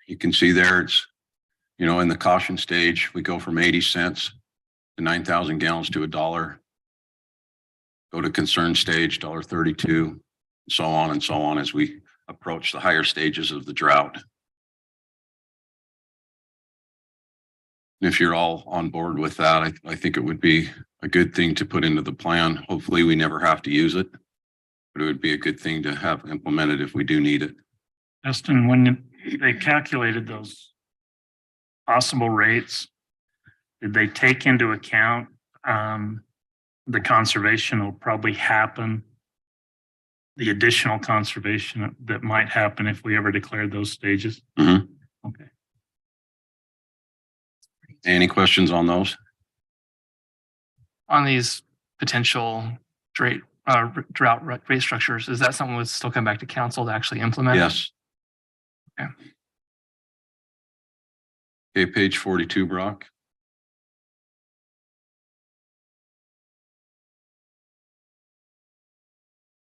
You can see there it's, in the caution stage, we go from 80 cents to 9,000 gallons to $1. Go to concern stage, $1.32, so on and so on as we approach the higher stages of the drought. If you're all on board with that, I think it would be a good thing to put into the plan. Hopefully we never have to use it, but it would be a good thing to have implemented if we do need it. Justin, when they calculated those possible rates, did they take into account the conservation will probably happen, the additional conservation that might happen if we ever declared those stages? Mm-hmm. Okay. Any questions on those? On these potential drought rate structures, is that something that would still come back to council to actually implement? Yes. Okay. Okay, page 42, Brock.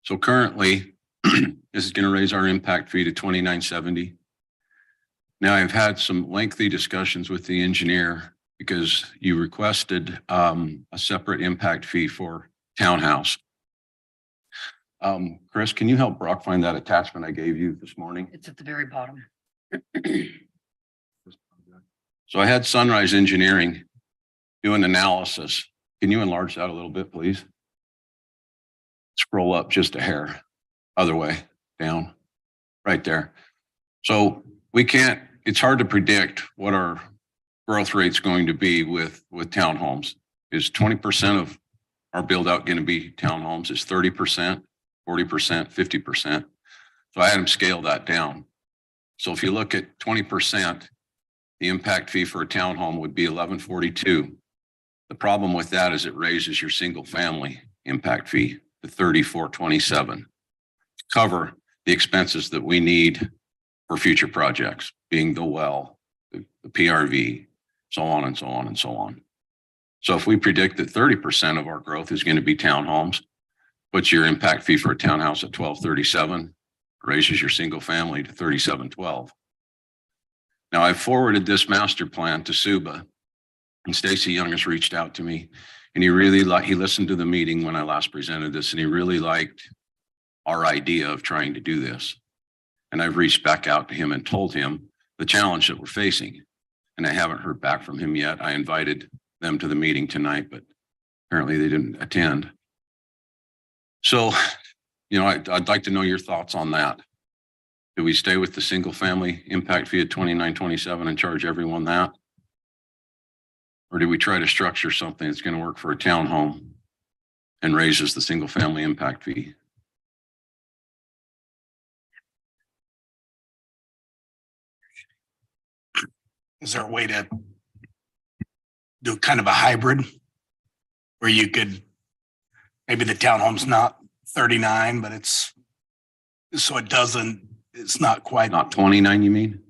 So currently, this is going to raise our impact fee to $29.70. Now, I've had some lengthy discussions with the engineer because you requested a separate impact fee for townhouse. Chris, can you help Brock find that attachment I gave you this morning? It's at the very bottom. So I had Sunrise Engineering do an analysis. Can you enlarge that a little bit, please? Scroll up just a hair, other way, down, right there. So it's hard to predict what our growth rate's going to be with townhomes. Is 20% of our build out going to be townhomes? Is 30%, 40%, 50%? So I had them scale that down. So if you look at 20%, the impact fee for a townhome would be $11.42. The problem with that is it raises your single family impact fee to $34.27 to cover the expenses that we need for future projects, being the well, the PRV, so on and so on and so on. So if we predict that 30% of our growth is going to be townhomes, puts your impact fee for a townhouse at $12.37, raises your single family to $37.12. Now I've forwarded this master plan to Suba, and Stacy Young has reached out to me, and he listened to the meeting when I last presented this, and he really liked our idea of trying to do this. And I've reached back out to him and told him the challenge that we're facing, and I haven't heard back from him yet. I invited them to the meeting tonight, but apparently they didn't attend. So, I'd like to know your thoughts on that. Do we stay with the single family impact fee at $29.27 and charge everyone that? Or do we try to structure something that's going to work for a townhome and raises the single family impact fee? Is there a way to do kind of a hybrid where you could, maybe the townhome's not 39, but it's not quite. Not 29, you mean?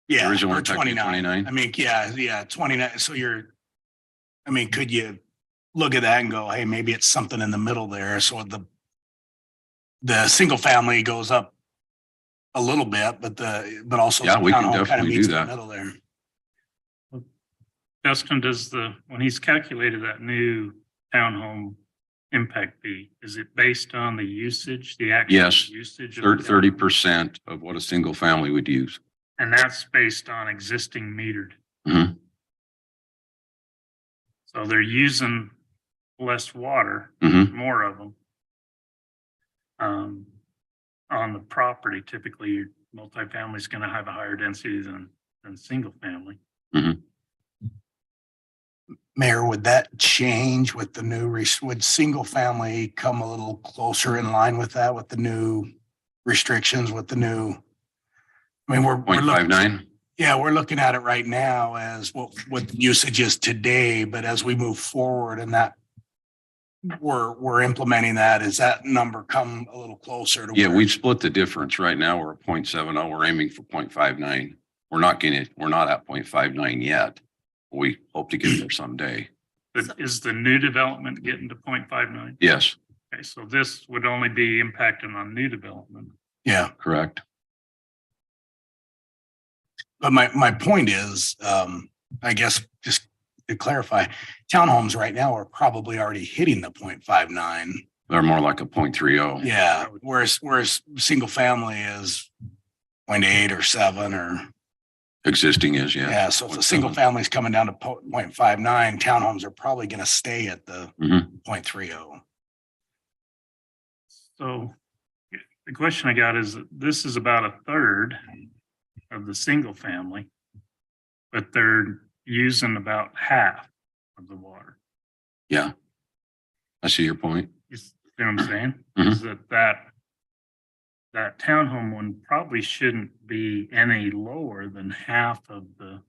Yeah. Original or impact fee 29. I mean, yeah, 29. So could you look at that and go, hey, maybe it's something in the middle there. So the single family goes up a little bit, but also Yeah, we can townhome kind of definitely meets do in the that. middle there. Justin, when he's calculated that new townhome impact fee, is it based on the usage, the actual Yes, usage? 30% of what a single family would use. And that's based on existing metered. Mm-hmm. So they're using less water, Mm-hmm. more of them. On the property, typically your multifamily is going to have a higher density than single family. Mm-hmm. Mayor, would that change with the new, would single family come a little closer in line with that, with the new restrictions, with the new? I mean, we're looking, 0.59. yeah, we're looking at it right now as what the usage is today, but as we move forward and that we're implementing that, is that number come a little closer to? Yeah, we've split the difference. Right now we're at 0.70. We're aiming for 0.59. We're not at 0.59 yet. We hope to get there someday. But is the new development getting to 0.59? Yes, Okay, so this would only be impacting on new development. Yeah. correct. But my point is, I guess just to clarify, townhomes right now are probably already hitting the 0.59. They're more like a 0.30. Yeah, whereas single family is 0.8 or 7 or, Existing is, yeah. yeah, so if the single family is coming down to 0.59, townhomes are probably gonna stay at the Mhm. 0.30. So the question I got is, this is about a third of the single family, but they're using about half of the water. Yeah. I see your point. You see what I'm saying? Mhm. Is that townhome one probably shouldn't be any lower than half of the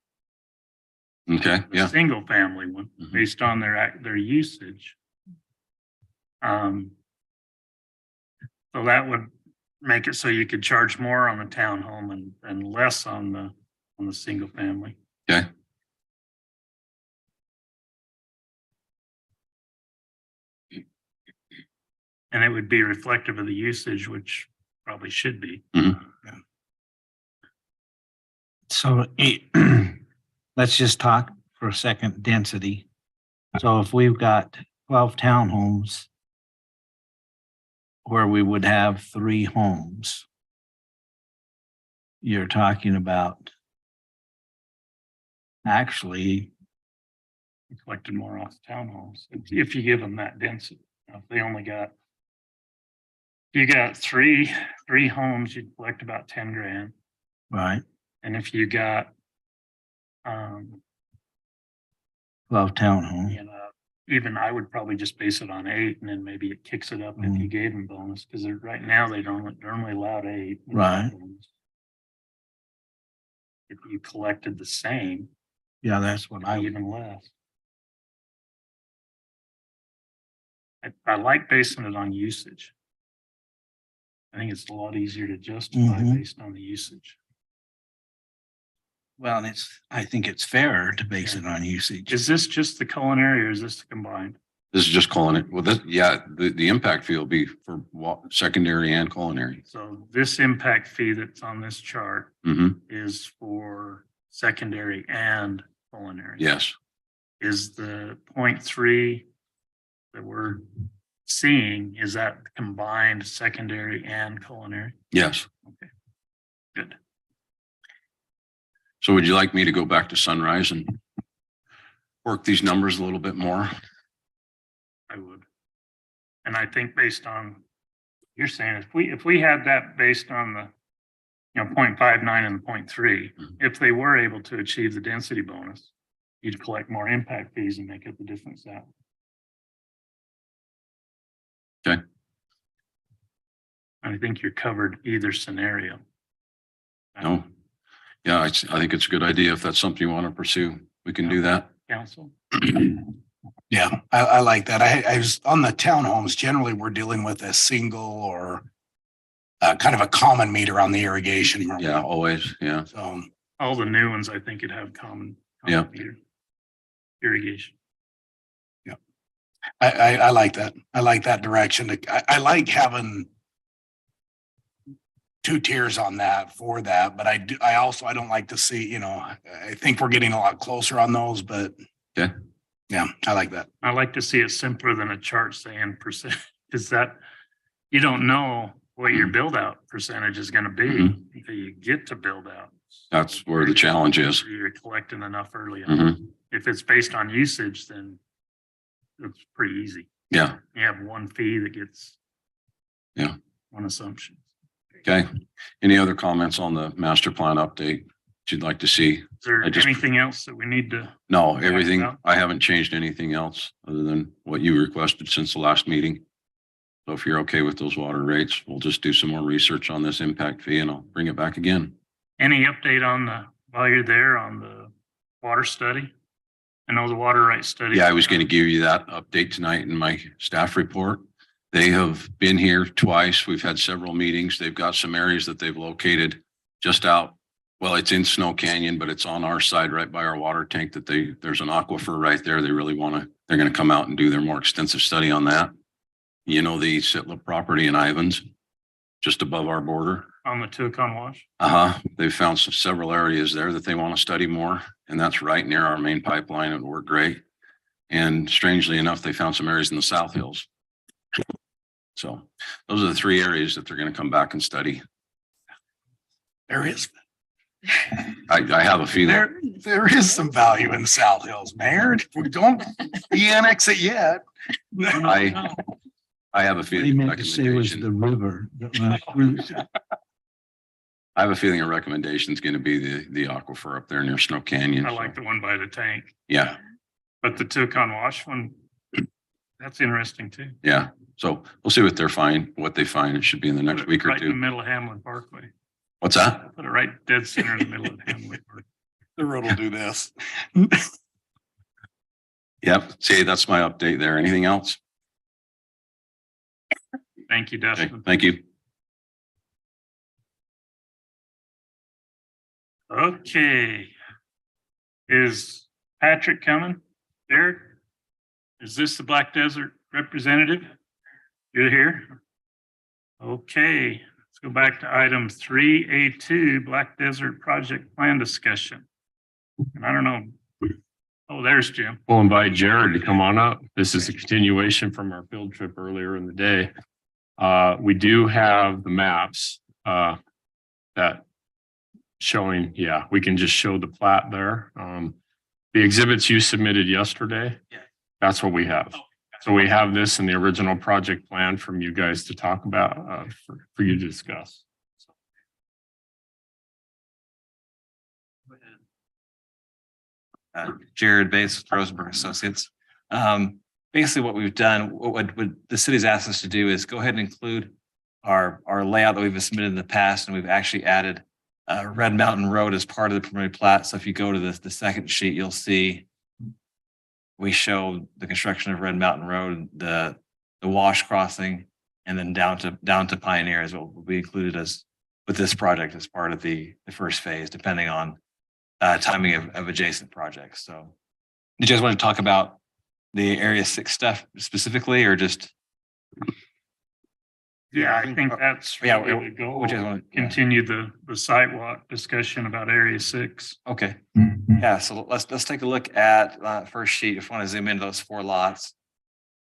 Okay, yeah. single family one Mhm. based on their usage. So that would make it so you could charge more on the townhome and less on the single family. Okay. And it would be reflective of the usage, which probably should be. So let's just talk for a second density. So if we've got 12 townhomes where we would have 3 homes, you're talking about actually, Collected more off townhomes if you give them that density. Now, if they only got, you got three homes, you'd collect about 10 grand. right, And if you got, 12 townhomes. you know, even I would probably just base it on 8 and then maybe it kicks it up if you gave them bonus, because right now they're only allowed 8. Right. If you collected the same, Yeah, that's what I, even less. I like basing it on usage. I think it's a lot easier to justify Mhm. based on the usage. well, and I think it's fairer to base it on usage. Is this just the culinary or is this the combined? This is just calling it, well, this, yeah, the impact fee will be for secondary and culinary. So this impact fee that's on this chart Hmm. is for secondary and culinary. Yes, Is the 0.3 that we're seeing, is that combined secondary and culinary? yes. Okay, good. So would you like me to go back to Sunrise and work these numbers a little bit more? I would. And I think based on, you're saying, if we had that based on the, 0.59 and 0.3, if they were able to achieve the density bonus, you'd collect more impact fees and make up the difference that way. Okay. I think you're covered either scenario. No. Yeah, I think it's a good idea. If that's something you want to pursue, we can do that. Council? Yeah, I like that. I was on the townhomes, generally, we're dealing with a single or kind of a common meter on the irrigation. Yeah, always. Yeah. So, All the new ones, I think, would have common Yeah. meter irrigation. I like that. I like that direction. I like having 2 tiers on that for that, but I don't like to see, I think we're getting a lot closer on those, but Okay. yeah, I like that. I like to see it simpler than a chart saying percent, because that, you don't know what your build out percentage is gonna be Mhm. until you get to build out. That's where the challenge is. You're collecting enough early on. Mhm. If it's based on usage, then it's pretty easy. Yeah. You have one fee that gets. Yeah. One assumption. Okay. Any other comments on the master plan update that you'd like to see? Is there I just- anything else that we need to? No, everything, Yeah. I haven't changed anything else other than what you requested since the last meeting. So if you're okay with those water rates, we'll just do some more research on this impact fee and I'll bring it back again. Any update on while you're there on the water study? I know the water rights study. Yeah, I was going to give you that update tonight in my staff report. They have been here twice. We've had several meetings. They've got some areas that they've located just out. Well, it's in Snow Canyon, but it's on our side right by our water tank that there's an aquifer right there. They really they're going to come out and do their more extensive study on that. The Sitlip property in Ivans, just above our border. On the Tucson Wash? They've found several areas there that they want to study more, and that's right near our main pipeline. It would work great. And strangely enough, they found some areas in the South Hills. So those are the three areas that they're going to come back and study. There is, I have a feeling. there is some value in the South Hills, Mayor. We don't de-annex it yet. I have a What he feeling. meant to say was the river. that runs through. I have a feeling a recommendation is going to be the aquifer up there near Snow Canyon. I like the one by the tank, Yeah, but the Tucson Wash one, that's interesting too. yeah. So we'll see what they find. It should be in the next week or Right in the two. middle of Hamlin Parkway. What's that? Put it right dead center in the middle of Hamlin Parkway. The road will do this. Yep. See, that's my update there. Anything else? Thank you, Okay, Dustin. thank you. Okay. Is Patrick coming? Derek? Is this the Black Desert representative? You're here? Okay, let's go back to item 3A2, Black Desert Project Plan Discussion. And I don't know. Oh, there's Jim. We'll invite Jared to come on up. This is a continuation from our field trip earlier in the day. We do have the maps that showing, yeah, we can just show the plat there. The exhibits you submitted yesterday, that's what we have. So we have this in the original project plan from you guys to talk about, for you to discuss. Jared Bates with Rosenberg Associates. Basically what we've done, what the city's asked us to do is go ahead and include our layout that we've submitted in the past, and we've actually added Red Mountain Road as part of the preliminary plat. So if you go to the second sheet, you'll see we show the construction of Red Mountain Road, the wash crossing, and then down to Pioneer is what will be included as with this project as part of the first phase, depending on timing of adjacent projects. So did you guys want to talk about the Area 6 stuff specifically, or just? Yeah, I think that's Yeah, where we go. which is one. Yeah. Continue the sidewalk discussion about Area 6. Okay. Yeah, so let's take a look at first sheet. If you want to zoom into those 4 lots.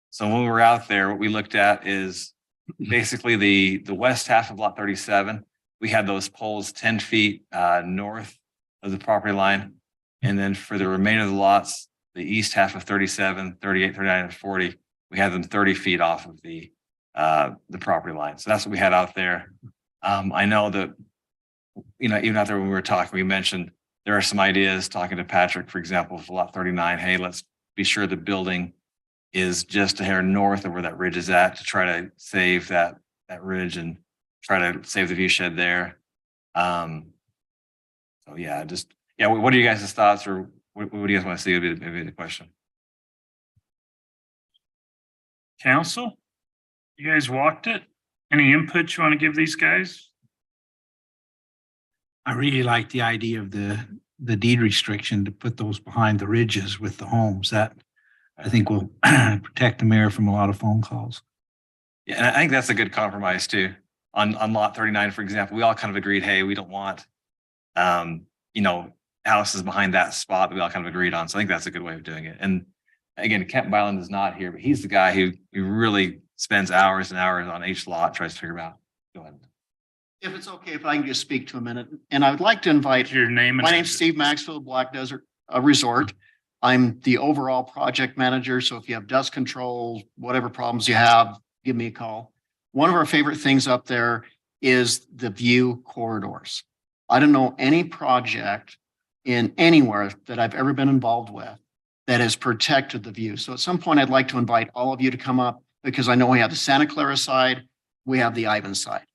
So when we were out there, what we looked at is basically the west half of lot 37. We had those poles 10 feet north of the property line. And then for the remainder of the lots, the east half of 37, 38, 39, and 40, we had them 30 feet off of the property line. So that's what we had out there. I know that, even out there when we were talking, we mentioned there are some ideas talking to Patrick, for example, for lot 39. Hey, let's be sure the building is just a hair north of where that ridge is at to try to save that ridge and try to save the view shed there. So yeah, what are you guys' thoughts, or what do you guys want to see? Maybe the question. Council, you guys walked it? Any input you want to give these guys? I really like the idea of the deed restriction to put those behind the ridges with the homes. That I think will protect the mayor from a lot of phone calls. Yeah, and I think that's a good compromise too. On lot 39, for example, we all kind of agreed, hey, we don't want, houses behind that spot that we all kind of agreed on. So I think that's a good way of doing it. And again, Kent Byland is not here, but he's the guy who really spends hours and hours on each lot, tries to figure out. Go ahead. If it's okay, if I can just speak to a minute, and I would like to invite, Your name? my name's Steve Maxfield, Black Desert Resort. I'm the overall project manager. So if you have dust control, whatever problems you have, give me a call. One of our favorite things up there is the view corridors. I don't know any project in anywhere that I've ever been involved with that has protected the view. So at some point, I'd like to invite all of you to come up, because I know we have the Santa Clara side, we have the Ivan side,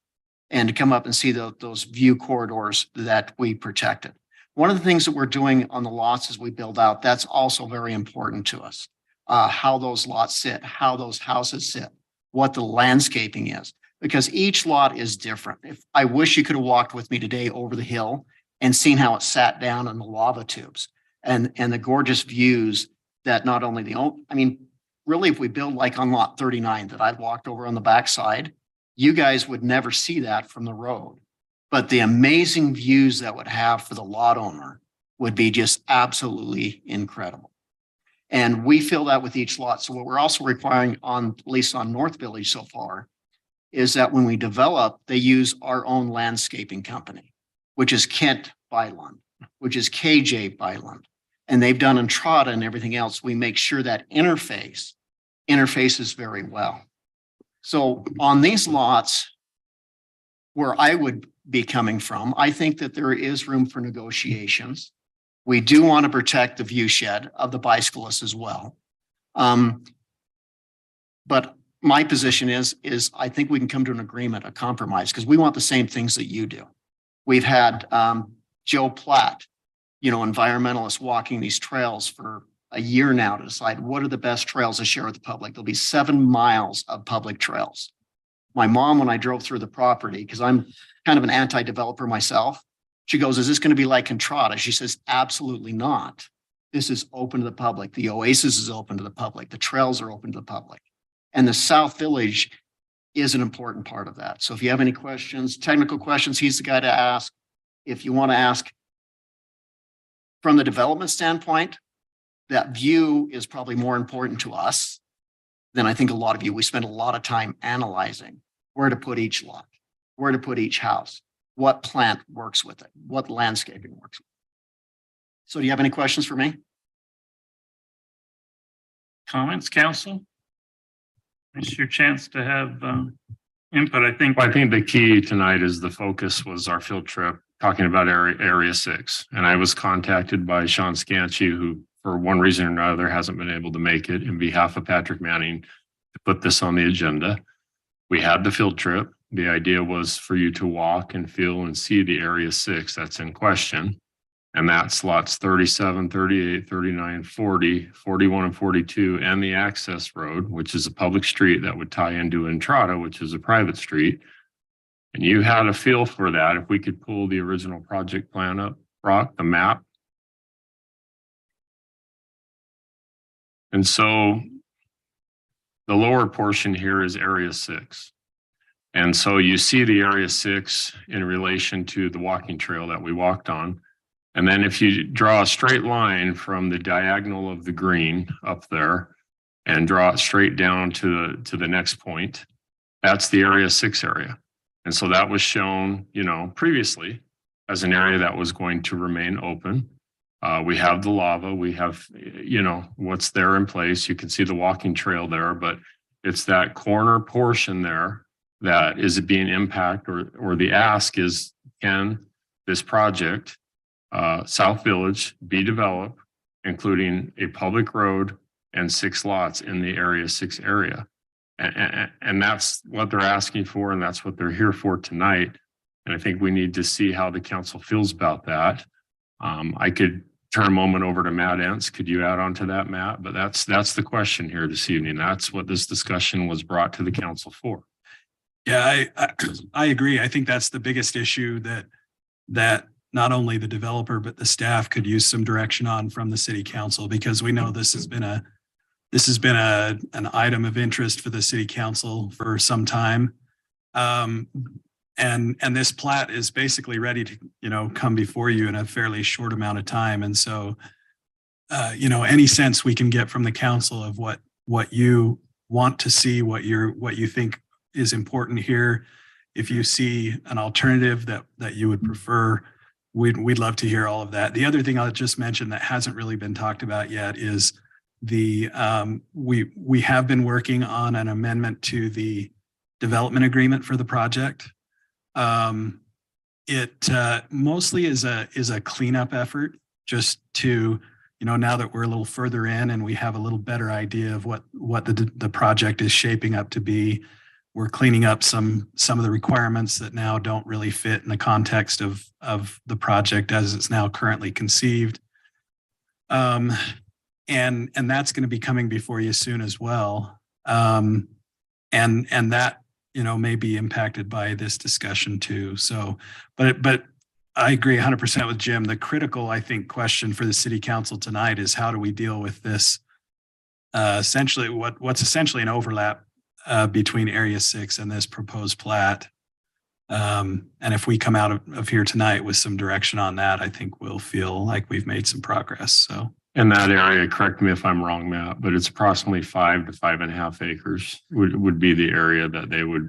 and to come up and see those view corridors that we protected. One of the things that we're doing on the lots as we build out, that's also very important to us. How those lots sit, how those houses sit, what the landscaping is, because each lot is different. I wish you could have walked with me today over the hill and seen how it sat down in the lava tubes and the gorgeous views that not only really, if we build like on lot 39 that I've walked over on the backside, you guys would never see that from the road. but the amazing views that would have for the lot owner would be just absolutely incredible. And we feel that with each lot. So what we're also requiring on, at least on North Village so far, is that when we develop, they use our own landscaping company, which is Kent Byland, which is KJ Byland. And they've done Entrada and everything else. We make sure that interfaces very well. So on these lots, where I would be coming from, I think that there is room for negotiations. We do want to protect the view shed of the bicyclists as well. But my position is I think we can come to an agreement, a compromise, because we want the same things that you do. We've had Joe Platt, environmentalists walking these trails for a year now to decide what are the best trails to share with the public. There'll be 7 miles of public trails. My mom, when I drove through the property, because I'm kind of an anti-developer myself, she goes, "Is this going to be like Entrada?" She says, "Absolutely not. This is open to the public. The Oasis is open to the public. The trails are open to the public. And the South Village is an important part of that." So if you have any questions, technical questions, he's the guy to ask. If you want to ask from the development standpoint, that view is probably more important to us than I think a lot of you. We spend a lot of time analyzing where to put each lot, where to put each house, what plant works with it, what landscaping works with it. So do you have any questions for me? Comments, council? It's your chance to have input. I think. I think the key tonight is the focus was our field trip, talking about area 6. And I was contacted by Sean Scanchi, who for one reason or another hasn't been able to make it, in behalf of Patrick Manning, to put this on the agenda. We had the field trip. The idea was for you to walk and feel and see the area 6 that's in question. And that's lots 37, 38, 39, 40, 41, and 42, and the access road, which is a public street that would tie into Entrada, which is a private street. And you had a feel for that. If we could pull the original project plan up, Brock, the map. And so the lower portion here is area 6. And so you see the area 6 in relation to the walking trail that we walked on. And then if you draw a straight line from the diagonal of the green up there and draw it straight down to the next point, that's the area 6 area. And so that was shown, previously as an area that was going to remain open. We have the lava, we have, what's there in place. You can see the walking trail there, but it's that corner portion there that is being impacted, or the ask is, can this project, South Village, be developed, including a public road and 6 lots in the area 6 area. And that's what they're asking for, and that's what they're here for tonight. And I think we need to see how the council feels about that. I could turn a moment over to Matt Entz. Could you add on to that, Matt? But that's the question here this evening. That's what this discussion was brought to the council for. Yeah, I agree. I think that's the biggest issue that not only the developer, but the staff could use some direction on from the city council, because we know this has been an item of interest for the city council for some time. And this plat is basically ready to, come before you in a fairly short amount of time. And so, any sense we can get from the council of what you want to see, what you think is important here. If you see an alternative that you would prefer, we'd love to hear all of that. The other thing I'll just mention that hasn't really been talked about yet is we have been working on an amendment to the development agreement for the project. It mostly is a cleanup effort, just to, now that we're a little further in and we have a little better idea of what the project is shaping up to be. We're cleaning up some of the requirements that now don't really fit in the context of the project as it's now currently conceived. And that's going to be coming before you soon as well. And that, may be impacted by this discussion too. So, but I agree 100% with Jim. The critical, I think, question for the city council tonight is how do we deal with this? Essentially, what's essentially an overlap between Area 6 and this proposed plat. And if we come out of here tonight with some direction on that, I think we'll feel like we've made some progress. So. In that area, correct me if I'm wrong, Matt, but it's approximately 5 to 5.5 acres would be the area that they would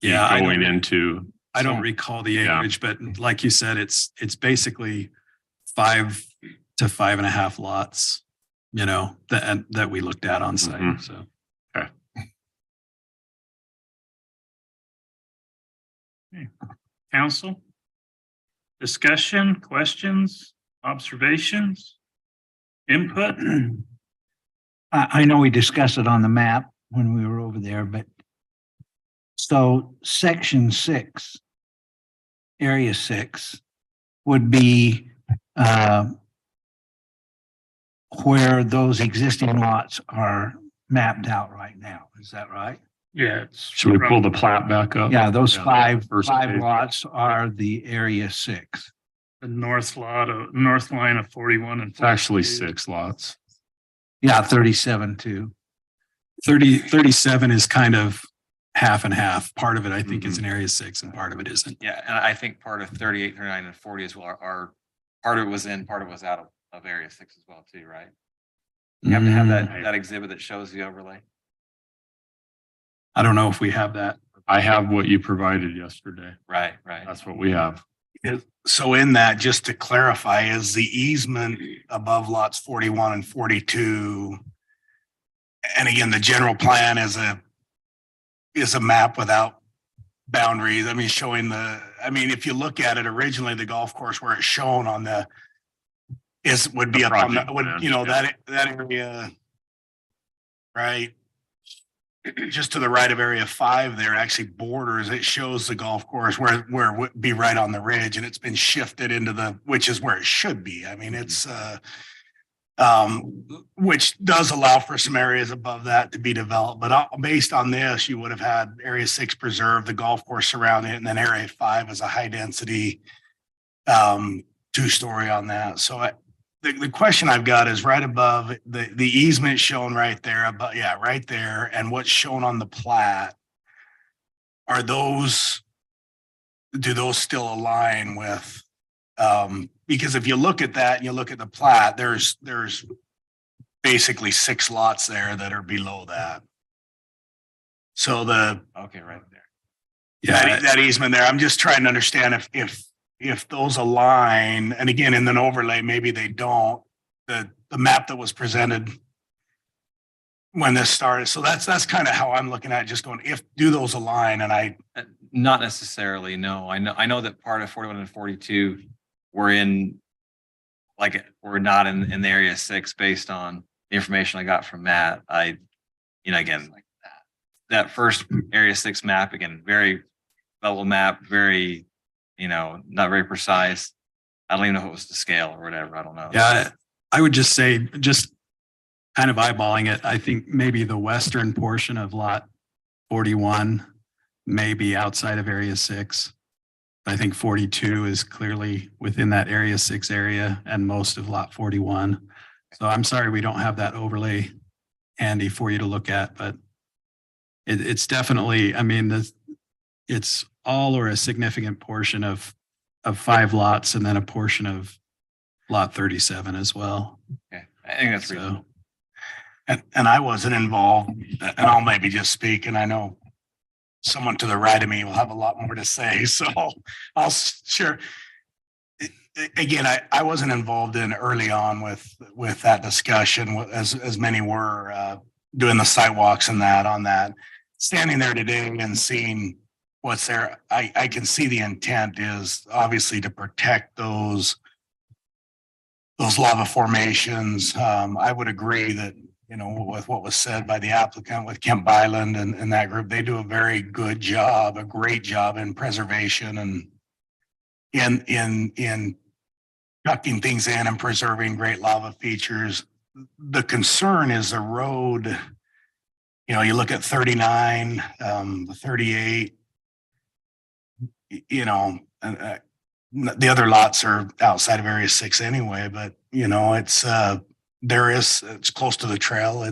be Yeah, I going don't- into. I don't So- recall the Yeah. acreage, but like you said, it's basically 5 to 5.5 lots, that we looked at on site. Mhm. So. Council? Discussion, questions, observations, input? I know we discussed it on the map when we were over there, but so section 6, area 6 would be where those existing lots are mapped out right now. Is that right? Yeah. it's Should we pull the plat back up? Yeah, those Yeah, five first page. lots are the area 6. The north line of 41 and. It's actually 42. 6 lots. Yeah, 37 too. 37 is kind of half and half. Part of it, I think, is in area 6 and part of it isn't. Yeah, and I think part of 38, 39, and 40 as well are part of it was in, part of it was out of area 6 as well too, right? You have to have that exhibit that shows the overlay. I don't know if we have that. I have what you provided yesterday. Right. That's what we have. So in that, just to clarify, is the easement above lots 41 and 42? And again, the general plan is a map without boundaries. I mean, showing if you look at it originally, the golf course where it's shown on would be The up on project plan, that area, right? Just to the right of area 5 there actually borders, it shows the golf course where it would be right on the ridge, and it's been shifted into which is where it should be. I mean, it's which does allow for some areas above that to be developed, but based on this, you would have had area 6 preserved, the golf course surrounding it, and then area 5 is a high density 2-story on that. So the question I've got is right above the easement shown right there, right there, and what's shown on the plat. Do those still align with? Because if you look at that and you look at the plat, there's basically 6 lots there that are below that. So Okay, right there. Yeah, that easement there, I'm just trying to understand if those align, and again, in an overlay, maybe they don't, the map that was presented when this started. So that's kind of how I'm looking at it, just going, do those align? And Not necessarily, no. I know that part of 41 and 42 we're not in the area 6 based on the information I got from Matt. Again, like that first area 6 map, again, very level map, very, not very precise. I don't even know if it was to scale or whatever. I don't know. yeah. I would just say, just kind of eyeballing it, I think maybe the western portion of lot 41 may be outside of area 6. I think 42 is clearly within that area 6 area and most of lot 41. So I'm sorry we don't have that overlay handy for you to look at, but it's definitely, it's all or a significant portion of 5 lots and then a portion of lot 37 as well. Okay. I think that's reasonable. So, and I wasn't involved, and I'll maybe just speak, and I know someone to the right of me will have a lot more to say, so I'll sure. Again, I wasn't involved in early on with that discussion, as many were doing the sidewalks and on that. Standing there today and seeing what's there, I can see the intent is obviously to protect those lava formations. I would agree that, with what was said by the applicant with Kemp Island and that group, they do a very good job, a great job in preservation and in tucking things in and preserving great lava features. The concern is the road. You look at 39, 38, the other lots are outside of area 6 anyway, but it's close to the trail.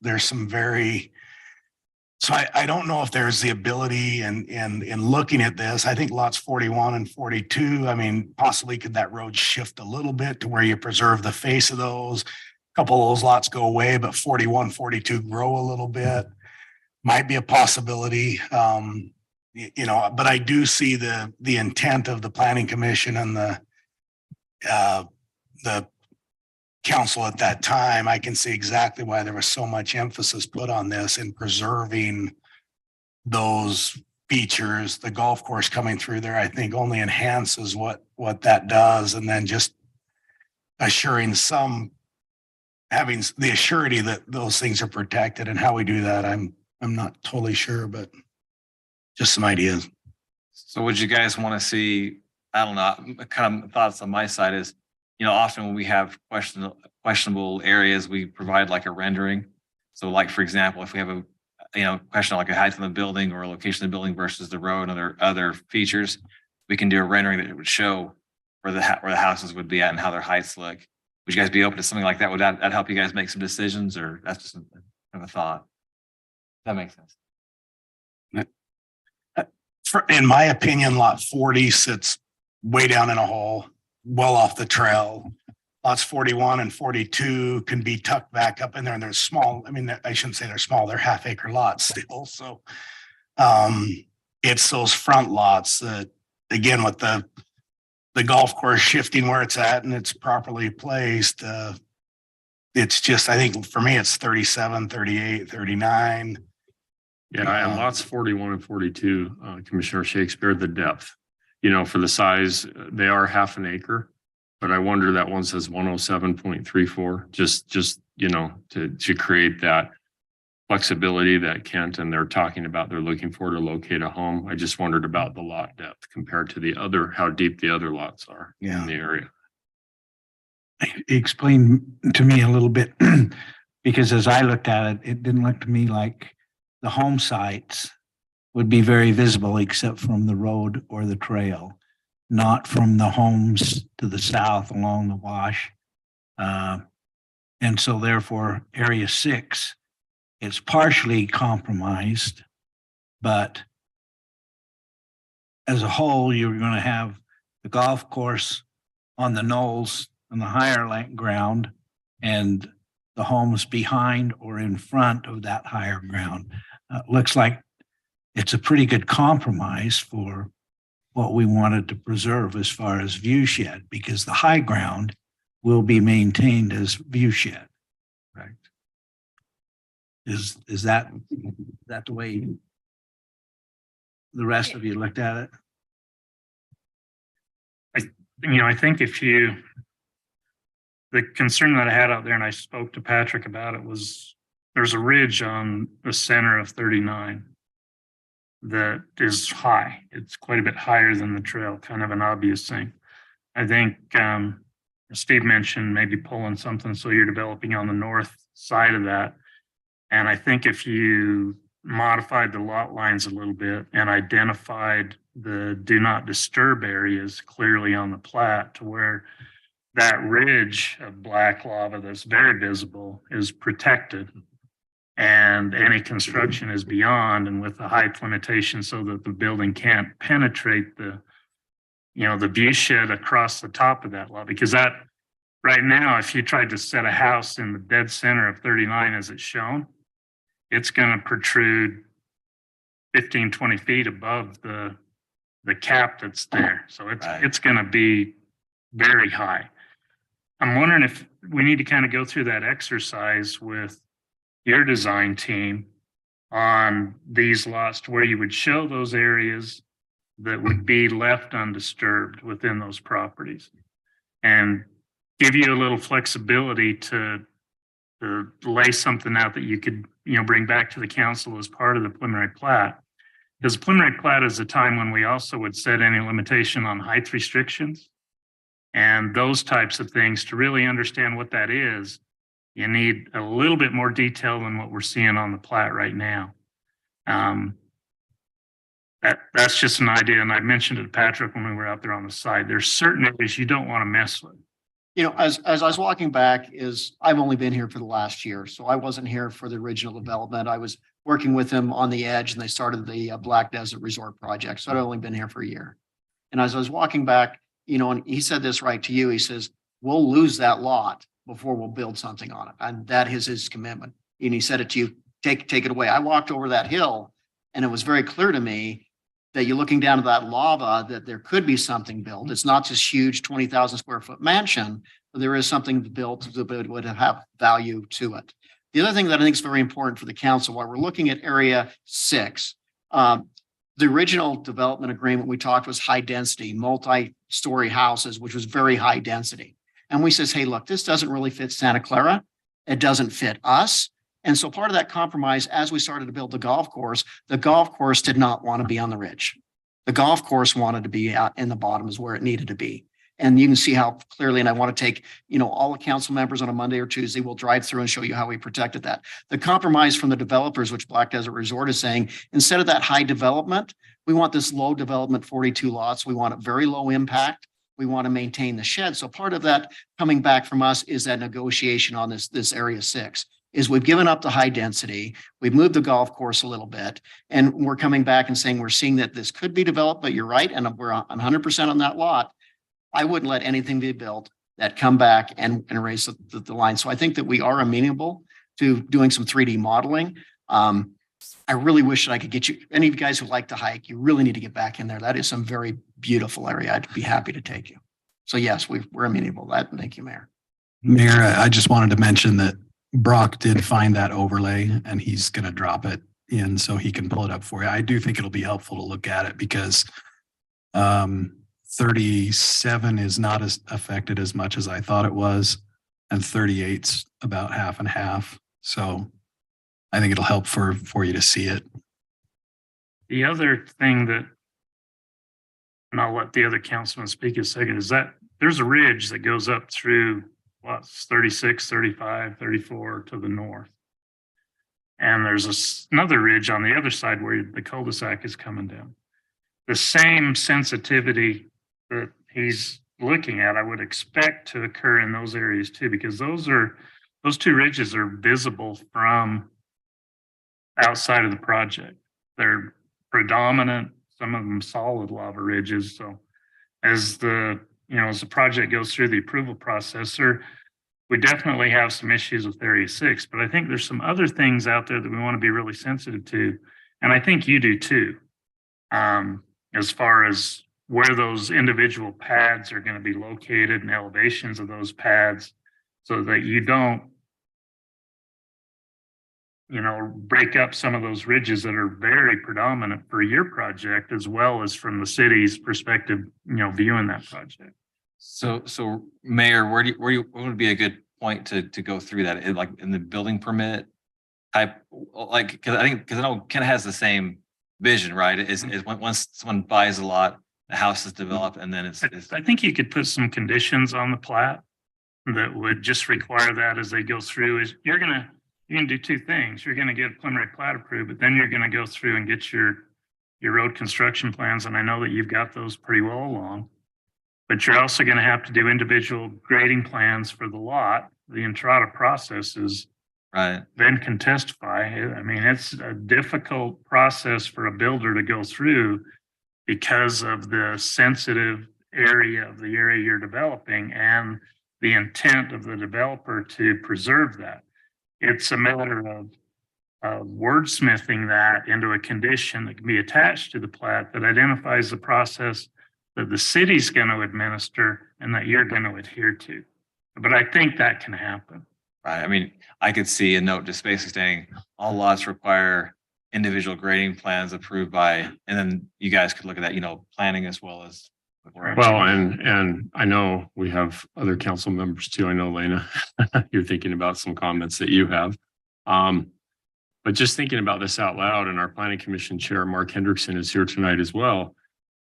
There's some very So I don't know if there's the ability in looking at this. I think lots 41 and 42, I mean, possibly could that road shift a little bit to where you preserve the face of those? A couple of those lots go away, but 41, 42 grow a little bit. Might be a possibility. You know, but I do see the intent of the planning commission and the council at that time. I can see exactly why there was so much emphasis put on this in preserving those features. The golf course coming through there, I think only enhances what that does. And then just assuring having the assurity that those things are protected. And how we do that, I'm not totally sure, but just some ideas. So would you guys want to see, I don't know, kind of thoughts on my side is, you know, often when we have questionable areas, we provide like a rendering. So like, for example, if we have a, you know, question like a height of the building or a location of the building versus the road and other features, we can do a rendering that would show where the houses would be at and how their heights look. Would you guys be open to something like that? Would that help you guys make some decisions, or that's just kind of a thought? That makes sense. In my opinion, lot 40 sits way down in a hole, well off the trail. Lots 41 and 42 can be tucked back up in there, and they're small. I mean, I shouldn't say they're small, they're half-acre lots still. So it's those front lots that, again, with the golf course shifting where it's at and it's properly placed, it's just, I think for me, it's 37, 38, 39. Yeah, and lots 41 and 42, Commissioner Shakespeare, the depth, you know, for the size, they are half an acre, but I wonder that one says 107.34, just, you know, to create that flexibility that Kent and they're talking about, they're looking for to locate a home. I just wondered about the lot depth compared to the other, how deep the other lots are in the area. Explain to me a little bit, because as I looked at it, it didn't look to me like the home sites would be very visible except from the road or the trail, not from the homes to the south along the wash. And so therefore, area 6, it's partially compromised, but as a whole, you're going to have the golf course on the knolls on the higher ground and the homes behind or in front of that higher ground. Looks like it's a pretty good compromise for what we wanted to preserve as far as view shed, because the high ground will be maintained as view shed. Right. Is that the way the rest of you looked at it? I think the concern that I had out there, and I spoke to Patrick about it, was there's a ridge on the center of 39 that is high. It's quite a bit higher than the trail, kind of an obvious thing. I think Steve mentioned maybe pulling something so you're developing on the north side of that. And I think if you modified the lot lines a little bit and identified the do not disturb areas clearly on the plat to where that ridge of black lava that's very visible is protected and any construction is beyond and with the height limitation so that the building can't penetrate the view shed across the top of that lava. Because that right now, if you tried to set a house in the dead center of 39 as it's shown, it's going to protrude 15, 20 feet above the cap that's there. So it's going to be very high. I'm wondering if we need to kind of go through that exercise with your design team on these lots to where you would show those areas that would be left undisturbed within those properties and give you a little flexibility to lay something out that you could, bring back to the council as part of the preliminary plat. Because the preliminary plat is a time when we also would set any limitation on height restrictions and those types of things. To really understand what that is, you need a little bit more detail than what we're seeing on the plat right now. That's just an idea. And I mentioned it to Patrick when we were out there on the site. There's certain areas you don't want to mess with. As I was walking back I've only been here for the last year, so I wasn't here for the original development. I was working with him on the edge, and they started the Black Desert Resort project. So I'd only been here for a year. And as I was walking back, you know, and he said this right to you, he says, we'll lose that lot before we'll build something on it. And that is his commitment. And he said it to you, take it away. I walked over that hill and it was very clear to me that you're looking down to that lava, that there could be something built. It's not this huge 20,000 square foot mansion, but there is something built that would have value to it. The other thing that I think is very important for the council, while we're looking at area 6, the original development agreement we talked was high density, multi-story houses, which was very high density. And we says, hey, look, this doesn't really fit Santa Clara. It doesn't fit us. And so part of that compromise, as we started to build the golf course did not want to be on the ridge. The golf course wanted to be out in the bottom is where it needed to be. And you can see how clearly, and I want to take, you know, all the council members on a Monday or Tuesday, we'll drive through and show you how we protected that. The compromise from the developers, which Black Desert Resort is saying, instead of that high development, we want this low development 42 lots. We want it very low impact. We want to maintain the shed. So part of that coming back from us is that negotiation on this area 6. Is we've given up the high density, we've moved the golf course a little bit, and we're coming back and saying, we're seeing that this could be developed, but you're right, and we're 100% on that lot. I wouldn't let anything be built that come back and erase the line. So I think that we are amenable to doing some 3D modeling. I really wish that I could get you, any of you guys who like to hike, you really need to get back in there. That is some very beautiful area. I'd be happy to take you. So yes, we're amenable to that. Thank you, Mayor. Mayor, I just wanted to mention that Brock did find that overlay and he's going to drop it in so he can pull it up for you. I do think it'll be helpful to look at it because 37 is not as affected as much as I thought it was, and 38's about half and half. So I think it'll help for you to see it. The other thing that, and I'll let the other councilman speak a second, is that there's a ridge that goes up through what's 36, 35, 34 to the north. And there's another ridge on the other side where the cul-de-sac is coming down. The same sensitivity that he's looking at, I would expect to occur in those areas too, because those two ridges are visible from outside of the project. They're predominant, some of them solid lava ridges. So as the project goes through the approval process, we definitely have some issues with area 6, but I think there's some other things out there that we want to be really sensitive to. And I think you do too, as far as where those individual pads are going to be located and elevations of those pads so that you don't, break up some of those ridges that are very predominant for your project, as well as from the city's perspective, viewing that project. So Mayor, what would be a good point to go through that? In the building permit type, because I know Ken has the same vision, right? Is once someone buys a lot, the house is developed, and then I think you could put some conditions on the plat that would just require that as they go through. Is you're gonna do two things. You're gonna get a preliminary plat approved, but then you're gonna go through and get your road construction plans, and I know that you've got those pretty well along. But you're also going to have to do individual grading plans for the lot. The entrada process is right. Then can testify. I mean, it's a difficult process for a builder to go through because of the sensitive area of the area you're developing and the intent of the developer to preserve that. It's a matter of wordsmithing that into a condition that can be attached to the plat that identifies the process that the city's going to administer and that you're going to adhere to. But I think that can happen. Right. I mean, I could see a note just basically saying all lots require individual grading plans approved by, and then you guys could look at that, planning as well as. Well, and I know we have other council members too. I know, Lena, you're thinking about some comments that you have. But just thinking about this out loud, and our planning commission chair, Mark Hendrickson, is here tonight as well.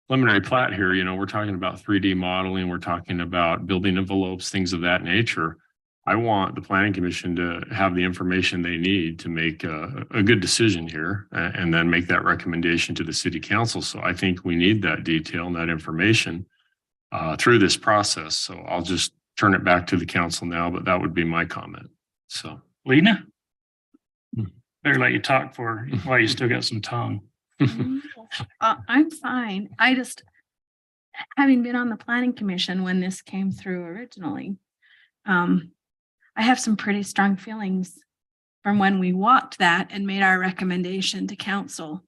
Preliminary plat here, we're talking about 3D modeling. We're talking about building envelopes, things of that nature. I want the planning commission to have the information they need to make a good decision here and then make that recommendation to the city council. So I think we need that detail and that information through this process. So I'll just turn it back to the council now, but that would be my comment. So Lena? Better let you talk for while you still got some tongue. I'm fine. I just, having been on the planning commission when this came through originally, I have some pretty strong feelings from when we walked that and made our recommendation to council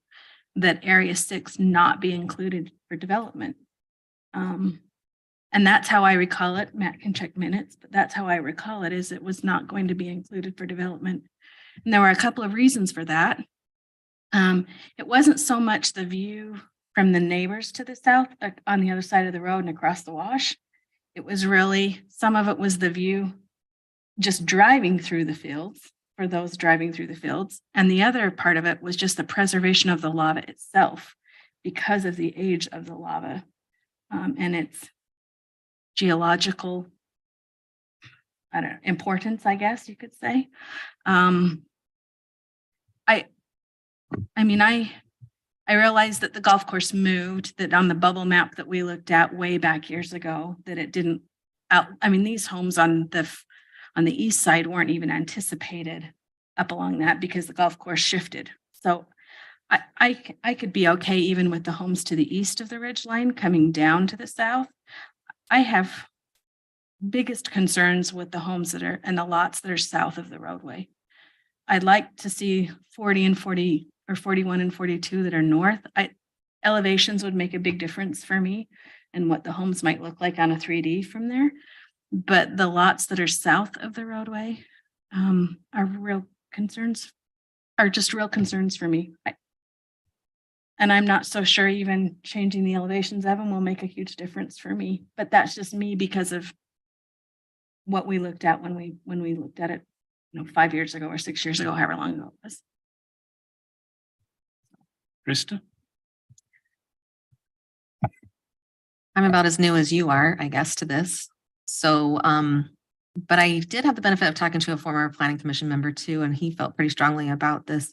that Area 6 not be included for development. And that's how I recall it. Matt can check minutes, but that's how I recall it, is it was not going to be included for development. And there were a couple of reasons for that. It wasn't so much the view from the neighbors to the south, on the other side of the road and across the wash. It was really, some of it was the view just driving through the fields, for those driving through the fields. And the other part of it was just the preservation of the lava itself because of the age of the lava and its geological, importance, I guess you could say. I realized that the golf course moved, that on the bubble map that we looked at way back years ago, that it didn't these homes on the east side weren't even anticipated up along that because the golf course shifted. So I could be okay even with the homes to the east of the ridge line coming down to the south. I have biggest concerns with the homes that are and the lots that are south of the roadway. I'd like to see 40 and 40 or 41 and 42 that are north. Elevations would make a big difference for me and what the homes might look like on a 3D from there. But the lots that are south of the roadway are just real concerns for me. And I'm not so sure even changing the elevations of them will make a huge difference for me. But that's just me because of what we looked at when we looked at it, 5 years ago or 6 years ago, however long ago it was. Krista? I'm about as new as you are, I guess, to this. So, but I did have the benefit of talking to a former planning commission member too, and he felt pretty strongly about this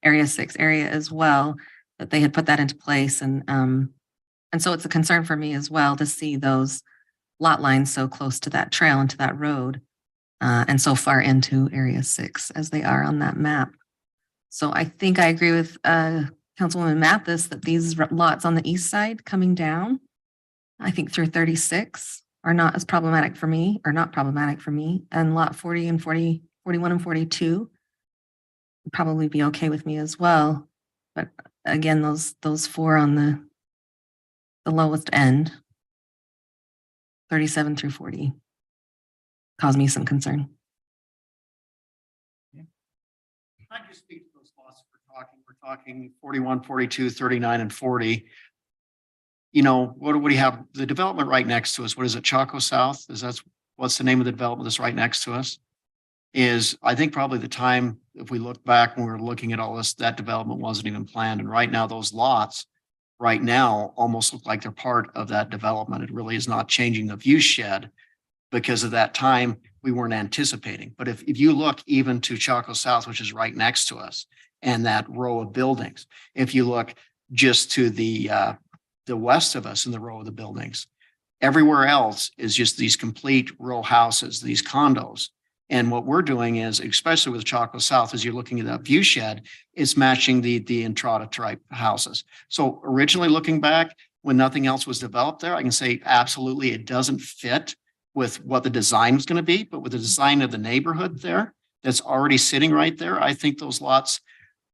Area 6 area as well, that they had put that into place. And so it's a concern for me as well to see those lot lines so close to that trail and to that road, and so far into Area 6 as they are on that map. So I think I agree with Councilwoman Mathis that these lots on the east side coming down, I think through 36 are not as problematic for me, or not problematic for me. And lot 40 and 40, 41 and 42 would probably be okay with me as well. But again, those four on the lowest end, 37 through 40, cause me some concern. I just speak to those lots we're talking 41, 42, 39, and 40. What do we have? The development right next to us, what is it, Chaco South? What's the name of the development that's right next to us? Is, I think, probably the time, if we look back when we were looking at all this, that development wasn't even planned. And right now, those lots right now almost look like they're part of that development. It really is not changing the view shed because of that time we weren't anticipating. But if you look even to Chaco South, which is right next to us, and that row of buildings, if you look just to the west of us in the row of the buildings, everywhere else is just these complete row houses, these condos. And what we're doing is, especially with Chaco South, as you're looking at that view shed, it's matching the Entrada type houses. So originally looking back, when nothing else was developed there, I can say absolutely it doesn't fit with what the design was going to be, but with the design of the neighborhood there, that's already sitting right there, I think those lots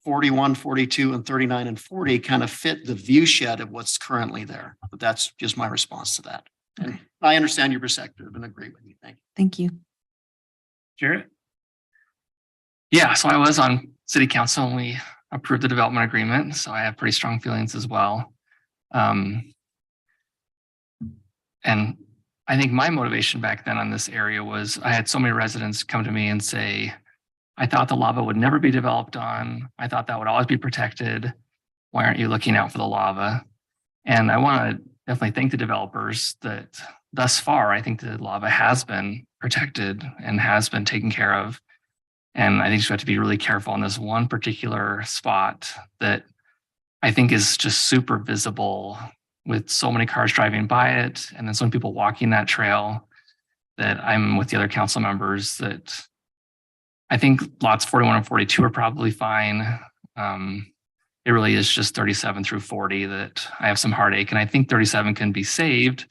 41, 42, and 39 and 40 kind of fit the view shed of what's currently there. But that's just my response to that. Okay. And I understand your perspective and agree with you. Thank you. Thank you. Jarrett? Yeah, so I was on city council and we approved the development agreement. So I have pretty strong feelings as well. And I think my motivation back then on this area was I had so many residents come to me and say, I thought the lava would never be developed on. I thought that would always be protected. Why aren't you looking out for the lava? And I want to definitely thank the developers that thus far, I think the lava has been protected and has been taken care of. And I think you have to be really careful on this one particular spot that I think is just super visible with so many cars driving by it. And then so many people walking that trail, that I'm with the other council members that I think lots 41 and 42 are probably fine. It really is just 37 through 40 that I have some heartache, and I think 37 can be saved.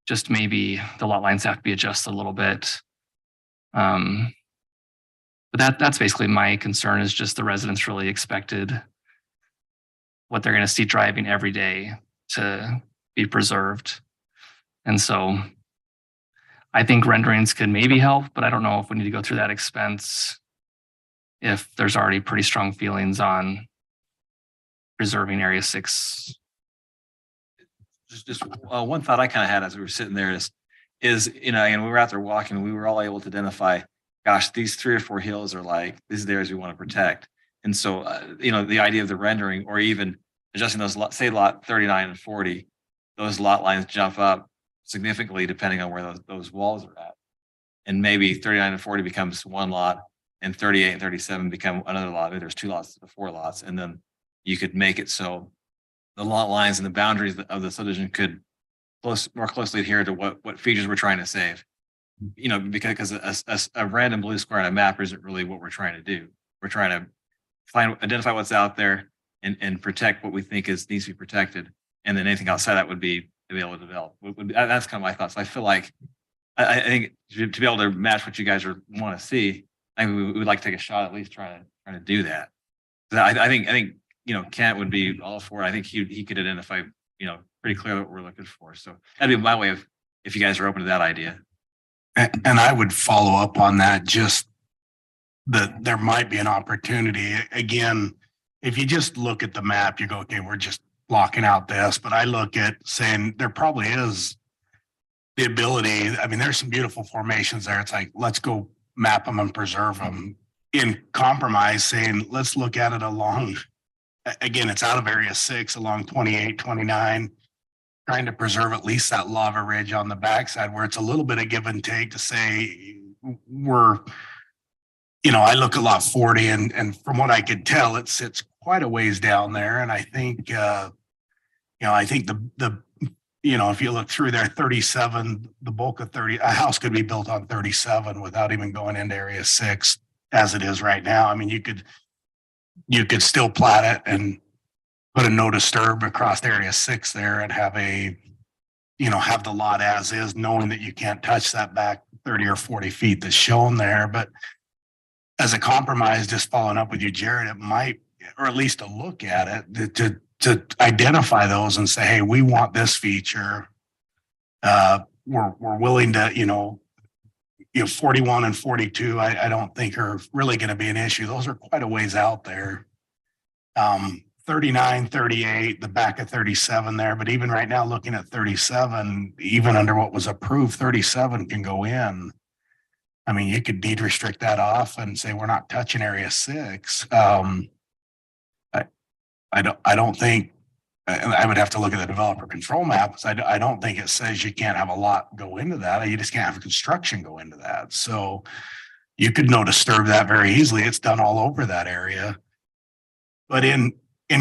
Just maybe the lot lines have to be adjusted a little bit. But that's basically my concern, is just the residents really expected what they're going to see driving every day to be preserved. And so I think renderings could maybe help, but I don't know if we need to go through that expense if there's already pretty strong feelings on preserving Area 6. Just one thought I kind of had as we were sitting there is, you know, and we were out there walking, we were all able to identify, gosh, these 3 or 4 hills are like, these are the areas we want to protect. And so, you know, the idea of the rendering or even adjusting those, say lot 39 and 40, those lot lines jump up significantly depending on where those walls are at. And maybe 39 and 40 becomes one lot and 38 and 37 become another lot. Maybe there's 2 lots to 4 lots. And then you could make it so the lot lines and the boundaries of the subdivision could more closely adhere to what features we're trying to save. You know, because a random blue square on a map isn't really what we're trying to do. We're trying to identify what's out there and protect what we think needs to be protected. And then anything outside that would be able to develop. That's kind of my thoughts. I feel like I think to be able to match what you guys want to see, I mean, we would like to take a shot at least trying to do that. I think you know, Kent would be all for it. I think he could identify, you know, pretty clearly what we're looking for. So that'd be my way of, if you guys are open to that idea. And I would follow up on that, just that there might be an opportunity. Again, if you just look at the map, you go, okay, we're just blocking out this. But I look at saying there probably is the ability. I mean, there's some beautiful formations there. It's like, let's go map them and preserve them. In compromise, saying, let's look at it along, again, it's out of Area 6 along 28, 29, trying to preserve at least that lava ridge on the backside where it's a little bit of give and take to say we're, you know, I look at lot 40 and from what I could tell, it sits quite a ways down there. And I think, you know, I think you know, if you look through there, 37, the bulk of 30, a house could be built on 37 without even going into Area 6 as it is right now. I mean, you could still plat it and put a no disturb across Area 6 there and have the lot as is, knowing that you can't touch that back 30 or 40 feet that's shown there. But as a compromise, just following up with you, Jared, it might, or at least to look at it, to identify those and say, hey, we want this feature. We're willing to, you know, 41 and 42, I don't think are really going to be an issue. Those are quite a ways out there. 39, 38, the back of 37 there. But even right now, looking at 37, even under what was approved, 37 can go in. I mean, you could deed restrict that off and say, we're not touching Area 6. I don't think, and I would have to look at the developer control maps. I don't think it says you can't have a lot go into that. You just can't have construction go into that. So you could no disturb that very easily. It's done all over that area. But in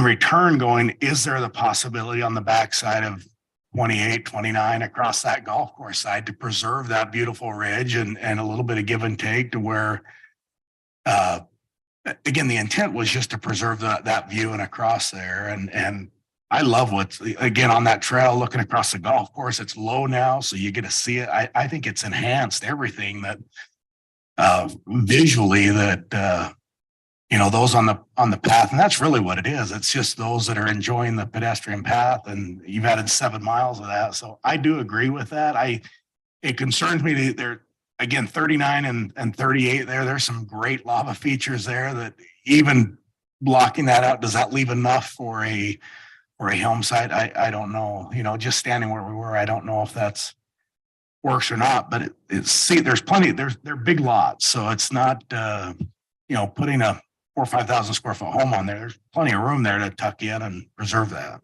return going, is there the possibility on the backside of 28, 29 across that golf course side to preserve that beautiful ridge and a little bit of give and take to where, again, the intent was just to preserve that view and across there. And I love what's, again, on that trail looking across the golf course, it's low now, so you get to see it. I think it's enhanced everything that visually that, you know, those on the path, and that's really what it is. It's just those that are enjoying the pedestrian path, and you've added 7 miles of that. So I do agree with that. It concerns me that there, again, 39 and 38 there's some great lava features there that even blocking that out, does that leave enough for a home site? I don't know. You know, just standing where we were, I don't know if that's works or not, but there's plenty, they're big lots. So it's not, you know, putting a 4,000 or 5,000 square foot home on there. There's plenty of room there to tuck in and preserve that.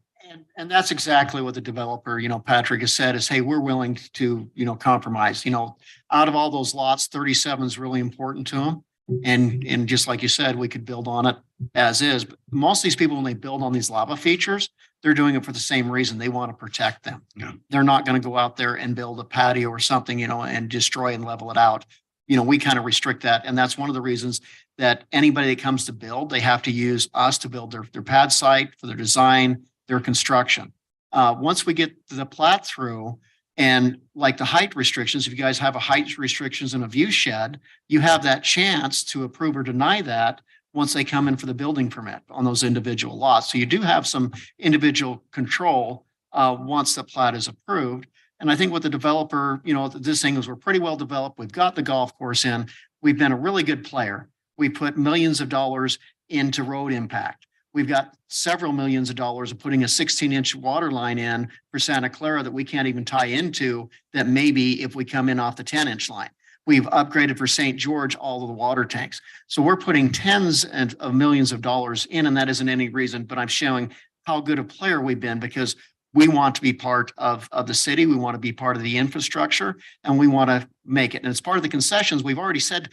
And that's exactly what the developer, you know, Patrick has said is, hey, we're willing to, you know, compromise, you know, out of all those lots, 37 is really important to them. And just like you said, we could build on it as is. But most of these people, when they build on these lava features, they're doing it for the same reason. They want to protect them. Yeah. They're not going to go out there and build a patio or something, you know, and destroy and level it out. we kind of restrict that. And that's one of the reasons that anybody that comes to build, they have to use us to build their pad site for their design, their construction. Once we get the plat through, and like the height restrictions, if you guys have a height restrictions and a view shed, you have that chance to approve or deny that once they come in for the building permit on those individual lots. So you do have some individual control once the plat is approved. And I think with the developer, this thing is, we're pretty well developed. We've got the golf course in. We've been a really good player. We put millions of dollars into road impact. We've got several millions of dollars of putting a 16-inch water line in for Santa Clara that we can't even tie into, that maybe if we come in off the 10-inch line. We've upgraded for St. George all of the water tanks. So we're putting tens of millions of dollars in, and that isn't any reason, but I'm showing how good a player we've been, because we want to be part of the city. We want to be part of the infrastructure, and we want to make it. And as part of the concessions, we've already said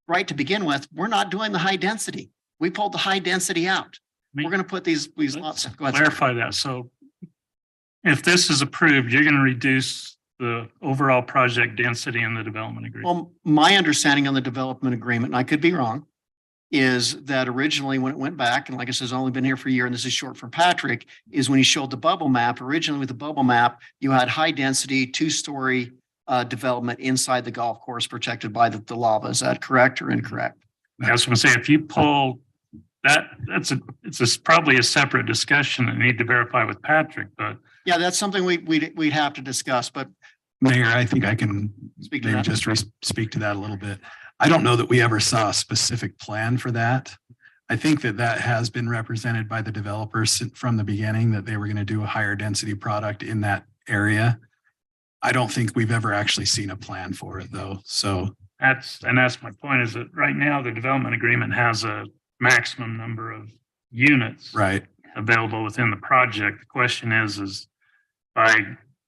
right to begin with, we're not doing the high density. We pulled the high density out. We're going to put these lots. Go ahead. Clarify that. So if this is approved, you're going to reduce the overall project density in the development agreement. Well, my understanding on the development agreement, and I could be wrong, is that originally when it went back, and like I said, it's only been here for a year, and this is short for Patrick, is when he showed the bubble map. Originally with the bubble map, you had high density, 2-story development inside the golf course protected by the lava. Is that correct or incorrect? I was going to say, if you pull that, it's probably a separate discussion that need to verify with Patrick, but Yeah, that's something we'd have to discuss, but Mayor, I think I can speak to maybe that. just speak to that a little bit. I don't know that we ever saw a specific plan for that. I think that has been represented by the developers from the beginning, that they were going to do a higher density product in that area. I don't think we've ever actually seen a plan for it though. So that's my point, is that right now the development agreement has a maximum number of units right. available within the project. The question is by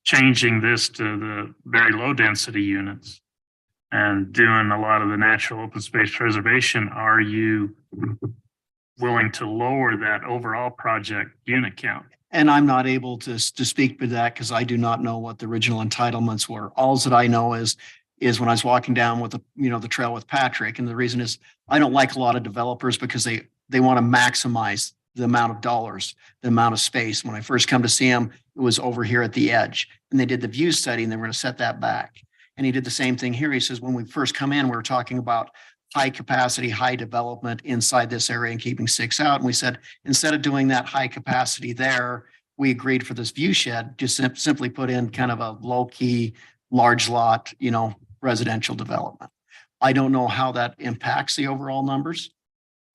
changing this to the very low density units and doing a lot of the natural open space preservation, are you willing to lower that overall project unit count? And I'm not able to speak to that because I do not know what the original entitlements were. All that I know is when I was walking down with the trail with Patrick, and the reason is I don't like a lot of developers because they want to maximize the amount of dollars, the amount of space. When I first come to see him, it was over here at the edge, and they did the view study and they were going to set that back. And he did the same thing here. He says, when we first come in, we were talking about high capacity, high development inside this area and keeping 6 out. And we said, instead of doing that high capacity there, we agreed for this view shed, just simply put in kind of a low key, large lot, residential development. I don't know how that impacts the overall numbers.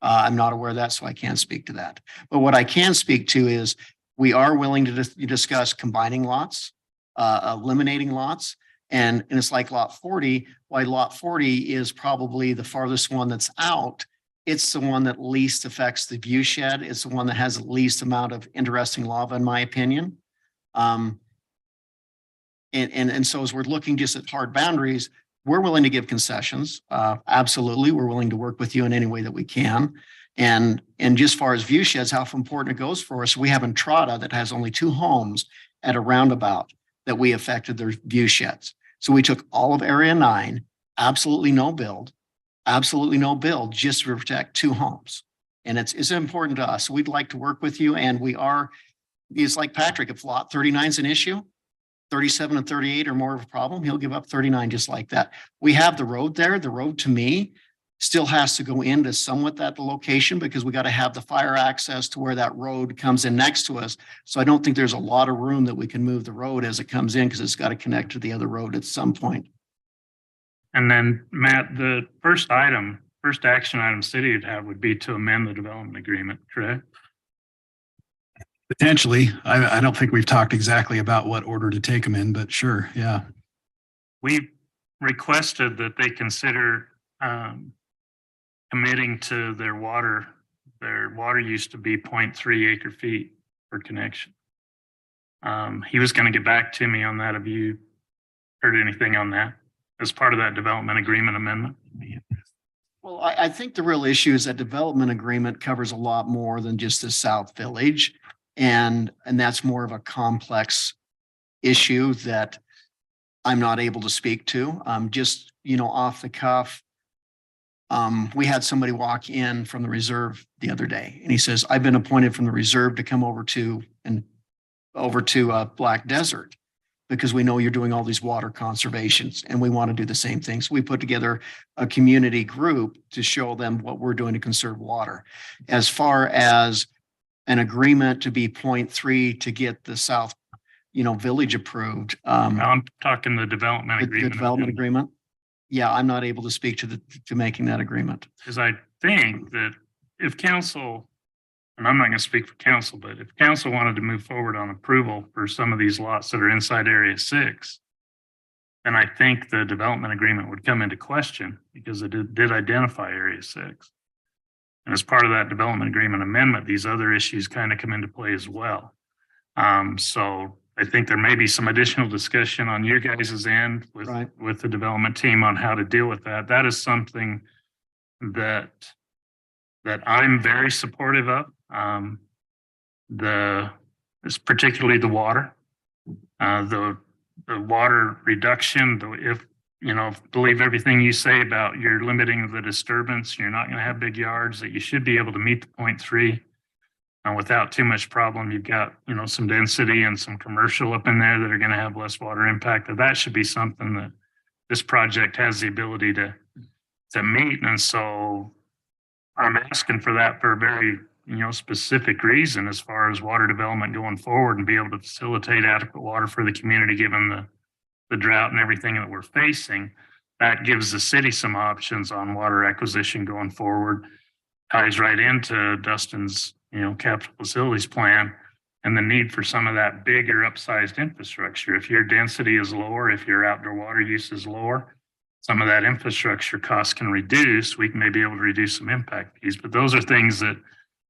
I'm not aware of that, so I can't speak to that. But what I can speak to is we are willing to discuss combining lots, eliminating lots. And it's like lot 40, why lot 40 is probably the farthest one that's out. It's the one that least affects the view shed. It's the one that has the least amount of interesting lava, in my opinion. And so as we're looking just at hard boundaries, we're willing to give concessions. Absolutely. We're willing to work with you in any way that we can. And just as far as view sheds, how important it goes for us, we have Entrada that has only 2 homes at a roundabout that we affected their view sheds. So we took all of area 9, absolutely no build, just to protect 2 homes. And it's important to us. We'd like to work with you, and it's like Patrick, if lot 39 is an issue, 37 and 38 are more of a problem, he'll give up 39 just like that. We have the road there. The road, to me, still has to go into somewhat that location because we got to have the fire access to where that road comes in next to us. So I don't think there's a lot of room that we can move the road as it comes in, because it's got to connect to the other road at some point. And then, Matt, the first action item city would have would be to amend the development agreement, correct? Potentially. I don't think we've talked exactly about what order to take them in, but sure. Yeah. We requested that they consider committing to their water. Their water used to be 0.3 acre feet per connection. He was going to get back to me on that. Have you heard anything on that as part of that development agreement amendment? Well, I think the real issue is that development agreement covers a lot more than just the South Village. And that's more of a complex issue that I'm not able to speak to. Just, off the cuff. We had somebody walk in from the reserve the other day and he says, I've been appointed from the reserve to come over to Black Desert because we know you're doing all these water conservations and we want to do the same things. We put together a community group to show them what we're doing to conserve water. As far as an agreement to be 0.3 to get the South, Village approved, I'm talking the development the agreement. development agreement. Yeah, I'm not able to speak to making that agreement. Because I think that if council, and I'm not going to speak for council, but if council wanted to move forward on approval for some of these lots that are inside Area 6, then I think the development agreement would come into question because it did identify Area 6. And as part of that development agreement amendment, these other issues kind of come into play as well. So I think there may be some additional discussion on your guys' end with the development team on how to deal with that. That is something that I'm very supportive of. It's particularly the water, the water reduction, believe everything you say about you're limiting the disturbance, you're not going to have big yards, that you should be able to meet the 0.3 without too much problem. You've got, some density and some commercial up in there that are going to have less water impact. That should be something that this project has the ability to meet. And so I'm asking for that for a very, specific reason as far as water development going forward and be able to facilitate adequate water for the community, given the drought and everything that we're facing. That gives the city some options on water acquisition going forward. Ties right into Dustin's, capital facilities plan and the need for some of that bigger upsized infrastructure. If your density is lower, if your outdoor water use is lower, some of that infrastructure cost can reduce. We may be able to reduce some impact fees, but those are things that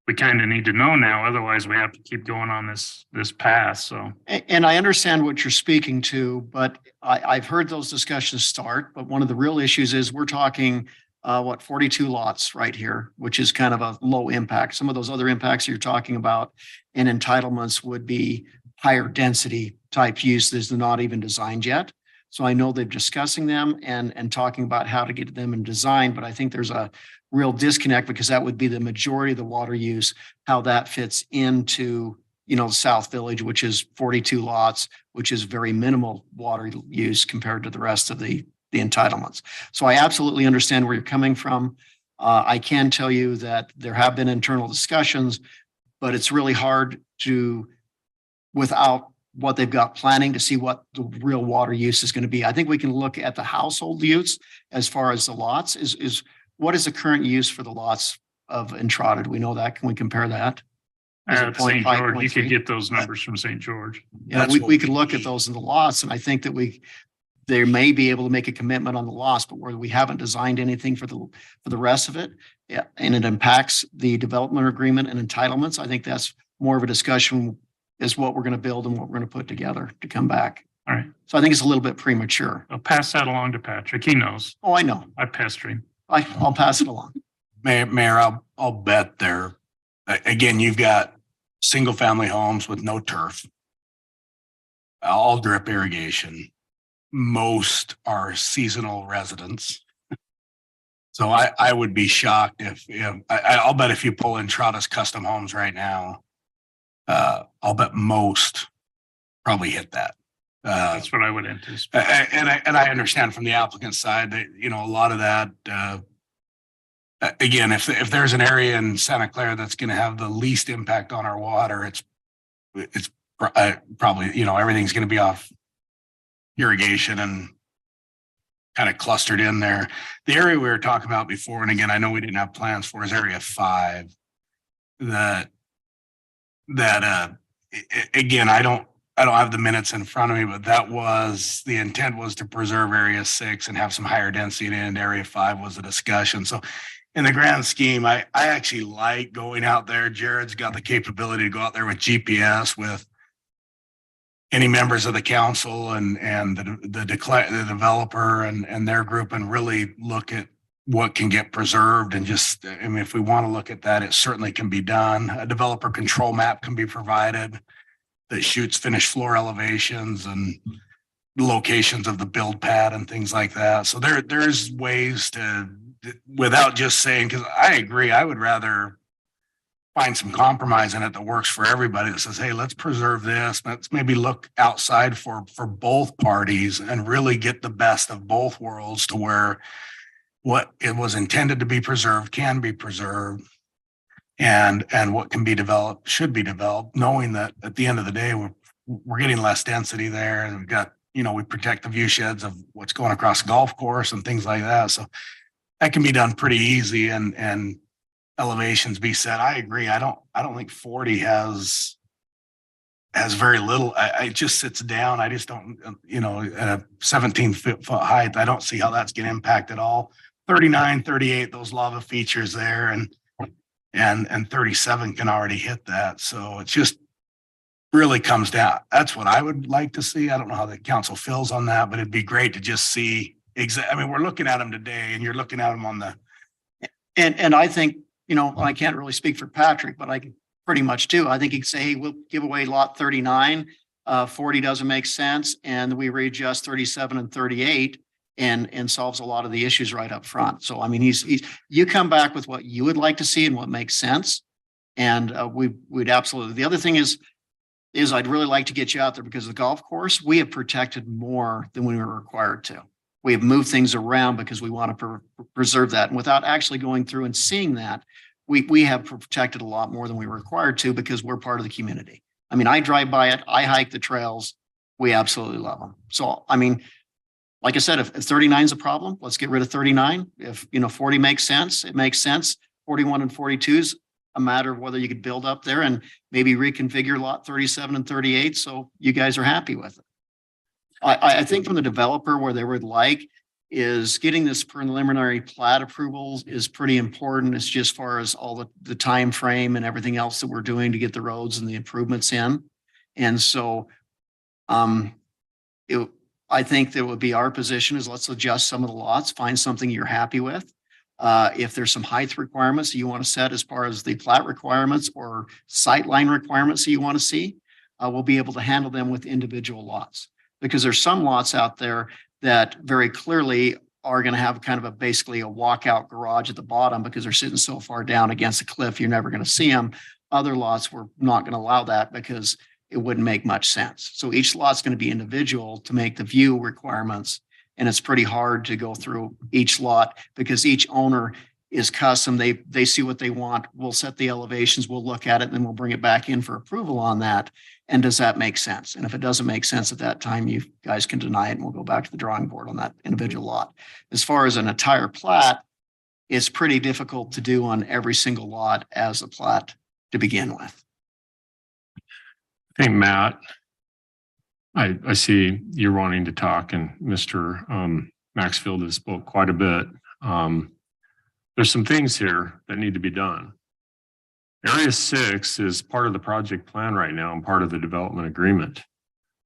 we kind of need to know now. Otherwise, we have to keep going on this path. So, and I understand what you're speaking to, but I've heard those discussions start. But one of the real issues is we're talking 42 lots right here, which is kind of a low impact. Some of those other impacts you're talking about in entitlements would be higher density type uses that are not even designed yet. So I know they're discussing them and talking about how to get them in design, but I think there's a real disconnect because that would be the majority of the water use, how that fits into, South Village, which is 42 lots, which is very minimal water use compared to the rest of the entitlements. So I absolutely understand where you're coming from. I can tell you that there have been internal discussions, but it's really hard to, without what they've got planning, to see what the real water use is going to be. I think we can look at the household use as far as the lots is what is the current use for the lots of Entrada? Do we know that? Can we compare that? Is it St. 0.5, George, you 0.3? could get those numbers from St. George. Yeah, we could look at those in the lots, and I think that they may be able to make a commitment on the loss, but where we haven't designed anything for the rest of it, yeah, and it impacts the development agreement and entitlements. I think that's more of a discussion is what we're going to build and what we're going to put together to come back. All right. So I think it's a little bit premature. I'll pass that along to Patrick. He knows. Oh, I know. I pester him. I'll pass it along. Mayor, I'll bet there. Again, you've got single family homes with no turf, all drip irrigation. Most are seasonal residents. So I would be shocked if I'll bet if you pull Entrada's custom homes right now, I'll bet most probably hit that. That's what I would anticipate. And I understand from the applicant side that, a lot of that, again, if there's an area in Santa Clara that's going to have the least impact on our water, it's probably, everything's going to be off irrigation and kind of clustered in there. The area we were talking about before, and again, I know we didn't have plans for, is Area 5. Again, I don't have the minutes in front of me, but that was, the intent was to preserve Area 6 and have some higher density, and Area 5 was a discussion. So in the grand scheme, I actually like going out there. Jared's got the capability to go out there with GPS with any members of the council and the developer and their group, and really look at what can get preserved. And just, if we want to look at that, it certainly can be done. A developer control map can be provided that shoots finished floor elevations and locations of the build pad and things like that. So there's ways to, without just saying, because I agree, I would rather find some compromise in it that works for everybody, that says, hey, let's preserve this. Let's maybe look outside for both parties and really get the best of both worlds to where what it was intended to be preserved can be preserved, and what can be developed should be developed, knowing that at the end of the day, we're getting less density there, and we've got, we protect the view sheds of what's going across the golf course and things like that. So that can be done pretty easy, and elevations be set. I agree. I don't think 40 has very little. It just sits down. I just don't, at a 17-foot height, I don't see how that's going to impact at all. 39, 38, those lava features there, and 37 can already hit that. So it just really comes down. That's what I would like to see. I don't know how the council feels on that, but it'd be great to just see we're looking at them today, and you're looking at them on the. And I think, I can't really speak for Patrick, but I can pretty much do. I think he could say, hey, we'll give away lot 39. 40 doesn't make sense. And we readjust 37 and 38 and solves a lot of the issues right up front. So, I mean, you come back with what you would like to see and what makes sense. And we'd absolutely. The other thing is I'd really like to get you out there, because the golf course, we have protected more than we were required to. We have moved things around because we want to preserve that. And without actually going through and seeing that, we have protected a lot more than we were required to, because we're part of the community. I mean, I drive by it, I hike the trails. We absolutely love them. So, I mean, like I said, if 39 is a problem, let's get rid of 39. If, 40 makes sense, it makes sense. 41 and 42 is a matter of whether you could build up there and maybe reconfigure lot 37 and 38. So you guys are happy with it. I think from the developer, where they would like is getting this preliminary plat approvals is pretty important. It's just far as all the time frame and everything else that we're doing to get the roads and the improvements in. And so I think that would be our position is let's adjust some of the lots, find something you're happy with. If there's some height requirements that you want to set as far as the plat requirements or sightline requirements that you want to see, we'll be able to handle them with individual lots. Because there's some lots out there that very clearly are going to have kind of basically a walkout garage at the bottom, because they're sitting so far down against a cliff, you're never going to see them. Other lots, we're not going to allow that because it wouldn't make much sense. So each lot's going to be individual to make the view requirements. And it's pretty hard to go through each lot, because each owner is custom. They see what they want. We'll set the elevations, we'll look at it, and then we'll bring it back in for approval on that. And does that make sense? And if it doesn't make sense at that time, you guys can deny it, and we'll go back to the drawing board on that individual lot. As far as an entire plat, it's pretty difficult to do on every single lot as a plat to begin with. I think, Matt, I see you're wanting to talk, and Mr. Maxfield has spoke quite a bit. There's some things here that need to be done. Area 6 is part of the project plan right now and part of the development agreement.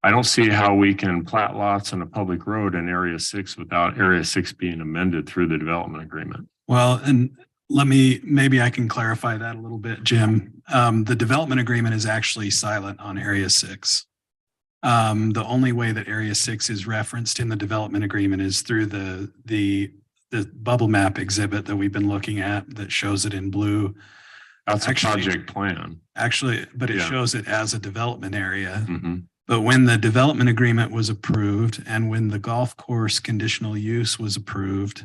I don't see how we can plat lots on a public road in Area 6 without Area 6 being amended through the development agreement. Well, and maybe I can clarify that a little bit, Jim. The development agreement is actually silent on Area 6. The only way that Area 6 is referenced in the development agreement is through the bubble map exhibit that we've been looking at that shows it in blue. That's Actually, a project plan. Actually, but it Yeah. shows it as a development area. Mm-hmm. But when the development agreement was approved and when the golf course conditional use was approved,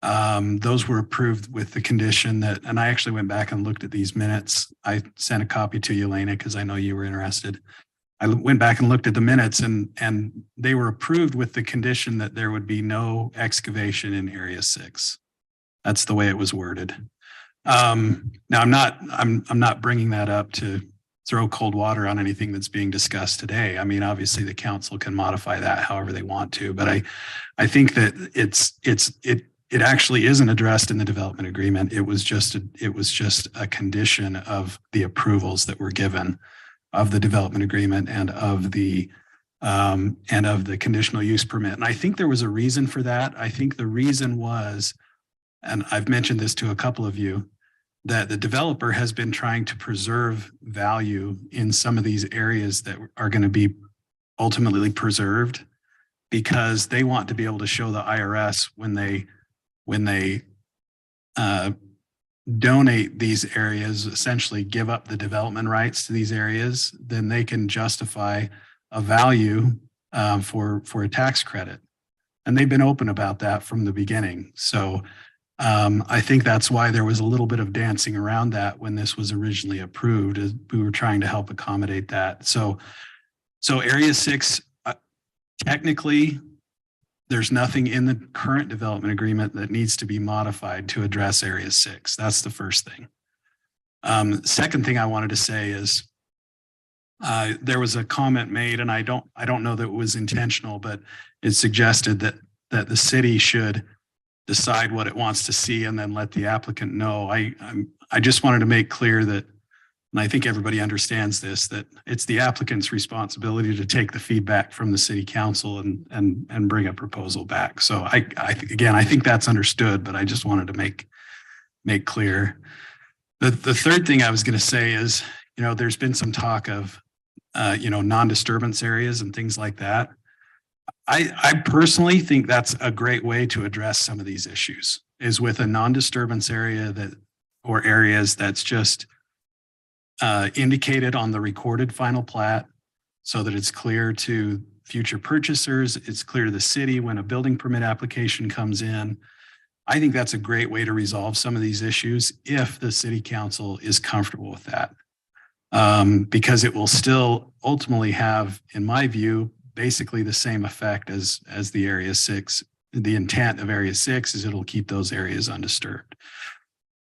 those were approved with the condition that, and I actually went back and looked at these minutes. I sent a copy to you, Elena, because I know you were interested. I went back and looked at the minutes, and they were approved with the condition that there would be no excavation in Area 6. That's the way it was worded. Now I'm not bringing that up to throw cold water on anything that's being discussed today. I mean, obviously the council can modify that however they want to, but I think that it actually isn't addressed in the development agreement. It was just a condition of the approvals that were given of the development agreement and of the conditional use permit. And I think there was a reason for that. I think the reason was, and I've mentioned this to a couple of you, that the developer has been trying to preserve value in some of these areas that are going to be ultimately preserved. because they want to be able to show the IRS when they donate these areas, essentially give up the development rights to these areas, then they can justify a value for a tax credit. And they've been open about that from the beginning. So I think that's why there was a little bit of dancing around that when this was originally approved, as we were trying to help accommodate that. So Area 6, technically, there's nothing in the current development agreement that needs to be modified to address Area 6. That's the first thing. Second thing I wanted to say is there was a comment made, and I don't know that it was intentional, but it suggested that the city should decide what it wants to see and then let the applicant know. I just wanted to make clear that, and I think everybody understands this, that it's the applicant's responsibility to take the feedback from the city council and bring a proposal back. So I think that's understood, but I just wanted to make clear. The third thing I was going to say is, there's been some talk of, non-disturbance areas and things like that. I personally think that's a great way to address some of these issues, is with a non-disturbance area or areas that's just indicated on the recorded final plat so that it's clear to future purchasers, it's clear to the city when a building permit application comes in. I think that's a great way to resolve some of these issues if the city council is comfortable with that. Because it will still ultimately have, in my view, basically the same effect as the Area 6. The intent of Area 6 is it'll keep those areas undisturbed.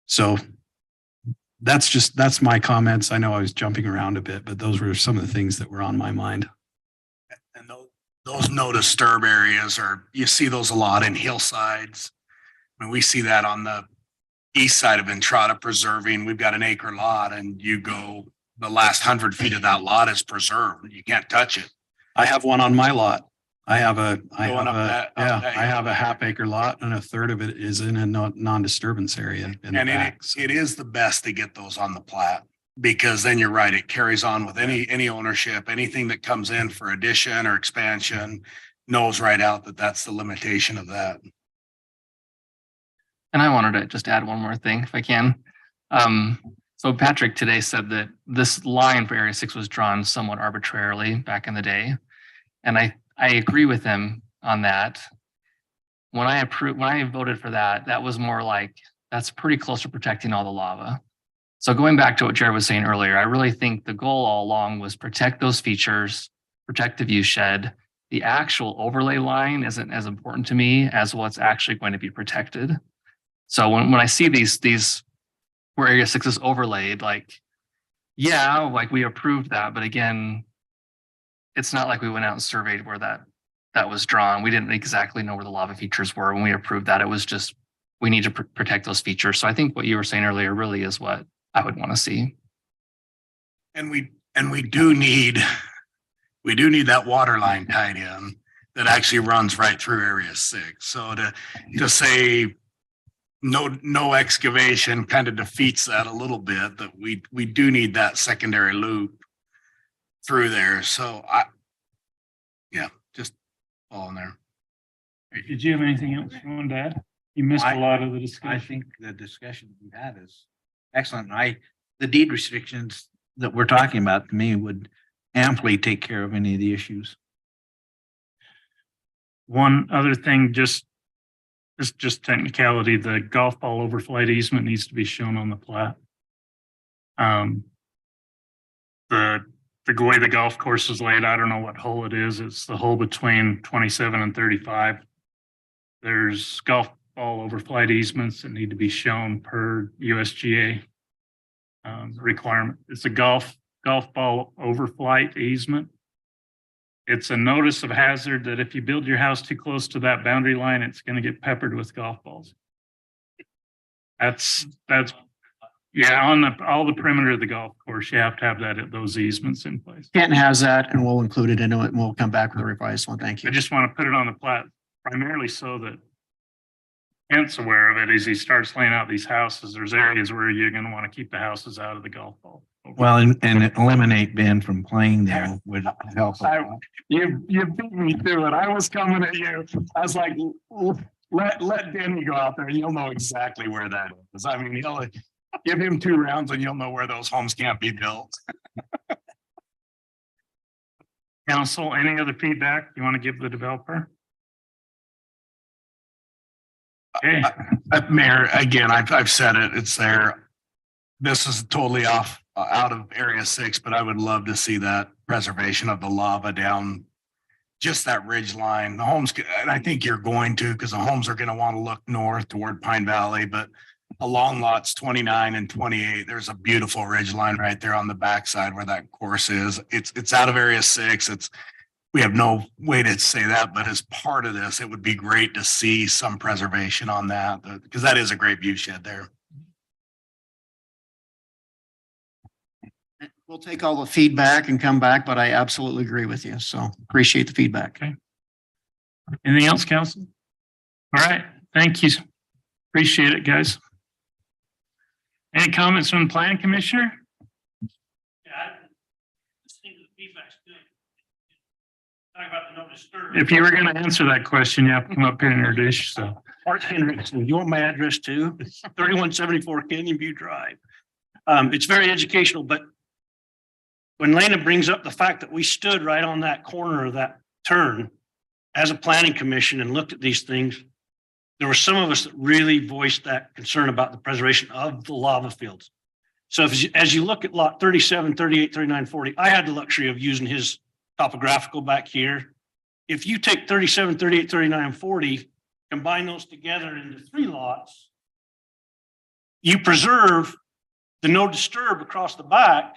So that's my comments. I know I was jumping around a bit, but those were some of the things that were on my mind. And those no disturb areas you see those a lot in hillsides. I mean, we see that on the east side of Entrada Preserving. We've got an acre lot and you go, the last 100 feet of that lot is preserved. You can't touch it. I have one on my lot. I have a Going up that half acre lot and a third of it is in a non-disturbance area in the And back. it is the best to get those on the plat, because then you're right, it carries on with any ownership, anything that comes in for addition or expansion knows right out that that's the limitation of that. And I wanted to just add one more thing if I can. So Patrick today said that this line for Area 6 was drawn somewhat arbitrarily back in the day. And I agree with him on that. When I voted for that, that was more like, that's pretty close to protecting all the lava. So going back to what Jared was saying earlier, I really think the goal all along was protect those features, protect the view shed. The actual overlay line isn't as important to me as what's actually going to be protected. So when I see these where Area 6 is overlaid, like we approved that, but again, it's not like we went out and surveyed where that was drawn. We didn't exactly know where the lava features were when we approved that. It was just, we need to protect those features. So I think what you were saying earlier really is what I would want to see. And we do need that water line tied in that actually runs right through Area 6. So to say no excavation kind of defeats that a little bit, that we do need that secondary loop through there. So just all in there. Did you have anything else you wanted to add? You missed a lot of the I discussion. think the discussion we had is excellent. The deed restrictions that we're talking about, to me, would amply take care of any of the issues. One other thing, just technicality, the golf ball overflight easement needs to be shown on the plat. The way the golf course is laid, I don't know what hole it is. It's the hole between 27 and 35. There's golf ball overflight easements that need to be shown per USGA requirement. It's a golf ball overflight easement. It's a notice of hazard that if you build your house too close to that boundary line, it's going to get peppered with golf balls. That's on all the perimeter of the golf course, you have to have those easements in place. Canton has that and we'll include it into it and we'll come back with a revised one. Thank I you. just want to put it on the plat primarily so that Kent's aware of it, as he starts laying out these houses, there's areas where you're gonna want to keep the houses out of the golf ball. Well, and eliminate Ben from playing there would help. a lot. You beat me to it. I was coming at you. I was like, let Denny go out there and you'll know exactly where that is. I mean, he'll give him 2 rounds and you'll know where those homes can't be built. Council, any other feedback you want to give the developer? Okay, Mayor, again, I've said it, it's there. This is totally off, out of area 6, but I would love to see that preservation of the lava down just that ridge line. The homes, and I think you're going to, because the homes are going to want to look north toward Pine Valley, but along lots 29 and 28, there's a beautiful ridge line right there on the backside where that course is. It's out of area 6. We have no way to say that, but as part of this, it would be great to see some preservation on that, because that is a great view shed there. We'll take all the feedback and come back, but I absolutely agree with you. So appreciate the feedback. Okay. Anything else, council? All right, thank you. Appreciate it, guys. Any comments from the planning commissioner? If you were gonna answer that question, you have to come up here and introduce yourself. Art Hendrickson, you want my address too? 3174 Canyon View Drive. It's very educational, but when Lena brings up the fact that we stood right on that corner of that turn as a planning commission and looked at these things, there were some of us that really voiced that concern about the preservation of the lava fields. So as you look at lot 37, 38, 39, 40, I had the luxury of using his topographical back here. If you take 37, 38, 39, 40, combine those together into 3 lots, you preserve the no disturb across the back,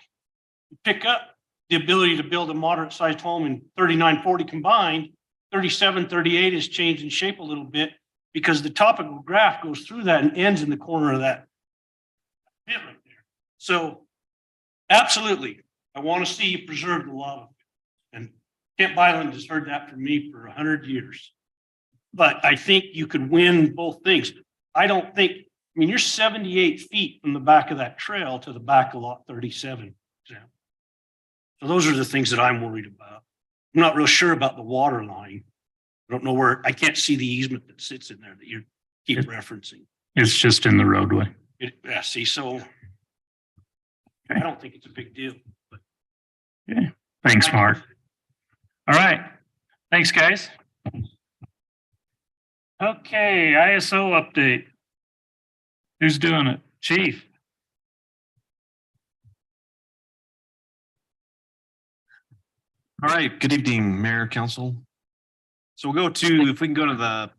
you pick up the ability to build a moderate sized home in 39, 40 combined. 37, 38 is changed in shape a little bit because the topical graph goes through that and ends in the corner of that bit right there. So absolutely, I want to see you preserve the lava. And Kent Byland has heard that from me for 100 years. But I think you could win both things. I don't think, I mean, you're 78 feet from the back of that trail to the back of lot 37. So those are the things that I'm worried about. I'm not real sure about the water line. I don't know where, I can't see the easement that sits in there that you keep referencing. It's just in the roadway. Yeah, see, so I don't think it's a big deal. But Okay, thanks, Mark. All right, thanks, guys. Okay, ISO update. Who's doing it? Chief? All right, good evening, Mayor, Council. So we'll go to, if we can go to the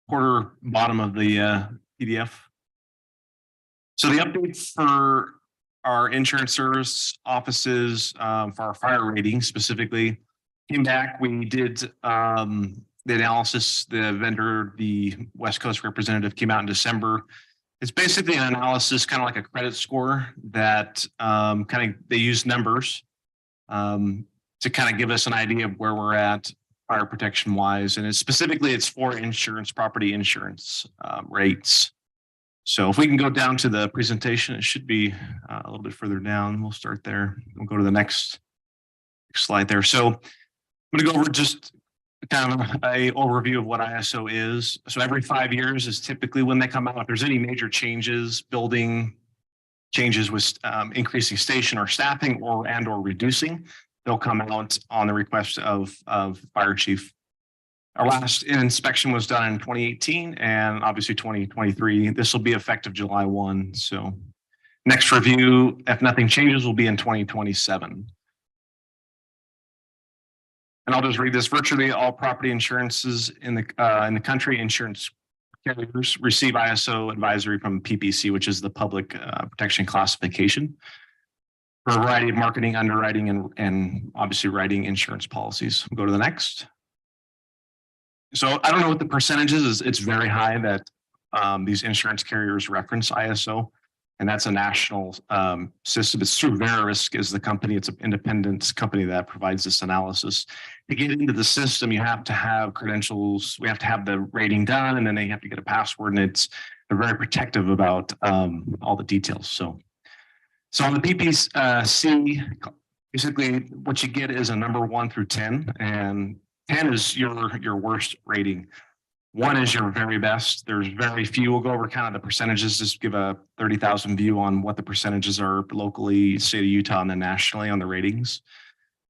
quarter bottom of the PDF. So the updates for our insurance service offices, for our fire rating specifically, came back. We did the analysis, the vendor, the West Coast representative came out in December. It's basically an analysis, kind of like a credit score that they use numbers to kind of give us an idea of where we're at fire protection wise. And it's for insurance, property insurance rates. So if we can go down to the presentation, it should be a little bit further down. We'll start there. We'll go to the next slide there. So I'm going to go over just kind of a overview of what ISO is. So every 5 years is typically when they come out. If there's any major changes, building changes with increasing station or staffing or reducing, they'll come out on the request of fire chief. Our last inspection was done in 2018 and obviously 2023. This will be effective July 1. So next review, if nothing changes, will be in 2027. And I'll just read this. Virtually all property insurances in the country, insurance carriers receive ISO advisory from PPC, which is the public protection classification, for a variety of marketing, underwriting, and obviously writing insurance policies. We'll go to the next. So I don't know what the percentage is. It's very high that these insurance carriers reference ISO. And that's a national system. It's through Verisk is the company. It's an independent company that provides this analysis. To get into the system, you have to have credentials. We have to have the rating done, and then they have to get a password. And they're very protective about all the details. So on the PPC, basically what you get is a number 1 through 10, and 10 is your worst rating. 1 is your very best. There's very few. We'll go over kind of the percentages, just give a 30,000 view on what the percentages are locally, state of Utah, and then nationally on the ratings.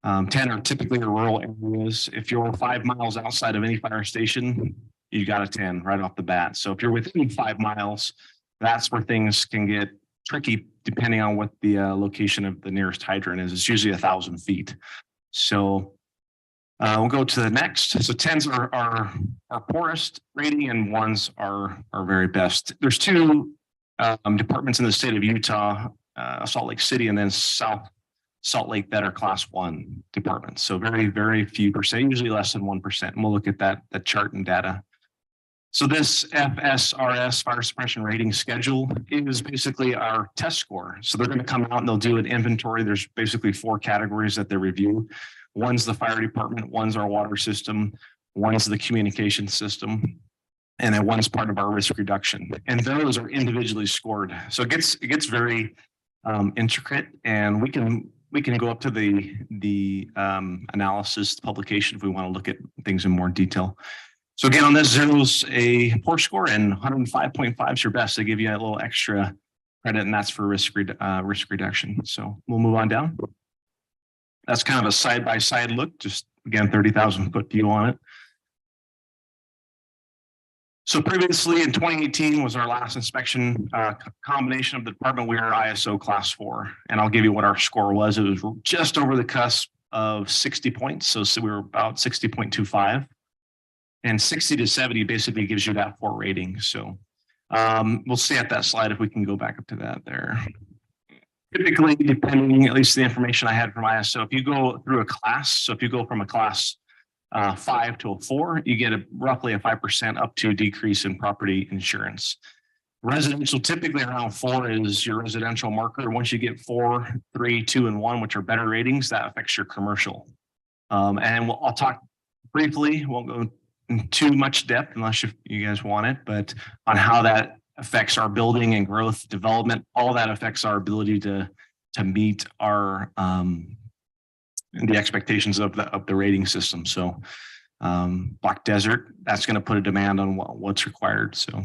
10 are typically the rural areas. If you're 5 miles outside of any fire station, you got a 10 right off the bat. So if you're within 5 miles, that's where things can get tricky depending on what the location of the nearest hydrant is. It's usually 1,000 feet. So we'll go to the next. So 10s are our poorest rating, and 1s are our very best. There's 2 departments in the state of Utah, Salt Lake City and then South Salt Lake, that are class 1 departments. So very, very few percent, usually less than 1%. And we'll look at that chart and data. So this FSRS fire suppression rating schedule is basically our test score. So they're going to come out and they'll do an inventory. There's basically 4 categories that they review. One's the fire department, one's our water system, one's the communication system, and then one's part of our risk reduction. And those are individually scored. So it gets very intricate, and we can go up to the analysis, the publication, if we want to look at things in more detail. So again, on this, 0's a poor score and 105.5 is your best. They give you a little extra credit, and that's for risk reduction. So we'll move on down. That's kind of a side-by-side look, just again, 30,000 foot view on it. So previously in 2018 was our last inspection combination of the department. We were ISO class 4, and I'll give you what our score was. It was just over the cusp of 60 points. So we were about 60.25, and 60 to 70 basically gives you that 4 rating. So we'll stay at that slide if we can go back up to that there. Typically, depending, at least the information I had from ISO, if you go through a class, so if you go from a class 5 to a 4, you get roughly a 5% up to decrease in property insurance. Residential, typically around 4 is your residential marker. Once you get 4, 3, 2, and 1, which are better ratings, that affects your commercial. And I'll talk briefly, won't go in too much depth unless you guys want it, but on how that affects our building and growth development. All that affects our ability to meet our the expectations of the rating system. So Black Desert, that's going to put a demand on what's required. So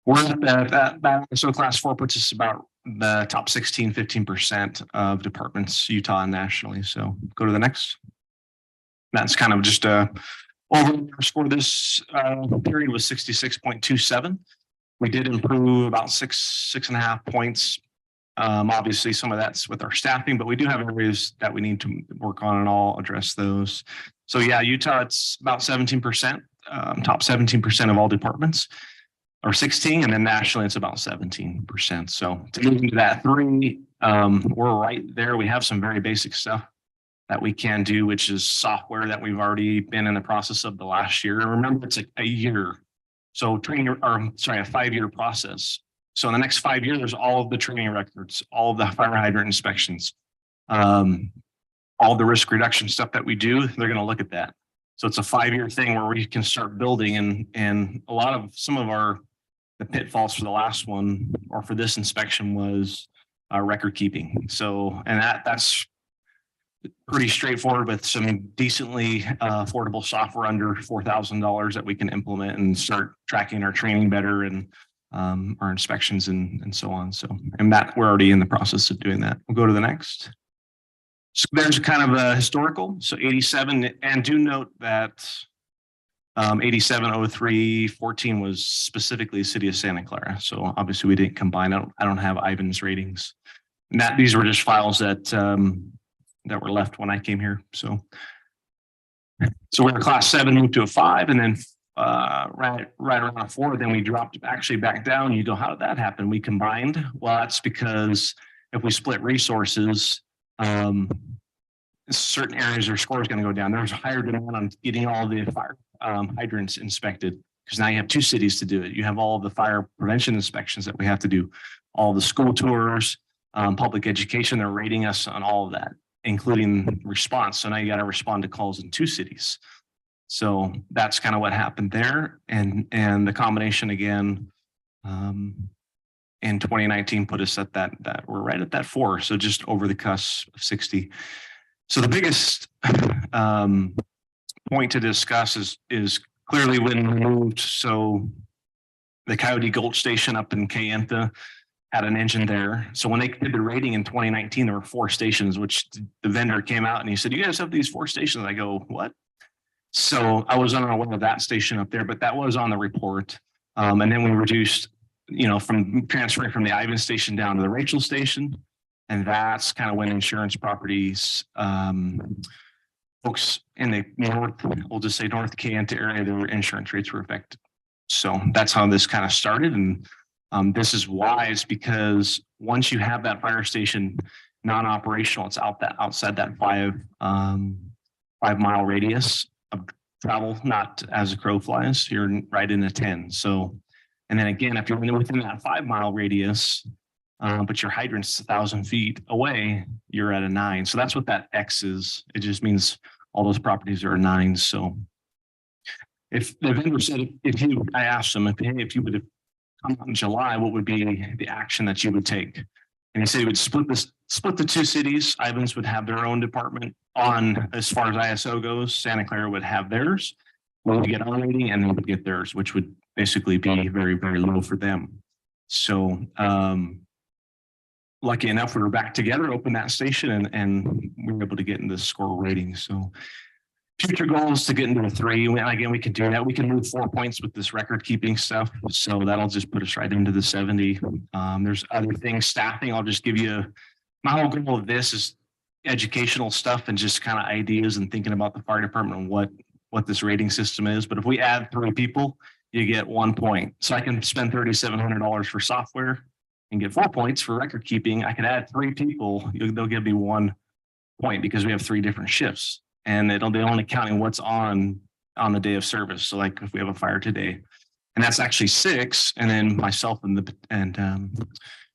we're at that. So class 4 puts us about the top 15% of departments, Utah and nationally. So go to the next. That's kind of just overall score. This period was 66.27. We did improve about 6.5 points. Obviously, some of that's with our staffing, but we do have areas that we need to work on, and I'll address those. So yeah, Utah, it's about 17%, top 17% of all departments, or 16, and then nationally it's about 17%. So to move into that 3, we're right there. We have some very basic stuff that we can do, which is software that we've already been in the process of the last year. And remember, it's a year. So a 5-year process. So in the next 5 years, all of the training records, all of the fire hydrant inspections, all the risk reduction stuff that we do, they're going to look at that. So it's a 5-year thing where we can start building, and a lot of the pitfalls for the last one or for this inspection was record keeping. So, and that's pretty straightforward with some decently affordable software under $4,000 that we can implement and start tracking our training better and our inspections and so on. So, and that we're already in the process of doing that. We'll go to the next. So there's kind of a historical. So 87, and do note that 87, 03, 14 was specifically City of Santa Clara. So obviously we didn't combine it. I don't have Ivan's ratings. And these were just files that were left when I came here. So we're class 7, moved to a 5, and then right around a 4. Then we dropped actually back down. You go, how did that happen? We combined. Well, that's because if we split resources, certain areas their score is going to go down. There's a higher demand on getting all the fire hydrants inspected, because now you have 2 cities to do it. You have all of the fire prevention inspections that we have to do. all the school tours, public education. They're rating us on all of that, including response. So now you got to respond to calls in 2 cities. So that's kind of what happened there. And the combination again, in 2019 put us at that we're right at that 4. So just over the cusp of 60. So the biggest point to discuss is clearly when we moved. So the Coyote Gulch station up in Kayenta had an engine there. So when they did the rating in 2019, there were 4 stations, which the vendor came out and he said, "You guys have these 4 stations." I go, "What?" So I was unaware of that station up there, but that was on the report. And then we reduced, from transferring from the Ivan station down to the Rachel station. And that's kind of when insurance properties, folks in the north, we'll just say North Kayenta area, their insurance rates were affected. So that's how this kind of started. And this is wise because once you have that fire station non-operational, it's outside that 5-mile radius of travel, not as a crow flies, you're right in a 10. So, and then again, if you're within that 5-mile radius, but your hydrant's 1,000 feet away, you're at a 9. So that's what that X is. It just means all those properties are 9. So if the vendor said, I asked them if you would have come out in July, what would be the action that you would take? And he said he would split the 2 cities. Ivans would have their own department on as far as ISO goes. Santa Clara would have theirs. We would get our rating and they would get theirs, which would basically be very, very low for them. So lucky enough, we were back together, opened that station, and we were able to get into the score rating. So future goal is to get into a 3. And again, we can do that. We can move 4 points with this record keeping stuff. So that'll just put us right into the 70. There's other things, staffing. I'll just give you my whole goal of this is educational stuff and just kind of ideas and thinking about the fire department and what this rating system is. But if we add 3 people, you get 1 point. So I can spend $3,700 for software and get 4 points for record keeping. I could add 3 people, they'll give me 1 point because we have 3 different shifts. And they're only counting what's on the day of service. So like if we have a fire today, and that's actually 6, and then myself and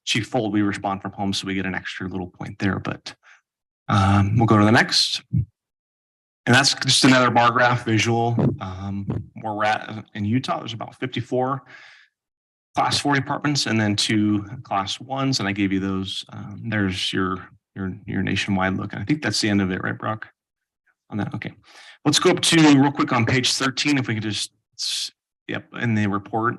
Chief Fold, we respond from home, so we get an extra little point there. But we'll go to the next. And that's just another bar graph visual. Where we're at in Utah, there's about 54 class 4 departments and then 2 class 1s. And I gave you those. There's your nationwide look. And I think that's the end of it, right, Brock? On that. Okay. Let's go up to real quick on page 13. If we could just, in the report.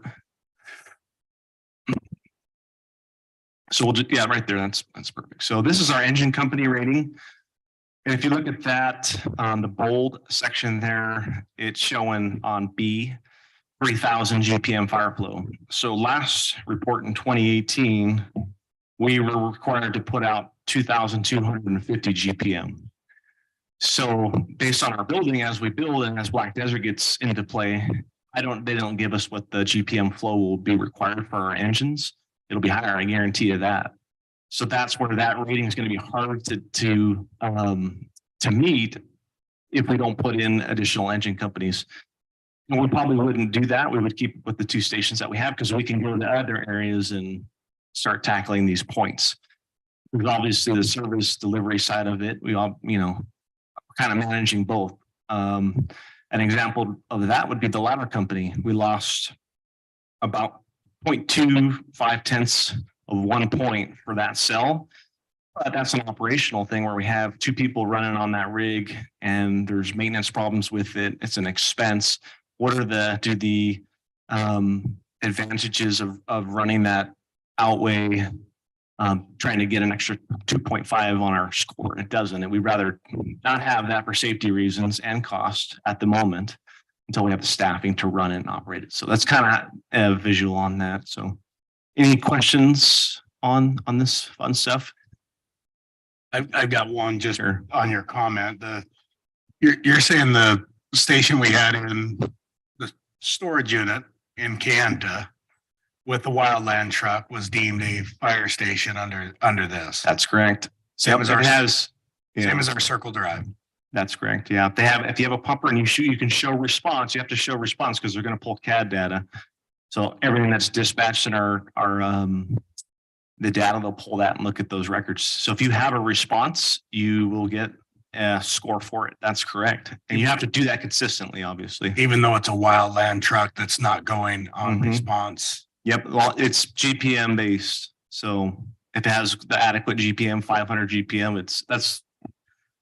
So we'll just, right there. That's perfect. So this is our engine company rating. And if you look at that, the bold section there, it's showing on B, 3,000 GPM fire flow. So last report in 2018, we were required to put out 2,250 GPM. So based on our building, as we build and as Black Desert gets into play, they don't give us what the GPM flow will be required for our engines. It'll be higher, I guarantee you that. So that's where that rating is going to be hard to meet if we don't put in additional engine companies. And we probably wouldn't do that. We would keep with the 2 stations that we have because we can go to other areas and start tackling these points. There's obviously the service delivery side of it. We all, kind of managing both. An example of that would be the ladder company. We lost about 0.25 of 1 point for that cell. But that's an operational thing where we have 2 people running on that rig and there's maintenance problems with it. It's an expense. What are the advantages of running that outweigh trying to get an extra 2.5 on our score? It doesn't. And we'd rather not have that for safety reasons and cost at the moment until we have the staffing to run it and operate it. So that's kind of a visual on that. So any questions on this fun stuff? I've got one just on your comment. You're saying the station we had in the storage unit in Kayenta with the wildland truck was deemed a fire station under this. That's correct. Same as our our Circle Drive. That's correct. Yeah. If you have a pumper and you can show response, you have to show response because they're going to pull CAD data. So everything that's dispatched in our the data, they'll pull that and look at those records. So if you have a response, you will get a score for it. That's correct. And you have to do that consistently, obviously. Even though it's a wildland truck that's not going on Mhm. response. Yep, well, it's GPM based. So if it has the adequate GPM, 500 GPM, that's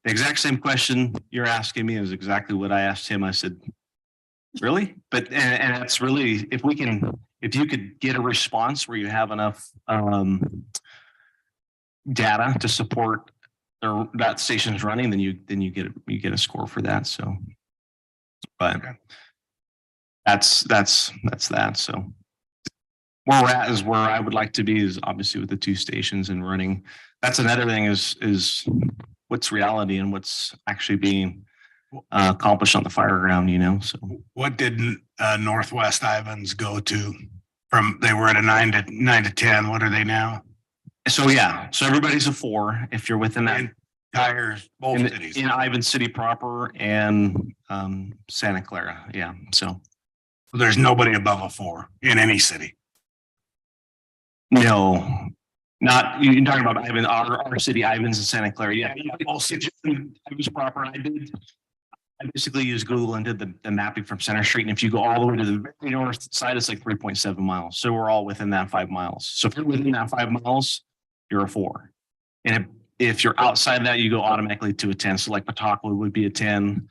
the exact same question you're asking me is exactly what I asked him. I said, really? But, and that's really, if you could get a response where you have enough data to support that station's running, then you get a score for that. So, but that's that. So where we're at is where I would like to be is obviously with the 2 stations and running. That's another thing is what's reality and what's actually being accomplished on the fire ground, you know, so. What did Northwest Ivans go to from, they were at a 9 to 10. What are they now? So, yeah, so everybody's a 4 if you're within that. Tires, both cities. In Ivan City proper and Santa Clara, yeah, so. There's nobody above a 4 in any city. No, not, you're talking about Ivan, our city, Ivans and Santa Clara, yeah. I was proper, I basically used Google and did the mapping from Center Street, and if you go all the way to the very north side, it's like 3.7 miles, so we're all within that 5 miles. So if you're within that 5 miles, you're a 4. And if you're outside that, you go automatically to a 10, so like Pawtuckwa would be a 10.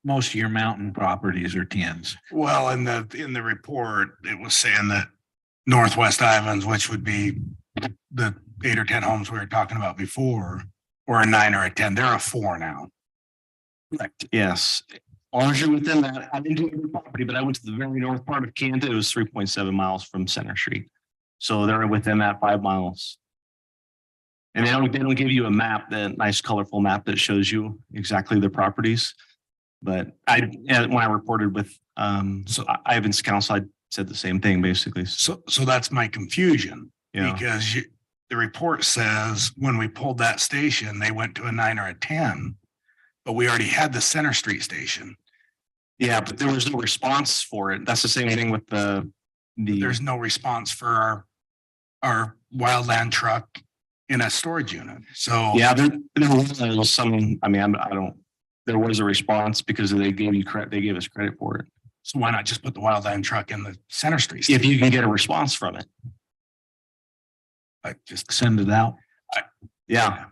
Most of your mountain properties are 10s. Well, in the report, it was saying that Northwest Ivans, which would be the 8 or 10 homes we were talking about before, or a 9 or a 10, they're a 4 now. Correct. Yes. As long as you're within that, I didn't do every property, but I went to the very north part of Canada. It was 3.7 miles from Center Street. So they're within that 5 miles. And they don't give you a map, that nice colorful map that shows you exactly the properties. But when I reported with Ivan's council, I said the same thing basically. So that's my confusion. Yeah. Because the report says when we pulled that station, they went to a 9 or a 10, but we already had the Center Street station. Yeah, but there was no response for it. That's the same thing with There's no response for our wildland truck in a storage unit. So yeah, there was some, I mean, there was a response because they gave us credit for it. So why not just put the wildland truck in the Center Street If station? you can get a response from it. Like just Send it out. Yeah.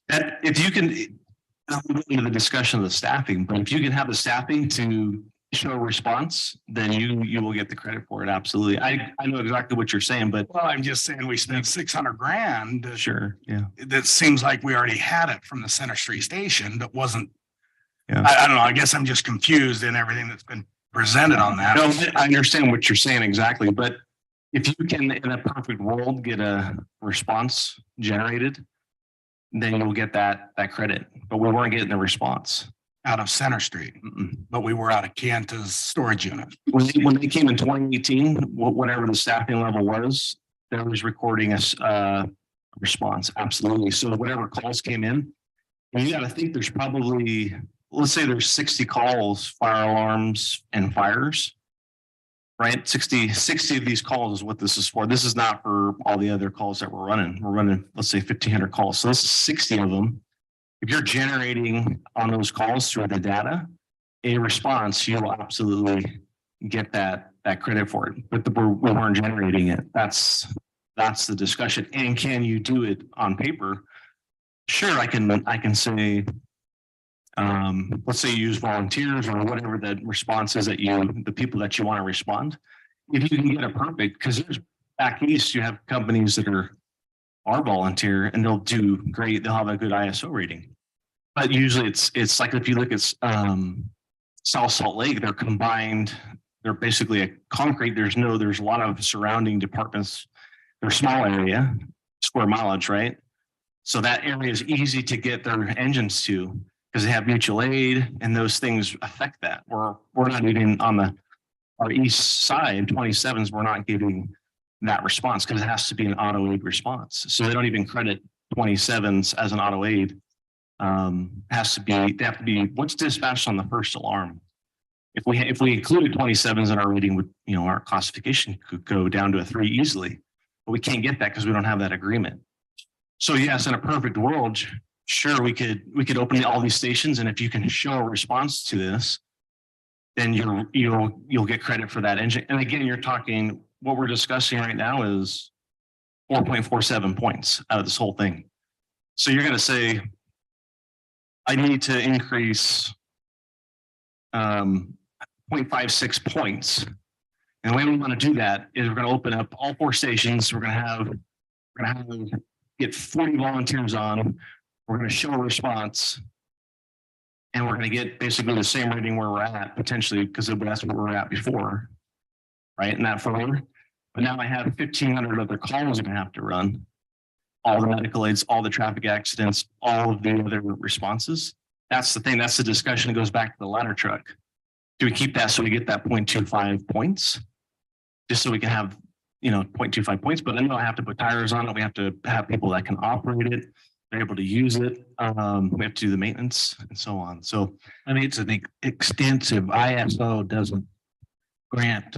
That, if you can, I'll go into the discussion of the staffing, but if you can have the staffing to show a response, then you will get the credit for it. Absolutely. I know exactly what you're saying, but Well, I'm just saying we spent 600 grand. sure. Yeah. That seems like we already had it from the Center Street station. That wasn't. Yeah. I don't know. I guess I'm just confused in everything that's been presented on that. No, I understand what you're saying exactly, but if you can, in a perfect world, get a response generated, then you'll get that credit. But we weren't getting the response. Out of Center Street, but we were out of Canta's storage unit. When they came in 2018, whatever the staffing level was, there was recording a response. Absolutely. So whatever calls came in, and you got to think there's probably, let's say there's 60 calls, fire alarms and fires, right? 60 of these calls is what this is for. This is not for all the other calls that we're running. We're running, let's say 1,500 calls. So this is 60 of them. If you're generating on those calls through the data, a response, you'll absolutely get that credit for it. But we weren't generating it. That's the discussion. And can you do it on paper? Sure, I can say, let's say you use volunteers or whatever the response is that the people that you want to respond. If you can get it perfect, because there's back east, you have companies that are volunteer and they'll do great. They'll have a good ISO rating. But usually it's like if you look at South Salt Lake, they're combined. They're basically a concrete. There's a lot of surrounding departments. They're a small area, square mileage, right? So that area is easy to get their engines to because they have mutual aid and those things affect that. We're not even on our east side, 27s, we're not getting that response because it has to be an auto aid response. So they don't even credit 27s as an auto aid. They have to be what's dispatched on the first alarm. If we included 27s in our rating, our classification could go down to a 3 easily. but we can't get that because we don't have that agreement. So yes, in a perfect world, sure, we could open all these stations, and if you can show a response to this, then you'll get credit for that engine. And again, you're talking, what we're discussing right now is 4.47 points out of this whole thing. So you're gonna say, I need to increase 0.56 points. And the way we want to do that is we're going to open up all 4 stations. We're going to get 40 volunteers on. We're going to show a response. And we're going to get basically the same rating where we're at potentially, because that's where we're at before. Right? And that forward. But now I have 1,500 other calls I'm going to have to run. All the medical aids, all the traffic accidents, all of the other responses. That's the thing. That's the discussion that goes back to the ladder truck. Do we keep that so we get that 0.25 points? Just so we can have, 0.25 points, but then I have to put tires on it. We have to have people that can operate it. They're able to use it. We have to do the maintenance and so on. So, I mean, it's an extensive, ISO doesn't grant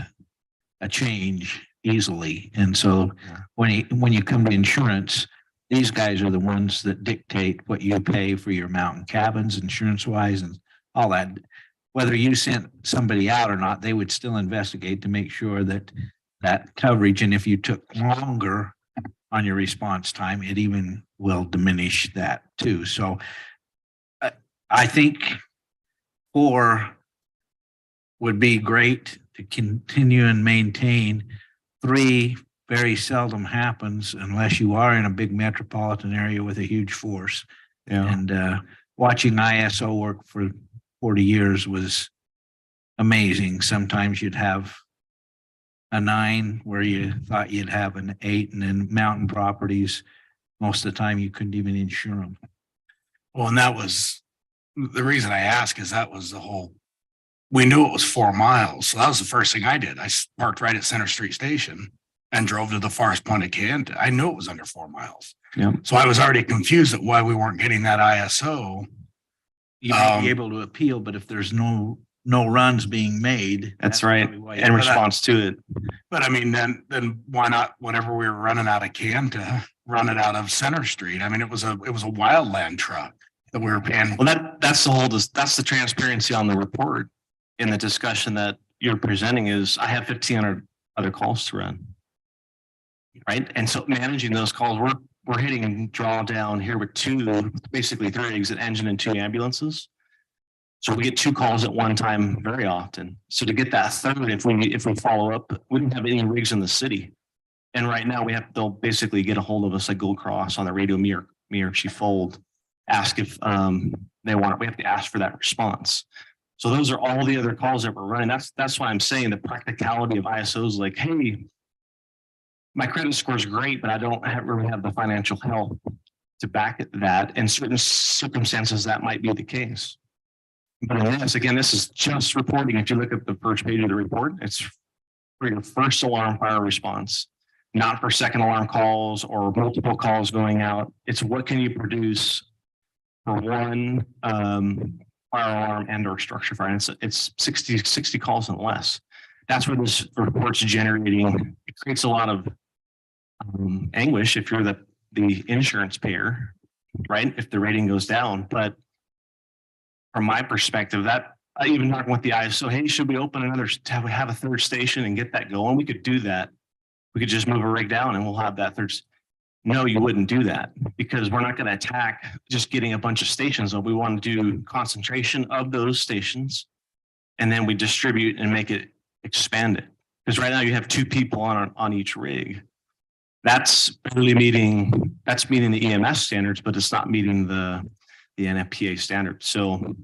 a change easily. And so when you come to insurance, these guys are the ones that dictate what you pay for your mountain cabins, insurance wise and all that. Whether you sent somebody out or not, they would still investigate to make sure that that coverage, and if you took longer on your response time, it even will diminish that too. So I think 4 would be great to continue and maintain. 3 very seldom happens unless you are in a big metropolitan area with a huge force. And watching ISO work for 40 years was amazing. Sometimes you'd have a 9 where you thought you'd have an 8, and then mountain properties, most of the time you couldn't even insure them. Well, and that was the reason I asked, is that was the whole, we knew it was 4 miles. So that was the first thing I did. I parked right at Center Street Station and drove to the farthest point of Kent. I knew it was under 4 miles. Yeah. So I was already confused at why we weren't getting that ISO. You may be able to appeal, but if there's no runs being made. that's right. probably why In response to it. But I mean, then why not, whenever we were running out of Kent, run it out of Center Street? I mean, it was a wildland truck that we were paying. Well, that's the transparency on the report in the discussion that you're presenting is I have 1,500 other calls to run. Right. And so managing those calls, we're hitting drawdown here with 2, basically 3 exit engine and 2 ambulances. So we get 2 calls at one time very often. So to get that 3rd, if we follow up, we don't have any rigs in the city. And right now they'll basically get a hold of us like Gold Cross on the radio, me or Chief Fold, ask if they want it. We have to ask for that response. So those are all the other calls that we're running. That's why I'm saying the practicality of ISOs, like, hey, my credit score is great, but I don't really have the financial health to back that. In certain circumstances, that might be the case. But in this, again, this is just reporting. If you look at the first page of the report, it's for your first alarm fire response, not for second alarm calls or multiple calls going out. It's what can you produce for one fire alarm and or structure fire. And it's 60 calls and less. That's where this report's generating. It creates a lot of anguish if you're the insurance payer, right? If the rating goes down. But from my perspective, that even talking with the ISO, hey, should we open have a 3rd station and get that going? We could do that. We could just move a rig down and we'll have that 3rd. No, you wouldn't do that because we're not going to attack just getting a bunch of stations. We want to do concentration of those stations and then we distribute and make it expand it. Because right now you have 2 people on each rig. That's barely meeting the EMS standards, but it's not meeting the NFPA standards. So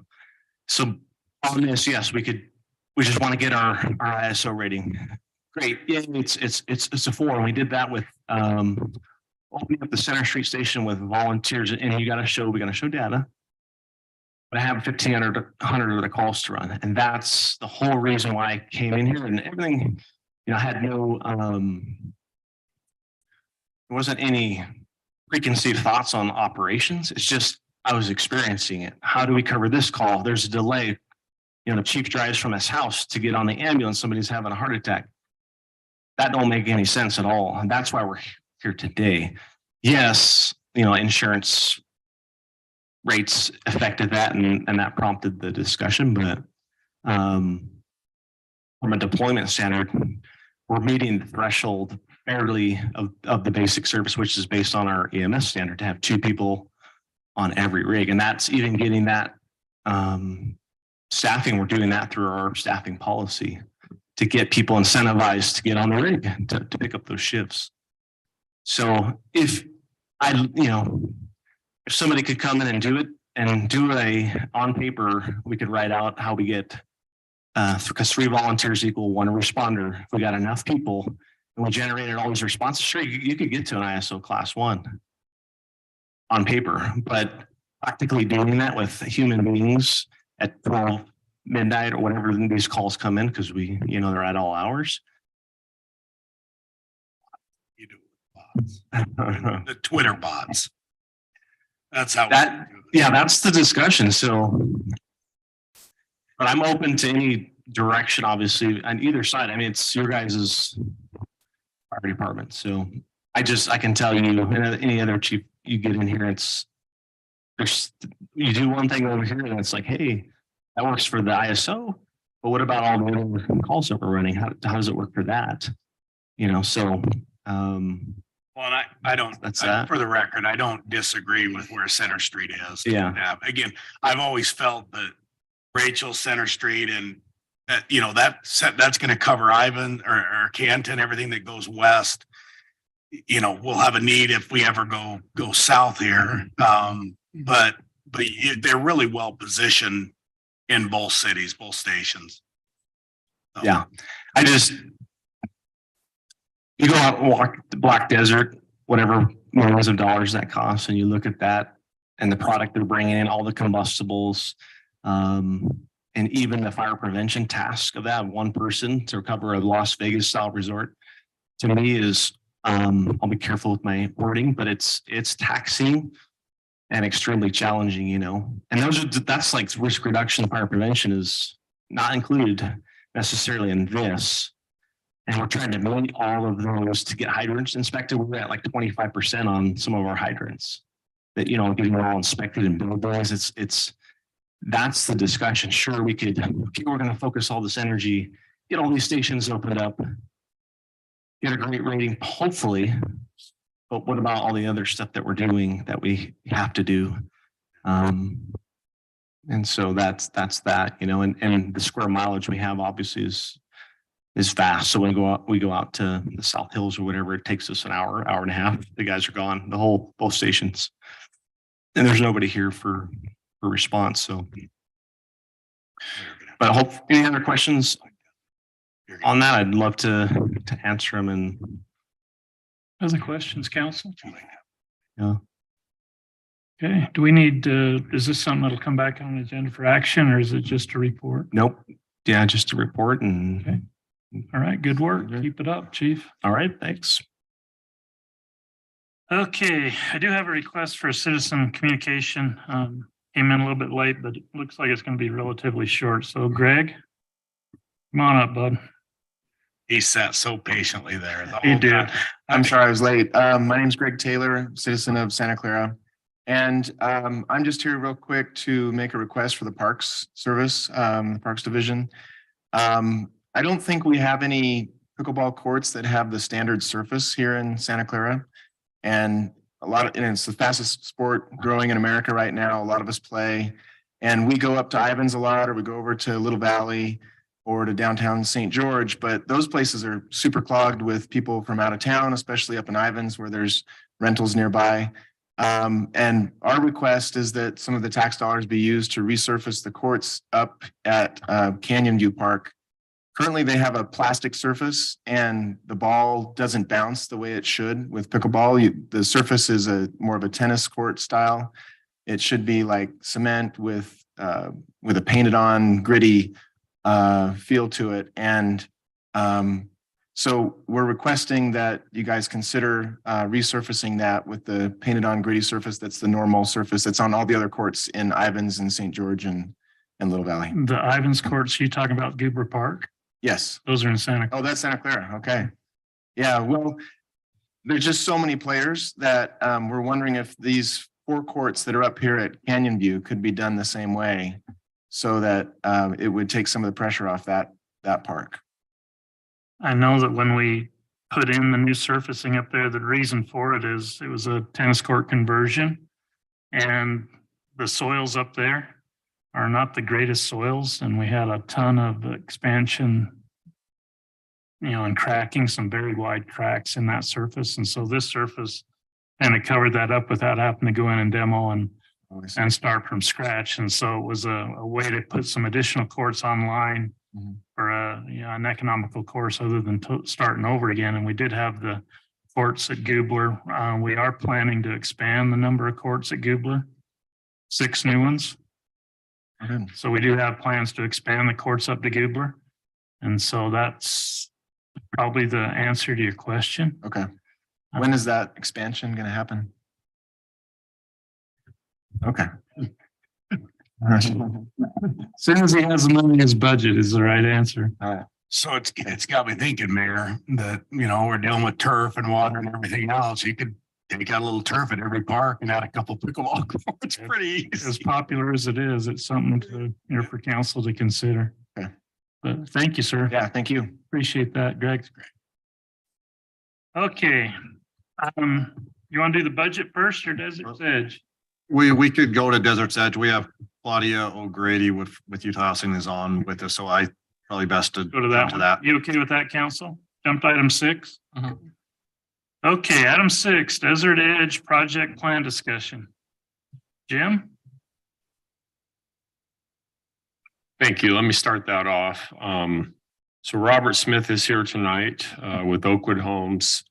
on this, yes, we just want to get our ISO rating. Great. Yeah, it's a 4. And we did that with opening up the Center Street Station with volunteers, and we got to show data. But I have 1,500 of the calls to run. And that's the whole reason why I came in here and everything, I had no there wasn't any preconceived thoughts on operations. It's just I was experiencing it. How do we cover this call? There's a delay. The chief drives from his house to get on the ambulance. Somebody's having a heart attack. That don't make any sense at all. And that's why here today. Yes, you know, insurance rates affected that and that prompted the discussion, but from a deployment standard, we're meeting the threshold barely of the basic service, which is based on our EMS standard to have 2 people on every rig. And that's even getting that staffing. We're doing that through our staffing policy to get people incentivized to get on the rig to pick up those shifts. So if if somebody could come in and do it and do on paper, we could write out how we get, because 3 volunteers equal 1 responder. If we got enough people and we generated all these responses, sure, you could get to an ISO class 1 on paper, but practically doing that with human beings at 12 midnight or whenever these calls come in, because they're at all hours. You do bots. The Twitter bots. That's how. That's the discussion. So, but I'm open to any direction, obviously, on either side. I mean, it's your guys' fire department. So I can tell you, and any other chief you get in here, you do one thing over here and it's like, hey, that works for the ISO, but what about all the other calls that we're running? How does it work for that? So well, and I don't, for the record, I don't disagree with where Center Street is. Yeah. Again, I've always felt that Rachel, Center Street, and that's going to cover Ivan or Canton, everything that goes west. We'll have a need if we ever go south here. But they're really well positioned in both cities, both stations. So. Yeah. You go out and walk the Black Desert, whatever millions of dollars that costs, and you look at that and the product they're bringing in, all the combustibles, and even the fire prevention task of that 1 person to recover a Las Vegas style resort, to me is, I'll be careful with my wording, but it's taxing and extremely challenging, and that's like risk reduction. Fire prevention is not included necessarily in this. And we're trying to meet all of those to get hydrants inspected. We're at like 25% on some of our hydrants that, getting them all inspected and build those. That's the discussion. Sure, we're going to focus all this energy, get all these stations opened up, get a great rating, hopefully. But what about all the other stuff that we're doing that we have to do? And so that's that, and the square mileage we have obviously is fast. So when we go out to the South Hills or whatever, it takes us an hour and a half. The guys are gone, both stations. And there's nobody here for response. So, but any other questions on that? I'd love to answer them. And other questions, council? Yeah. Okay, do we need is this something that'll come back on the agenda for action, or is it just a report? Nope. Yeah, just a report. And okay. All right, good work. Keep it up, chief. All right, thanks. Okay, I do have a request for a citizen communication. Came in a little bit late, but it looks like it's going to be relatively short. So Greg, come on up, bud. He sat so patiently there. He did. I'm sorry I was late. My name's Greg Taylor, citizen of Santa Clara. And I'm just here real quick to make a request for the Parks Service, Parks Division. I don't think we have any pickleball courts that have the standard surface here in Santa Clara. And it's the fastest sport growing in America right now. A lot of us play, and we go up to Ivans a lot, or we go over to Little Valley or to downtown St. George, but those places are super clogged with people from out of town, especially up in Ivans where there's rentals nearby. And our request is that some of the tax dollars be used to resurface the courts up at Canyon View Park. Currently, they have a plastic surface and the ball doesn't bounce the way it should with pickleball. The surface is more of a tennis court style. It should be like cement with a painted on gritty feel to it. And so we're requesting that you guys consider resurfacing that with the painted on gritty surface. That's the normal surface that's on all the other courts in Ivans and St. George and Little Valley. The Ivans courts, you talking about Goober Park? Yes. Those are in Santa Clara. Oh, that's Santa Clara. Okay. Yeah. Well, there's just so many players that we're wondering if these four courts that are up here at Canyon View could be done the same way so that it would take some of the pressure off that park. I know that when we put in the new surfacing up there, the reason for it is it was a tennis court conversion. And the soils up there are not the greatest soils, and we had a ton of expansion, and cracking, some very wide cracks in that surface. And so this surface kind of covered that up without having to go in and demo and start from scratch. And so it was a way to put some additional courts online for an economical course other than starting over again. And we did have the courts at Goobler. We are planning to expand the number of courts at Goobler, 6 new ones. So we do have plans to expand the courts up to Goobler. And so that's probably the answer to your question. Okay. When is that expansion going to happen? Okay. Soon as he has the money in his budget is the right answer. So it's got me thinking, Mayor, that, we're dealing with turf and water and everything else. You could take out a little turf at every park and add a couple pickleball courts. It's pretty easy. As popular as it is, it's something to, for council to consider. Okay. But thank you, sir. Yeah, thank you. Appreciate that, Greg. Okay. You want to do the budget first or Desert's Edge? We could go to Desert's Edge. We have Claudia O'Grady with Utah Housing is on with us, so I probably best to Go to that jump one. You okay with that, council? Jump to item 6? Okay, item 6, Desert Edge project plan discussion. Jim? Thank you. Let me start that off. So Robert Smith is here tonight with Oakwood Homes,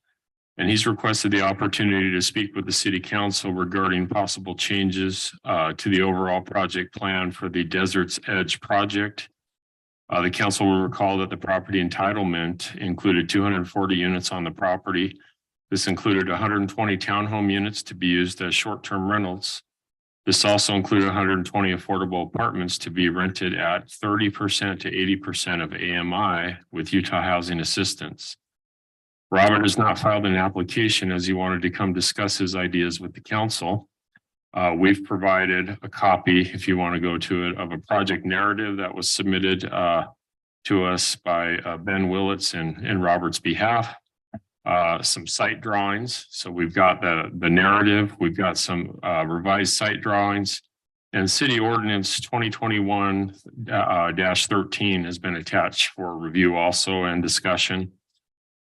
and he's requested the opportunity to speak with the city council regarding possible changes to the overall project plan for the Desert's Edge project. The council will recall that the property entitlement included 240 units on the property. This included 120 townhome units to be used as short-term rentals. This also included 120 affordable apartments to be rented at 30% to 80% of AMI with Utah Housing Assistance. Robert has not filed an application as he wanted to come discuss his ideas with the council. We've provided a copy, if you want to go to it, of a project narrative that was submitted to us by Ben Willits in Robert's behalf. Some site drawings. So we've got the narrative, we've got some revised site drawings, and City Ordinance 2021-13 has been attached for review also and discussion.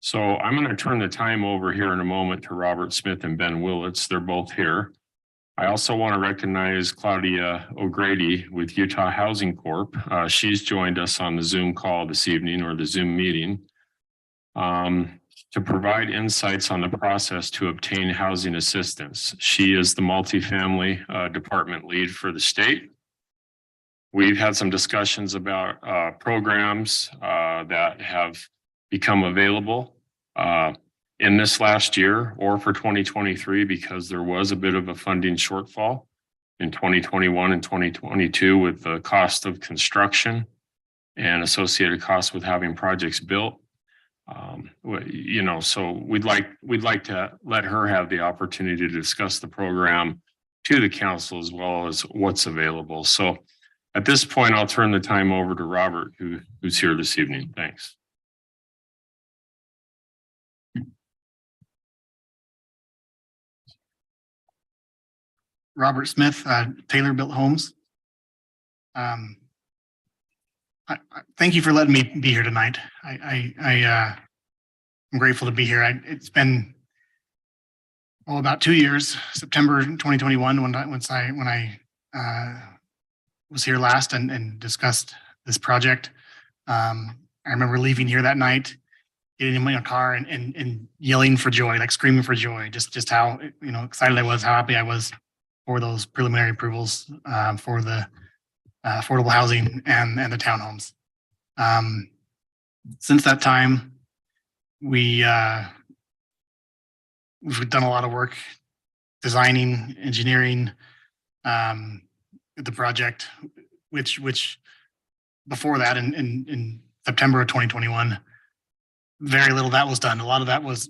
So I'm going to turn the time over here in a moment to Robert Smith and Ben Willits. They're both here. I also want to recognize Claudia O'Grady with Utah Housing Corp. She's joined us on the Zoom call this evening, or the Zoom meeting, to provide insights on the process to obtain housing assistance. She is the multifamily department lead for the state. We've had some discussions about programs that have become available in this last year or for 2023, because there was a bit of a funding shortfall in 2021 and 2022 with the cost of construction and associated costs with having projects built. So we'd like to let her have the opportunity to discuss the program to the council as well as what's available. So at this point, I'll turn the time over to Robert, who's here this evening. Thanks. Robert Smith, Taylor Built Homes. Thank you for letting me be here tonight. I'm grateful to be here. It's been about 2 years, September 2021, when I was here last and discussed this project. I remember leaving here that night, getting in my car and yelling for joy, like screaming for joy, just how excited I was, how happy I was for those preliminary approvals for the affordable housing and the townhomes. Since that time, we've done a lot of work designing, engineering the project, which before that in September of 2021, very little that was done. A lot of that was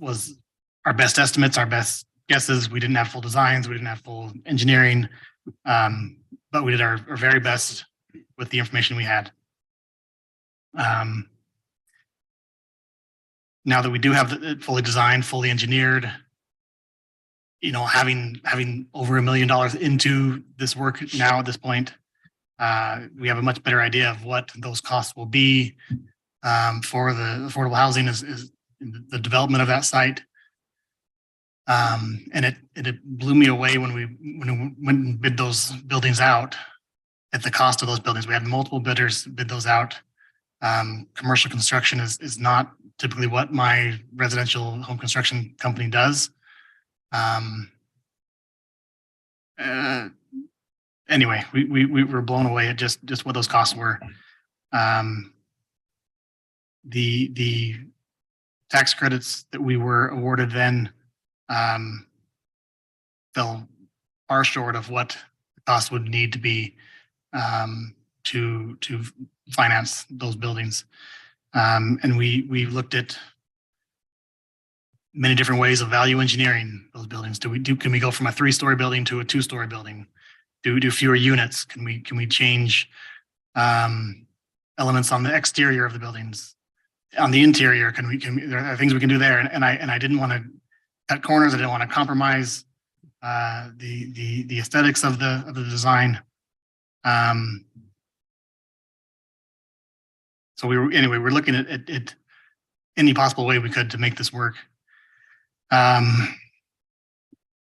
our best estimates, our best guesses. We didn't have full designs. We didn't have full engineering. But we did our very best with the information we had. Now that we do have it fully designed, fully engineered, you know, having over $1 million into this work now at this point, we have a much better idea of what those costs will be for the affordable housing is the development of that site. And it blew me away when we went and bid those buildings out at the cost of those buildings. We had multiple bidders bid those out. Commercial construction is not typically what my residential home construction company does. Anyway, we were blown away at just what those costs were. The tax credits that we were awarded then fell far short of what the cost would need to be to finance those buildings. And we looked at many different ways of value engineering those buildings. Can we go from a 3-story building to a 2-story building? Do fewer units? Can we change elements on the exterior of the buildings? On the interior, there are things we can do there. And I didn't want to cut corners. I didn't want to compromise the aesthetics of the design. So we're looking at any possible way we could to make this work.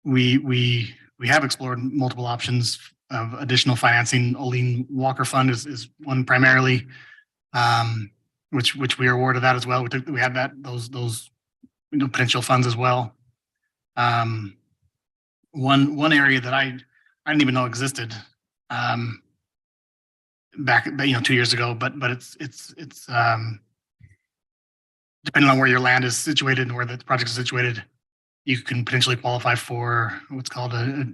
We have explored multiple options of additional financing. Olin Walker Fund is one primarily, which we are awarded that as well. We had those potential funds as well. One area that I didn't even know existed back 2 years ago, but it's depending on where your land is situated and where the project is situated, you can potentially qualify for what's called a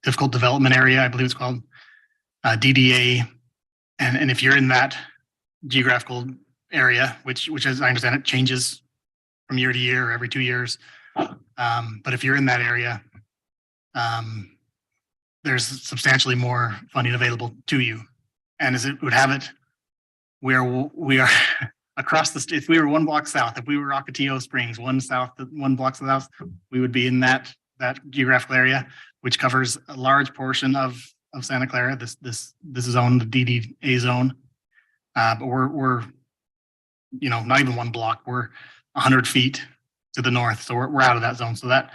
difficult development area. I believe it's called DDA. And if you're in that geographical area, which as I understand it changes from year to year or every 2 years. But if you're in that area, there's substantially more funding available to you. And as it would have it, we are across the state. If we were 1 block south, if we were Ocotillo Springs, 1 block south, we would be in that geographical area, which covers a large portion of Santa Clara. This is owned the DDA zone. But we're not even 1 block. We're 100 feet to the north. So we're out of that zone. So that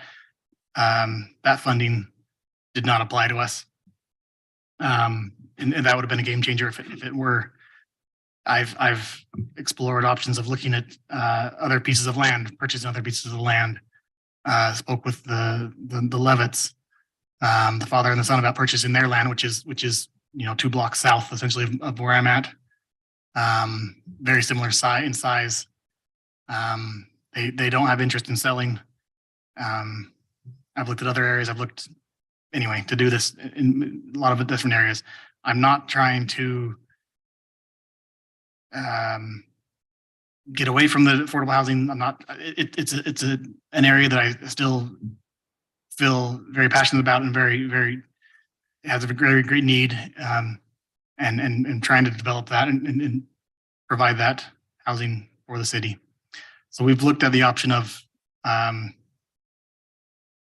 funding did not apply to us. And that would have been a game changer if it were. I've explored options of looking at other pieces of land, purchasing other pieces of land. Spoke with the Levitts, the father and the son, about purchasing their land, which is 2 blocks south essentially of where I'm at. Very similar in size. They don't have interest in selling. I've looked at other areas. To do this in a lot of different areas. I'm not trying to get away from the affordable housing. I'm not. It's an area that I still feel very passionate about and very has a very great need. And trying to develop that and provide that housing for the city. So we've looked at the option of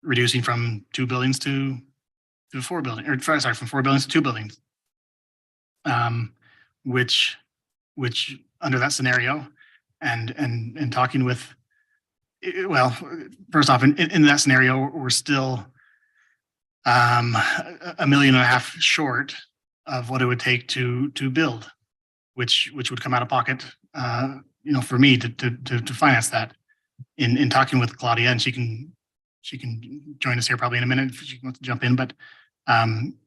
reducing from 2 buildings to 4 buildings, from 4 buildings to 2 buildings. Which under that scenario and talking with, first off, in that scenario, we're still $1.5 million short of what it would take to build, which would come out of pocket, for me to finance that. In talking with Claudia, and she can join us here probably in a minute if she wants to jump in, but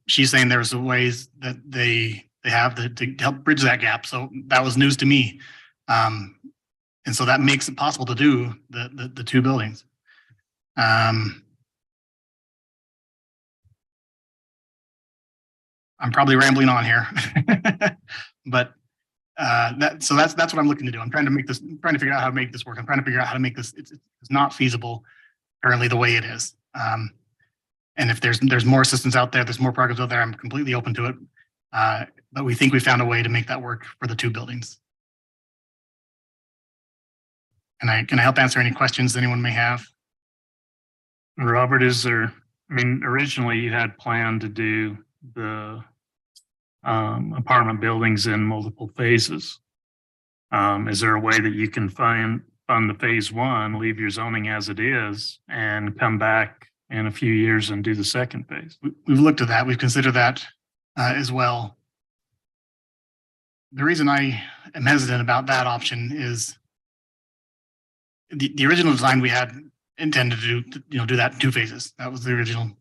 she's saying there's ways that they have to help bridge that gap. So that was news to me. And so that makes it possible to do the 2 buildings. I'm probably rambling on here, but so that's what I'm looking to do. I'm trying to figure out how to make this work. I'm trying to figure out how to make this, it's not feasible currently the way it is. And if there's more assistance out there, there's more programs out there, I'm completely open to it. But we think we found a way to make that work for the two buildings. Can I help answer any questions anyone may have? Robert, originally you had planned to do the apartment buildings in multiple phases. Is there a way that you can fund the phase one, leave your zoning as it is, and come back in a few years and do the second phase? We've looked at that. We've considered that as well. The reason I am hesitant about that option is the original design we had intended to do that in 2 phases. That was the original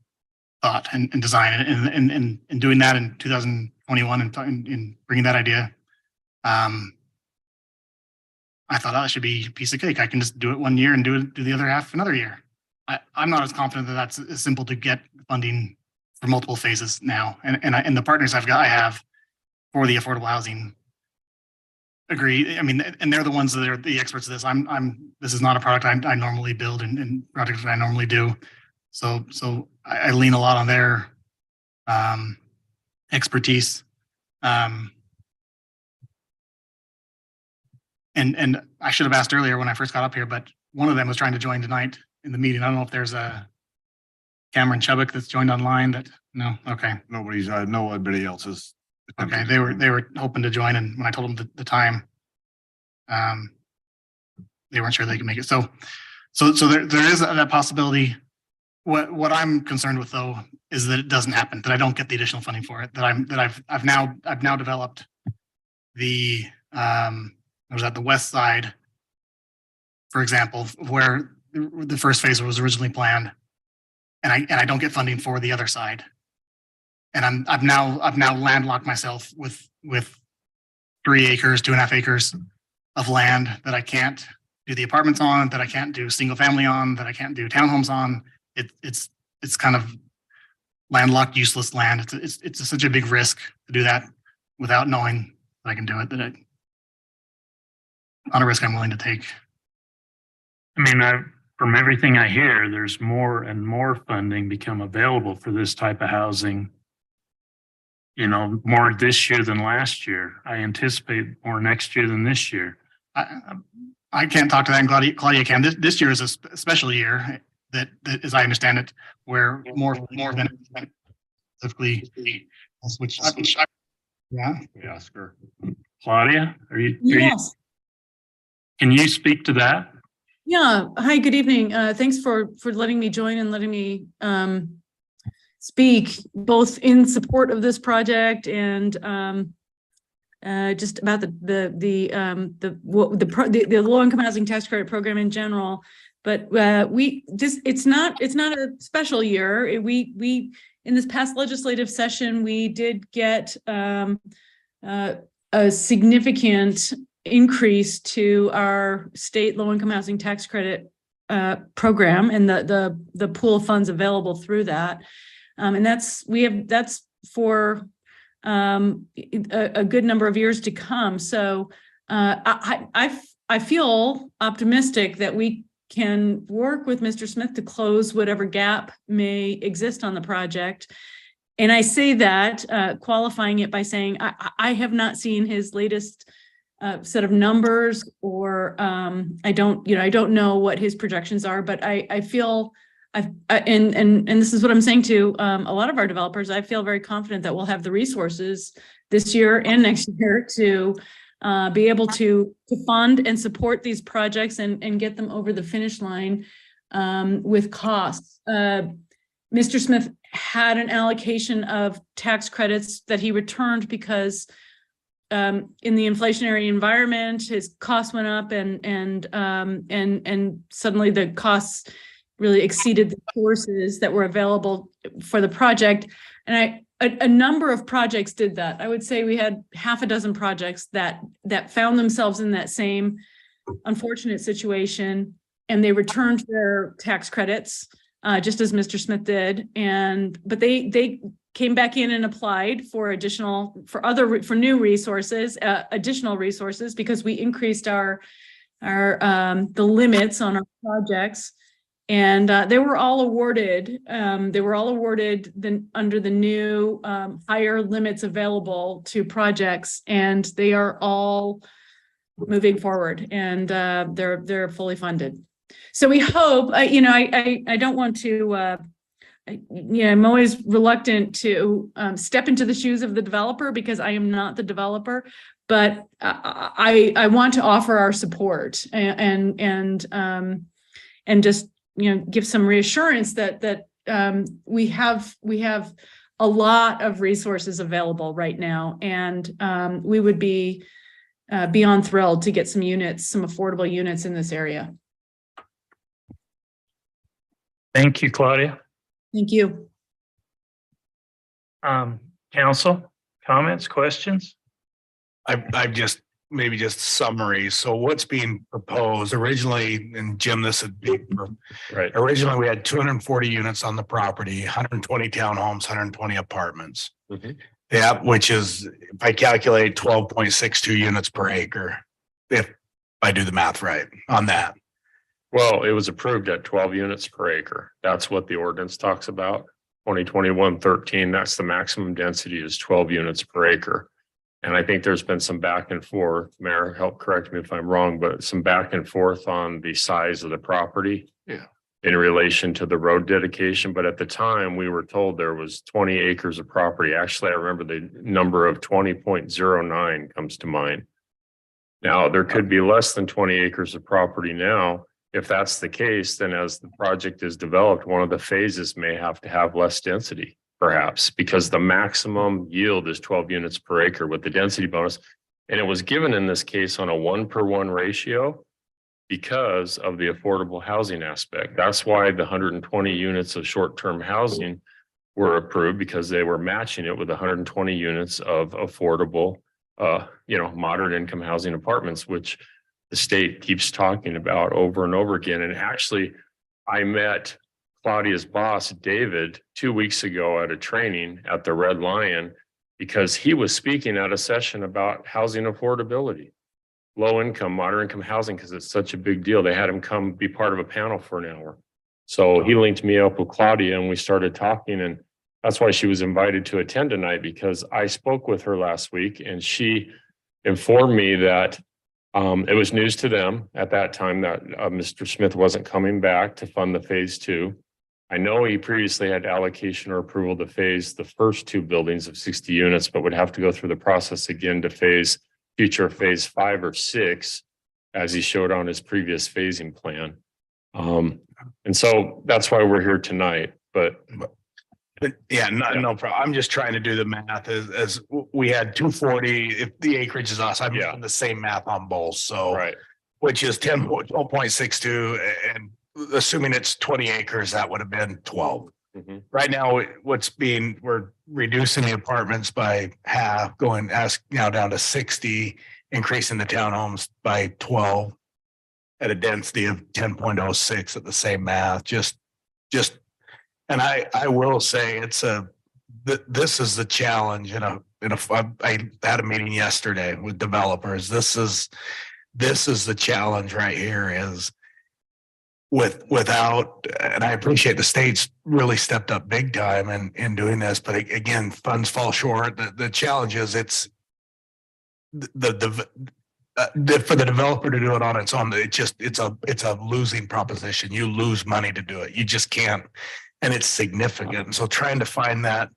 thought and design, and doing that in 2021 and bringing that idea. I thought, that should be a piece of cake. I can just do it 1 year and do the other half another year. I'm not as confident that that's as simple to get funding for multiple phases now. And the partners I have for the affordable housing agree. I mean, and they're the ones that are the experts of this. This is not a product I normally build and projects that I normally do. So I lean a lot on their expertise. And I should have asked earlier when I first got up here, but one of them was trying to join tonight in the meeting. I don't know if there's a Cameron Chubbuck that's joined online. No, okay. Nobody else is. Okay, they were hoping to join, and when I told them the time, they weren't sure they could make it. So there is that possibility. What I'm concerned with though is that it doesn't happen, that I don't get the additional funding for it. That I've now developed the I was at the west side, for example, where the first phase was originally planned, and I don't get funding for the other side. And I've now landlocked myself with 3 acres, 2.5 acres of land that I can't do the apartments on, that I can't do single family on, that I can't do townhomes on. It's kind of landlocked, useless land. It's such a big risk to do that without knowing that I can do it. Not a risk I'm willing to take. I mean, from everything I hear, there's more and more funding become available for this type of housing. More this year than last year. I anticipate more next year than this year. I can't talk to that, and Claudia can. This year is a special year that, as I understand it, where more benefits specifically, which yeah. Yeah, sure. Claudia, are you? Yes. Can you speak to that? Yeah. Hi, good evening. Thanks for letting me join and letting me speak both in support of this project and just about the low income housing tax credit program in general. But it's not a special year. We in this past legislative session, we did get a significant increase to our state low income housing tax credit program and the pool of funds available through that. And that's for a good number of years to come. So I feel optimistic that we can work with Mr. Smith to close whatever gap may exist on the project. And I say that qualifying it by saying I have not seen his latest set of numbers, or I don't know what his projections are, but I feel and this is what I'm saying to a lot of our developers. I feel very confident that we'll have the resources this year and next year to be able to fund and support these projects and get them over the finish line with costs. Mr. Smith had an allocation of tax credits that he returned because in the inflationary environment, his costs went up and suddenly the costs really exceeded the sources that were available for the project. And a number of projects did that. I would say we had half a dozen projects that found themselves in that same unfortunate situation, and they returned their tax credits just as Mr. Smith did. But they came back in and applied for new resources, additional resources, because we increased the limits on our projects. And they were all awarded. Under the new higher limits available to projects, and they are all moving forward, and they're fully funded. So we hope. I don't want to. I'm always reluctant to step into the shoes of the developer, because I am not the developer. But I want to offer our support and just give some reassurance that we have a lot of resources available right now, and we would be beyond thrilled to get some affordable units in this area. Thank you, Claudia. Thank you. Council, comments, questions? I've just summary. So what's being proposed originally, and Jim, this would be Right. originally we had 240 units on the property, 120 townhomes, 120 apartments. Mhm. Yeah, which is, if I calculate 12.62 units per acre, if I do the math right on that. Well, it was approved at 12 units per acre. That's what the ordinance talks about. 2021-13, that's the maximum density is 12 units per acre. And I think there's been some back and forth, Mayor, help correct me if I'm wrong, but some back and forth on the size of the property. Yeah. In relation to the road dedication, but at the time we were told there was 20 acres of property. Actually, I remember the number of 20.09 comes to mind. Now, there could be less than 20 acres of property now. If that's the case, then as the project is developed, one of the phases may have to have less density, perhaps, because the maximum yield is 12 units per acre with the density bonus. And it was given in this case on a 1-for-1 ratio because of the affordable housing aspect. That's why the 120 units of short-term housing were approved, because they were matching it with 120 units of affordable, moderate income housing apartments, which the state keeps talking about over and over again. And actually, I met Claudia's boss, David, 2 weeks ago at a training at the Red Lion, because he was speaking at a session about housing affordability, low income, moderate income housing, because it's such a big deal. They had him come be part of a panel for an hour. So he linked me up with Claudia and we started talking, and that's why she was invited to attend tonight, because I spoke with her last week and she informed me that it was news to them at that time that Mr. Smith wasn't coming back to fund the phase 2. I know he previously had allocation or approval to phase the first 2 buildings of 60 units, but would have to go through the process again to phase 5 or 6, as he showed on his previous phasing plan. And so that's why we're here tonight, but yeah, no problem. I'm just trying to do the math as we had 240, if the acreage is us, I'm doing the same math on both. So, right. Which is 12.62, and assuming it's 20 acres, that would have been 12. Mm-hmm. Right now, we're reducing the apartments by half, now down to 60, increasing the townhomes by 12 at a density of 10.06 at the same math. And I will say this is the challenge. I had a meeting yesterday with developers. This is the challenge right here is without, and I appreciate the state's really stepped up big time in doing this, but again, funds fall short. The challenge is it's for the developer to do it on its own. It's a losing proposition. You lose money to do it. You just can't, and it's significant. And so trying to find that,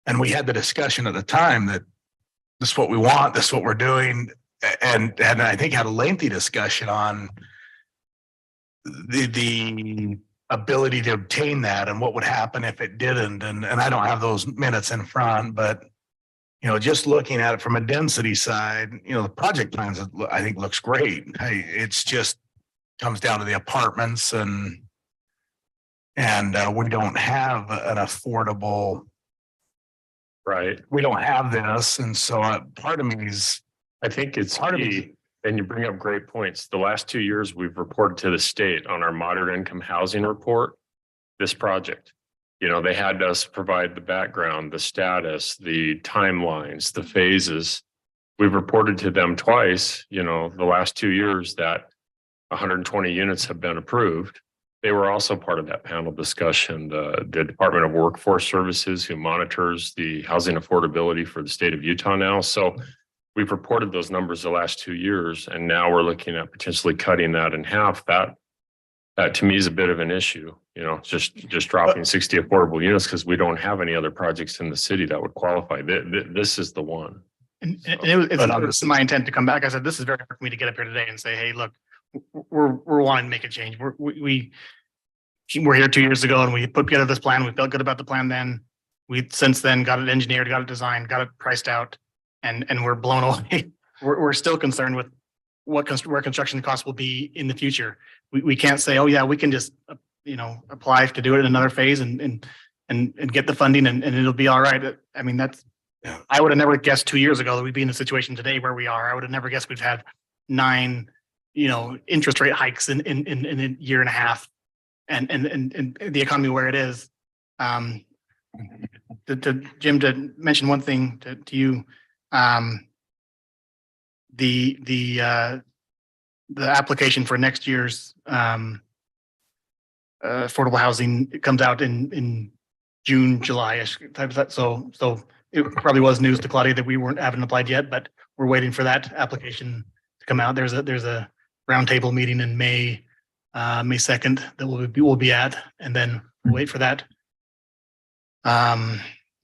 and we had the discussion at the time that this is what we want, this is what we're doing, and I think had a lengthy discussion on the ability to obtain that and what would happen if it didn't. And I don't have those minutes in front, but just looking at it from a density side, the project plans I think looks great. It's just comes down to the apartments and we don't have an affordable. Right. We don't have this. And so part of me is, I think it's key, and you bring up great points. The last 2 years, we've reported to the state on our moderate income housing report. this project. You know, they had us provide the background, the status, the timelines, the phases. We've reported to them twice, you know, the last 2 years that 120 units have been approved. They were also part of that panel discussion. The Department of Workforce Services, who monitors the housing affordability for the state of Utah now. So we've reported those numbers the last 2 years, and now we're looking at potentially cutting that in half. That to me is a bit of an issue, you know, just dropping 60 affordable units because we don't have any other projects in the city that would qualify. This is the one. And it's my intent to come back. I said, this is very hard for me to get up here today and say, hey, look, we're wanting to make a change. We were here 2 years ago and we put together this plan. We felt good about the plan then. We since then got it engineered, got it designed, got it priced out, and we're blown away. We're still concerned with where construction costs will be in the future. We can't say, oh yeah, we can just apply to do it in another phase and get the funding and it'll be all right. I mean, I would have never guessed 2 years ago that we'd be in a situation today where we are. I would have never guessed we've had 9 interest rate hikes in a year and a half and the economy where it is. To Jim, to mention one thing to you, the application for next year's affordable housing, it comes out in June, July-ish type of that. So it probably was news to Claudia that we haven't applied yet, but we're waiting for that application to come out. There's a roundtable meeting in May 2nd that we'll be at, and then we'll wait for that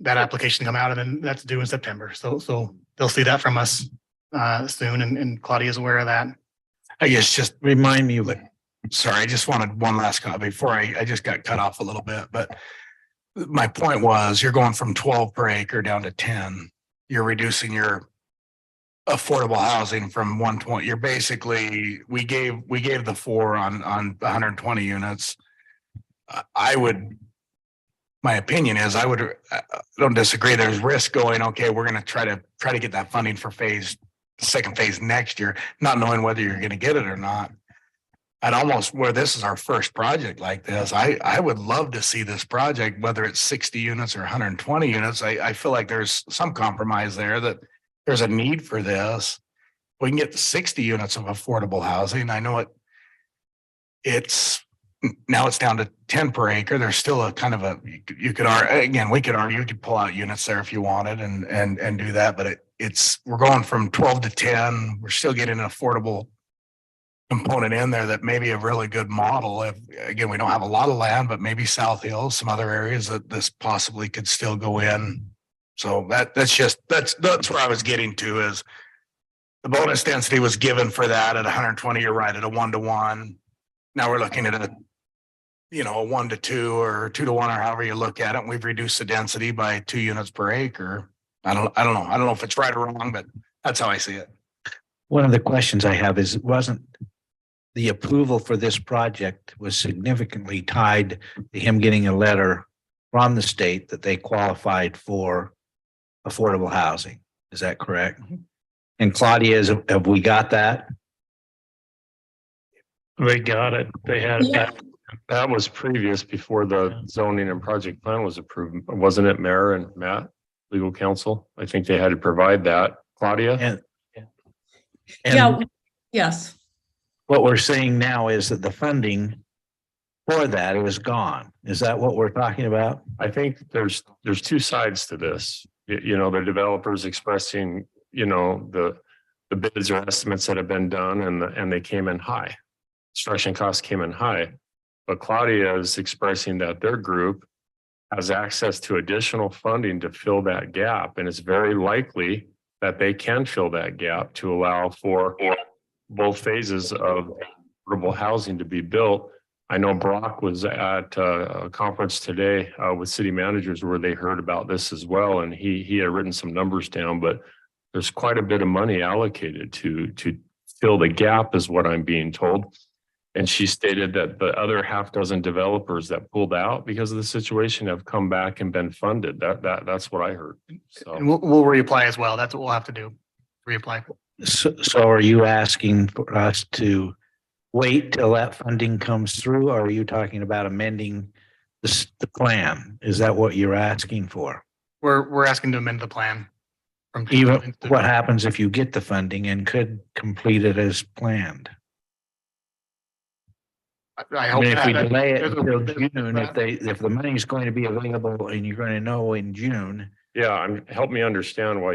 application to come out, and then that's due in September. So they'll see that from us soon, and Claudia's aware of that. I guess just remind me, Sorry, I just wanted one last comment before I just got cut off a little bit, but my point was you're going from 12 per acre down to 10. You're reducing your affordable housing from 120. You're basically, we gave the 4 on 120 units. My opinion is I don't disagree. There's risk going, okay, we're going to try to get that funding for second phase next year, not knowing whether you're going to get it or not. And almost where this is our first project like this, I would love to see this project, whether it's 60 units or 120 units. I feel like there's some compromise there that there's a need for this. We can get to 60 units of affordable housing. I know it's down to 10 per acre. There's still a kind of we could argue, you could pull out units there if you wanted and do that, but we're going from 12 to 10. We're still getting an affordable component in there that may be a really good model. Again, we don't have a lot of land, but maybe South Hills, some other areas that this possibly could still go in. So that's where I was getting to, is the bonus density was given for that at 120. You're right, at a 1-to-1. Now we're looking at a 1-to-2 or 2-to-1, or however you look at it. And we've reduced the density by 2 units per acre. I don't know. I don't know if it's right or wrong, but that's how I see it. one of the questions I have is, wasn't the approval for this project was significantly tied to him getting a letter from the state that they qualified for affordable housing? Is that correct? And Claudia, have we got that? They got it. They had it. That was previous, before the zoning and project plan was approved. Wasn't it, Mayor and Matt, legal counsel? I think they had to provide that. Claudia? Yeah, yes. What we're saying now is that the funding for that is gone. Is that what we're talking about? I think there's 2 sides to this. The developers expressing, the bids or estimates that have been done, and they came in high. Construction costs came in high. But Claudia is expressing that their group has access to additional funding to fill that gap. And it's very likely that they can fill that gap to allow for both phases of affordable housing to be built. I know Brock was at a conference today with city managers where they heard about this as well. And he had written some numbers down, but there's quite a bit of money allocated to fill the gap, is what I'm being told. And she stated that the other half dozen developers that pulled out because of the situation have come back and been funded. That's what I heard. So and we'll reapply as well. That's what we'll have to do. Reapply. So are you asking for us to wait till that funding comes through? Or are you talking about amending the plan? Is that what you're asking for? We're asking to amend the plan. From Even what happens if you get the funding and could complete it as planned? I I hope mean, if we that- delay it there's a- until there's a- June, if the money is going to be available and you're going to know in June. Yeah, help me understand why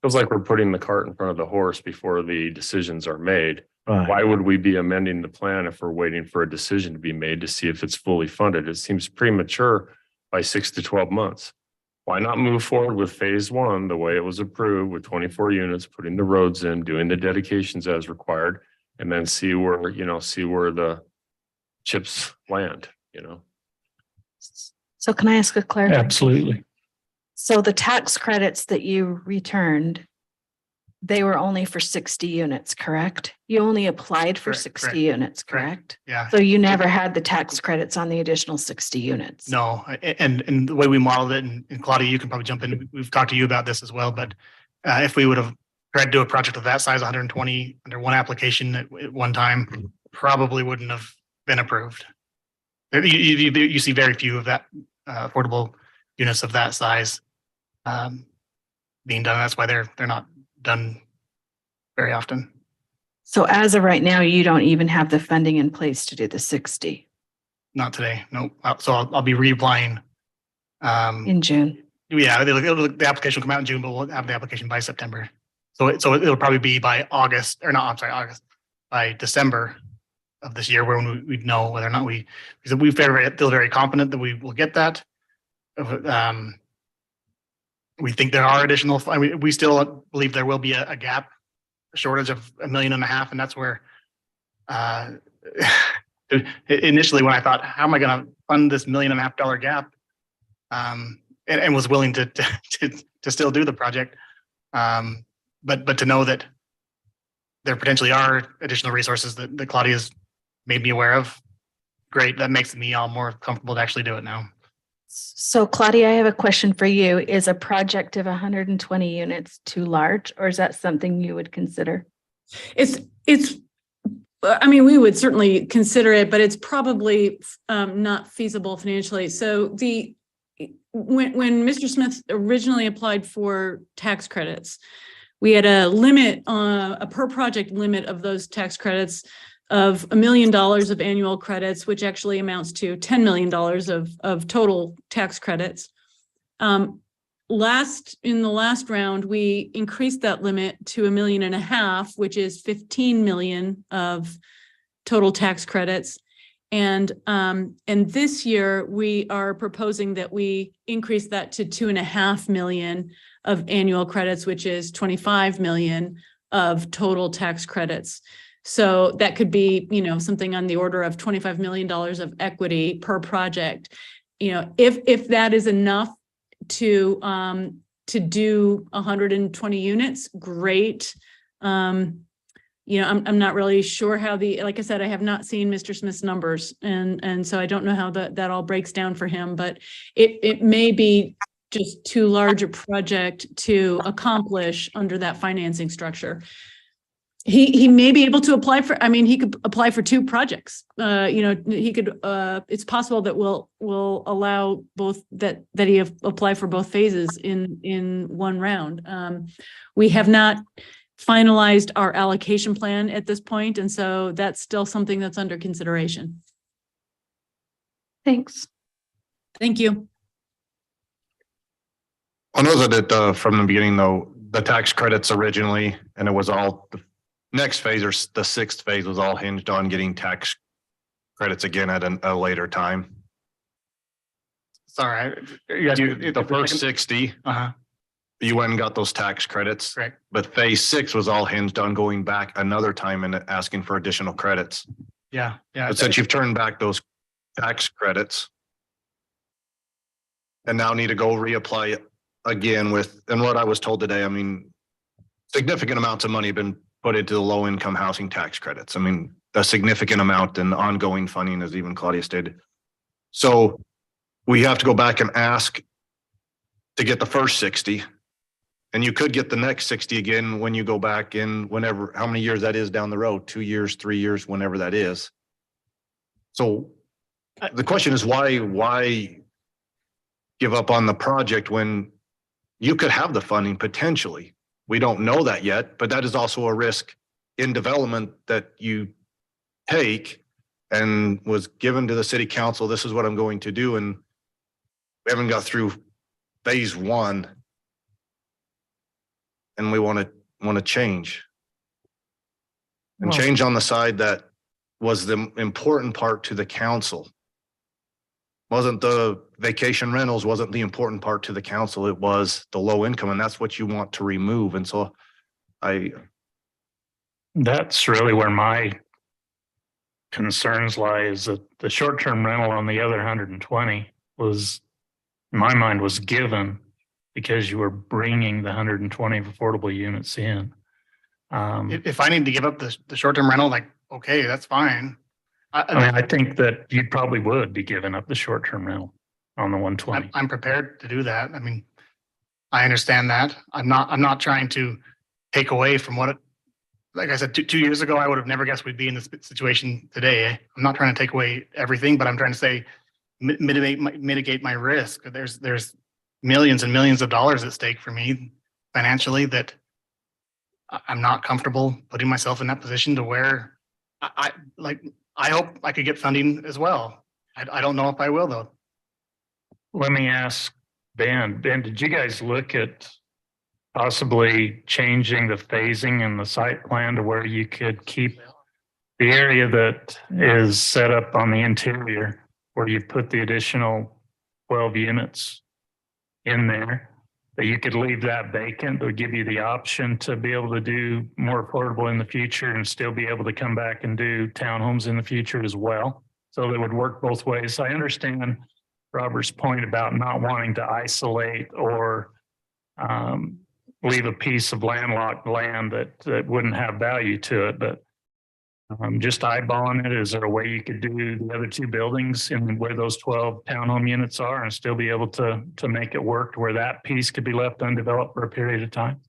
feels like we're putting the cart in front of the horse before the decisions are made. Why would we be amending the plan if we're waiting for a decision to be made to see if it's fully funded? It seems premature by 6 to 12 months. Why not move forward with phase one, the way it was approved with 24 units, putting the roads in, doing the dedications as required, and then see where the chips land, So can I ask a clarification? Absolutely. So the tax credits that you returned, they were only for 60 units, correct? You only applied for Correct, 60 correct, units, correct. correct? Yeah. So you never had the tax credits on the additional 60 units? No, and the way we modeled it, and Claudia, you can probably jump in. We've talked to you about this as well, but if we would have tried to do a project of that size, 120 under one application at one time, probably wouldn't have been approved. You see very few of that affordable units of that size being done. That's why they're not done very often. So as of right now, you don't even have the funding in place to do the 60 Not today. Nope. So I'll be reapplying. in June? Yeah, the application will come out in June, but we'll have the application by September. So it'll probably be by August, or not, I'm sorry, August, by December of this year, where we'd know whether or not because we feel very confident that we will get that. We think there are additional, we still believe there will be a gap, a shortage of $1.5 million, and that's where initially when I thought, how am I going to fund this $1.5 million gap? And was willing to still do the project. But to know that there potentially are additional resources that Claudia's made me aware of, great. That makes me all more comfortable to actually do it now. So Claudia, I have a question for you. Is a project of 120 units too large, or is that something you would consider? I mean, we would certainly consider it, but it's probably not feasible financially. So when Mr. Smith originally applied for tax credits, we had a limit, a per project limit of those tax credits of $1 million of annual credits, which actually amounts to $10 million of total tax credits. In the last round, we increased that limit to $1.5 million, which is 15 million of total tax credits. And this year we are proposing that we increase that to 2.5 million of annual credits, which is 25 million of total tax credits. So that could be, something on the order of $25 million of equity per project. If that is enough to do 120 units, great. I'm not really sure how like I said, I have not seen Mr. Smith's numbers, and so I don't know how that all breaks down for him, but it may be just too large a project to accomplish under that financing structure. He may be able to apply for, he could apply for 2 projects. He could, it's possible that we'll allow both that he apply for both phases in one round. We have not finalized our allocation plan at this point, and so that's still something that's under consideration. Thanks. Thank you. I know that from the beginning, though, the tax credits originally, and it was all the next phase or the 6th phase was all hinged on getting tax credits again at a later time. Sorry. The first 60, you went and got those tax credits. Correct. But phase 6 was all hinged on going back another time and asking for additional credits. Yeah. But since you've turned back those tax credits and now need to go reapply again and what I was told today, significant amounts of money have been put into the low income housing tax credits. A significant amount in ongoing funding, as even Claudia stated. So we have to go back and ask to get the first 60. And you could get the next 60 again when you go back in how many years that is down the road, 2 years, 3 years, whenever that is. So the question is why give up on the project when you could have the funding potentially? We don't know that yet, but that is also a risk in development that you take and was given to the city council. This is what I'm going to do. And we haven't got through phase one. And we want to change. And Well- change on the side that was the important part to the council. Wasn't the vacation rentals, wasn't the important part to the council. It was the low income, and that's what you want to remove. And so That's really where my concerns lie, is that the short-term rental on the other 120 was, in my mind, was given because you were bringing the 120 affordable units in. If I need to give up the short-term rental, like, okay, that's fine. I mean, I think that you probably would be giving up the short-term rental on the 120. I'm prepared to do that. I mean, I understand that. I'm not trying to take away from what it, like I said, 2 years ago, I would have never guessed we'd be in this situation today. I'm not trying to take away everything, but I'm trying to say mitigate my risk. There's millions and millions of dollars at stake for me financially that I'm not comfortable putting myself in that position to where I hope I could get funding as well. I don't know if I will though. Let me ask Ben. Ben, did you guys look at possibly changing the phasing in the site plan to where you could keep the area that is set up on the interior, where you put the additional 12 units in there, that you could leave that vacant, that would give you the option to be able to do more affordable in the future and still be able to come back and do townhomes in the future as well? So they would work both ways. I understand Robert's point about not wanting to isolate or leave a piece of landlocked land that wouldn't have value to it, but just eyeballing it, is there a way you could do the other two buildings in where those 12 townhome units are and still be able to make it work to where that piece could be left undeveloped for a period of time?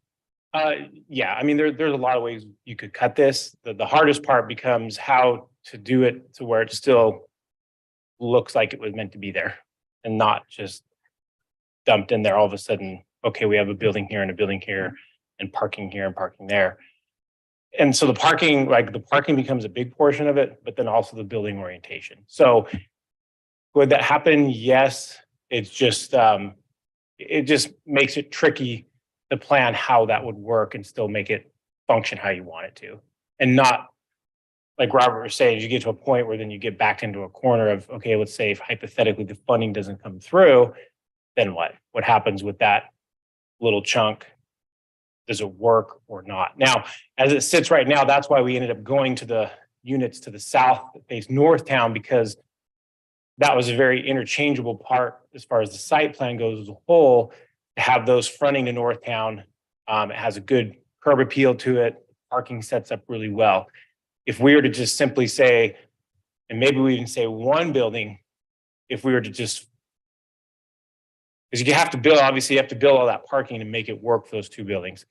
Yeah, I mean, there's a lot of ways you could cut this. The hardest part becomes how to do it to where it still looks like it was meant to be there and not just dumped in there all of a sudden. Okay, we have a building here and a building here and parking here and parking there. And so the parking becomes a big portion of it, but then also the building orientation. So would that happen? Yes. It's just, it just makes it tricky to plan how that would work and still make it function how you want it to. And not, like Robert was saying, you get to a point where then you get backed into a corner of, okay, let's say if hypothetically the funding doesn't come through, then what? What happens with that little chunk? Does it work or not? Now, as it sits right now, that's why we ended up going to the units to the south that face Northtown, because that was a very interchangeable part as far as the site plan goes as a whole, to have those fronting to Northtown. It has a good curb appeal to it. Parking sets up really well. If we were to just simply say, and maybe we even say one building, if we were to just, because you have to build, obviously you have to build all that parking to make it work for those two buildings.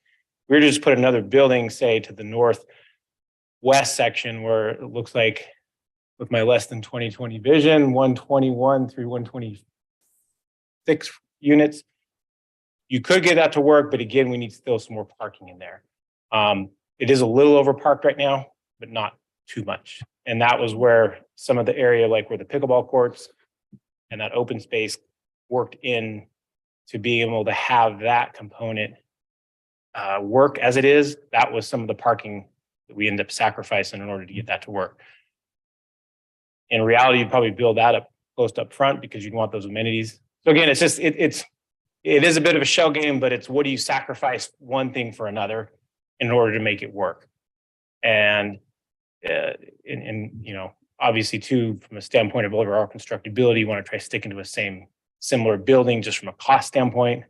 We were to just put another building, say to the northwest section where it looks like, with my less than 20/20 vision, 121 through 126 units. You could get that to work, but again, we need still some more parking in there. It is a little overparked right now, but not too much. And that was where some of the area, like where the pickleball courts and that open space worked in to be able to have that component work as it is. That was some of the parking that we end up sacrificing in order to get that to work. In reality, you'd probably build that up close up front because you'd want those amenities. So again, it's just, it is a bit of a shell game, but it's what do you sacrifice one thing for another in order to make it work? And you know, obviously too, from a standpoint of overall constructability, you want to try sticking to a similar building just from a cost standpoint.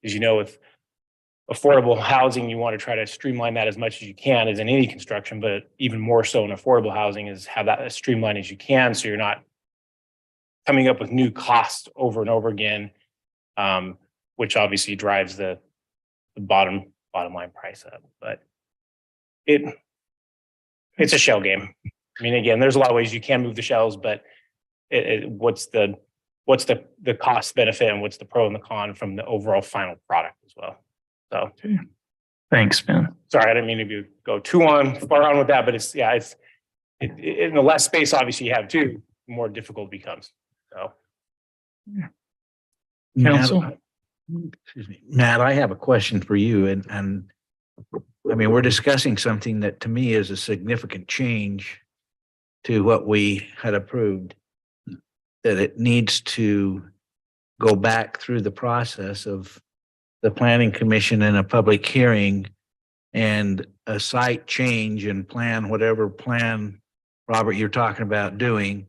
As you know, with affordable housing, you want to try to streamline that as much as you can, as in any construction, but even more so in affordable housing is have that as streamlined as you can, so you're not coming up with new costs over and over again, which obviously drives the bottom line price up. But it's a shell game. I mean, again, there's a lot of ways you can move the shells, but what's the cost benefit and what's the pro and the con from the overall final product as well. So, Thanks, Ben. sorry, I didn't mean to go far on with that, but in the less space, obviously you have too, the more difficult it becomes. So. Council? Excuse me, Matt, I have a question for you and I mean, we're discussing something that to me is a significant change to what we had approved. That it needs to go back through the process of the planning commission and a public hearing and a site change and plan, whatever plan, Robert, you're talking about doing,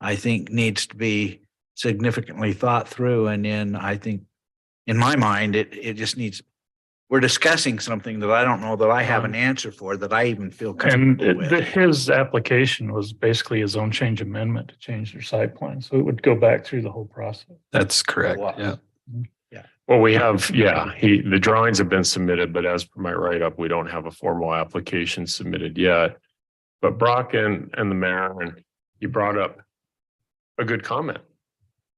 I think needs to be significantly thought through. And then I think, in my mind, it just needs, we're discussing something that I don't know that I have an answer for, that I even feel And comfortable with. his application was basically his own change amendment to change their site plan. So it would go back through the whole process. That's correct. Yeah. Yeah. Well, we have, the drawings have been submitted, but as per my write-up, we don't have a formal application submitted yet. But Brock and the mayor, and he brought up a good comment.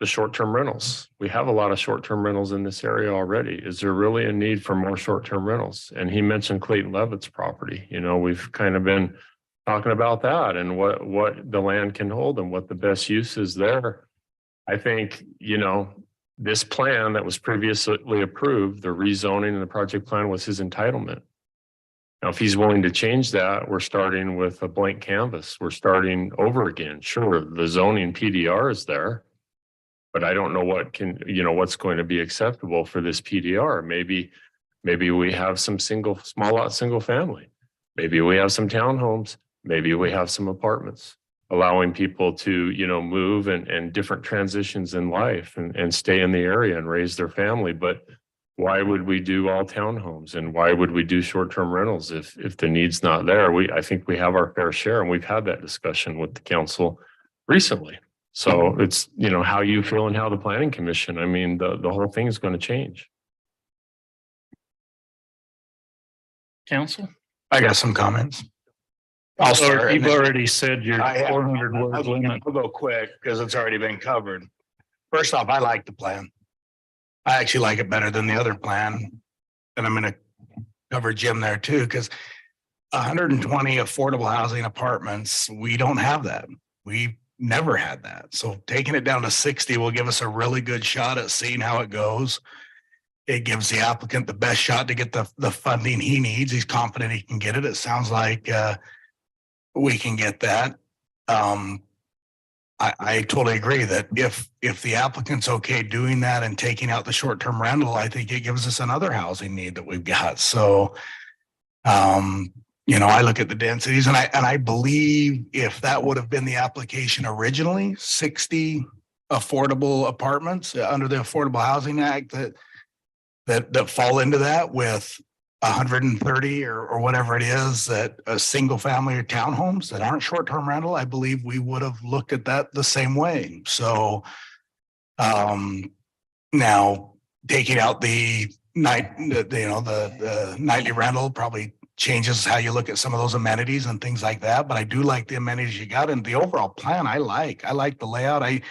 The short-term rentals. We have a lot of short-term rentals in this area already. Is there really a need for more short-term rentals? And he mentioned Clayton Levitt's property. You know, we've kind of been talking about that and what the land can hold and what the best use is there. I think, this plan that was previously approved, the rezoning and the project plan was his entitlement. Now, if he's willing to change that, we're starting with a blank canvas. We're starting over again. Sure, the zoning PDR is there. But I don't know what's going to be acceptable for this PDR. Maybe we have some small lot, single family. Maybe we have some townhomes. Maybe we have some apartments, allowing people to, move and different transitions in life and stay in the area and raise their family. But why would we do all townhomes and why would we do short-term rentals if the need's not there? I think we have our fair share, and we've had that discussion with the council recently. So it's, how you feel and how the planning commission, I mean, the whole thing is going to change. Council? I got some comments. I'll start. You've already said your 400 word limit. I'll go quick because it's already been covered. First off, I like the plan. I actually like it better than the other plan. And I'm going to cover Jim there too, because 120 affordable housing apartments, we don't have that. We never had that. So taking it down to 60 will give us a really good shot at seeing how it goes. It gives the applicant the best shot to get the funding he needs. He's confident he can get it. It sounds like we can get that. I totally agree that if the applicant's okay doing that and taking out the short-term rental, I think it gives us another housing need that we've got. So I look at the densities and I believe if that would have been the application originally, 60 affordable apartments under the Affordable Housing Act that fall into that with 130 or whatever it is that a single family or townhomes that aren't short-term rental, I believe we would have looked at that the same way. So now taking out the nightly rental probably changes how you look at some of those amenities and things like that. But I do like the amenities you got, and the overall plan I like the layout. I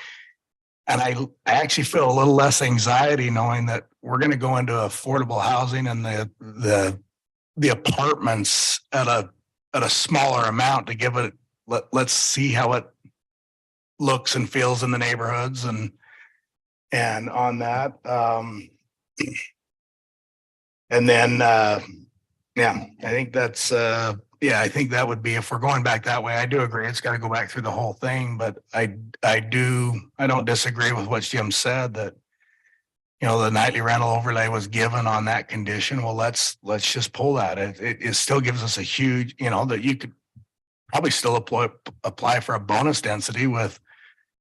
actually feel a little less anxiety knowing that we're going to go into affordable housing and the apartments at a smaller amount to give it. Let's see how it looks and feels in the neighborhoods and on that. And then I think that's I think that would be, if we're going back that way, I do agree. It's got to go back through the whole thing, but I don't disagree with what Jim said that, the nightly rental overlay was given on that condition. Well, let's just pull that. It still gives us a huge, that you could probably still apply for a bonus density with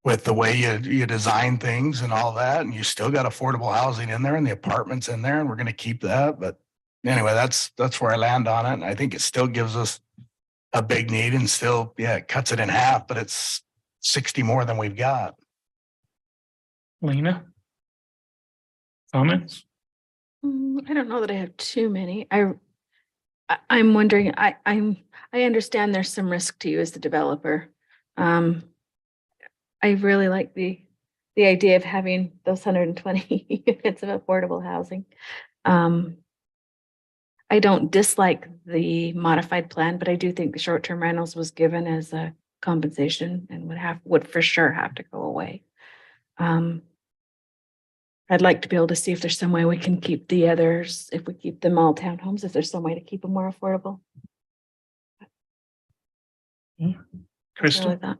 the way you design things and all that. And you still got affordable housing in there and the apartments in there, and we're going to keep that. But anyway, that's where I land on it. And I think it still gives us a big need and still, it cuts it in half, but it's 60 more than we've got. Lena? Comments? I don't know that I have too many. I'm wondering, I understand there's some risk to you as the developer. I I really like the idea of having those 120 units of affordable housing. I don't dislike the modified plan, but I do think the short-term rentals was given as a compensation and would for sure have to go away. I'd like to be able to see if there's some way we can keep the others, if we keep them all townhomes, if there's some way to keep them more affordable. Crystal? Really thought.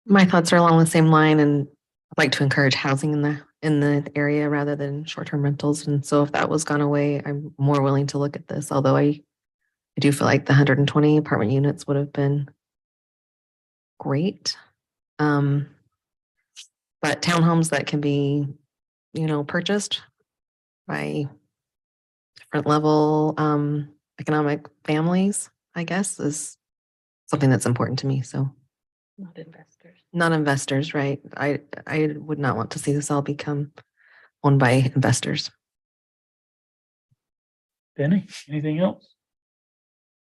My thoughts are along the same line, and I'd like to encourage housing in the area rather than short-term rentals. And so if that was gone away, I'm more willing to look at this, although I do feel like the 120 apartment units would have been great. But townhomes that can be, purchased by different level economic families, I guess, is something that's important to me. So Not investors. not investors, right? I would not want to see this all become owned by investors. Benny, anything else?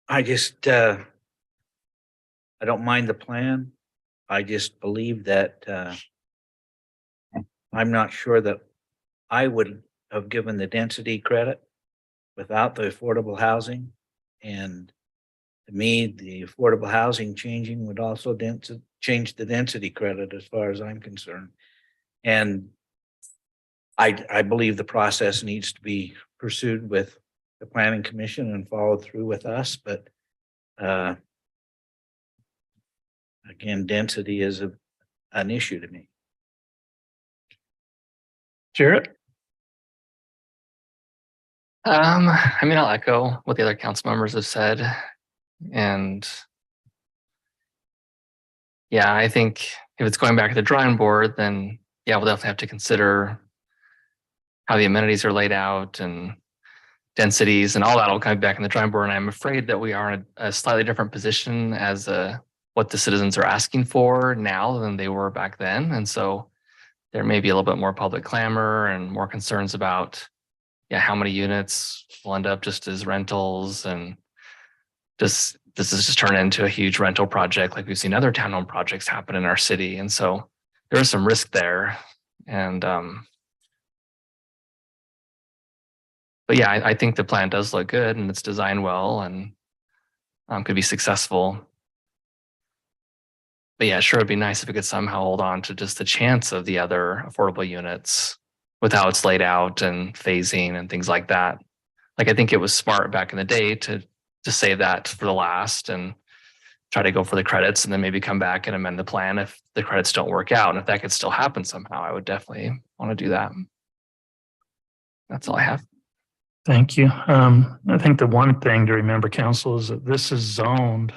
I just, I don't mind the plan. I just believe that, I'm not sure that I would have given the density credit without the affordable housing. And to me, the affordable housing changing would also change the density credit as far as I'm concerned. And I believe the process needs to be pursued with the planning commission and followed through with us, but again, density is an issue to me. Jarrett? I'll echo what the other council members have said. And yeah, I think if it's going back to the drawing board, then yeah, we'll definitely have to consider how the amenities are laid out and densities and all that will come back in the drawing board. And I'm afraid that we are in a slightly different position as what the citizens are asking for now than they were back then. And so there may be a little bit more public clamor and more concerns about, how many units will end up just as rentals, and this is just turned into a huge rental project like we've seen other townhome projects happen in our city. And so there is some risk there. And but yeah, I think the plan does look good and it's designed well and could be successful. But yeah, sure, it'd be nice if we could somehow hold on to just the chance of the other affordable units with how it's laid out and phasing and things like that. Like, I think it was smart back in the day to save that for the last and try to go for the credits and then maybe come back and amend the plan if the credits don't work out. And if that could still happen somehow, I would definitely want to do that. That's all I have. Thank you. I think the one thing to remember, council, is that this is zoned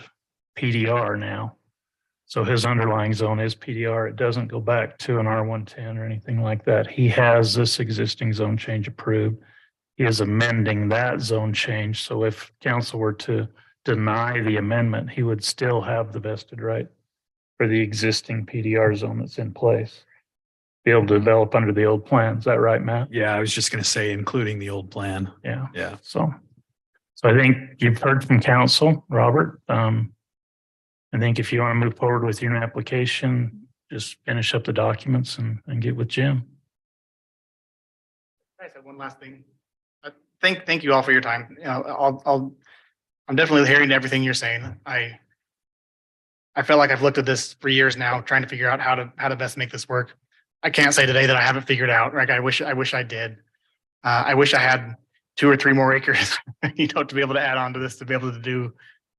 PDR now. So his underlying zone is PDR. It doesn't go back to an R110 or anything like that. He has this existing zone change approved. He is amending that zone change. So if council were to deny the amendment, he would still have the vested right for the existing PDR zone that's in place. Be able to develop under the old plan. Is that right, Matt? Yeah, I was just going to say, including the old plan. Yeah. Yeah. So I think you've heard from council, Robert. I think if you want to move forward with your application, just finish up the documents and get with Jim. I said one last thing. Thank you all for your time. I'm definitely hearing everything you're saying. I feel like I've looked at this for years now, trying to figure out how to best make this work. I can't say today that I haven't figured out. Like, I wish I did. I wish I had 2 or 3 more acres, to be able to add on to this, to be able to do,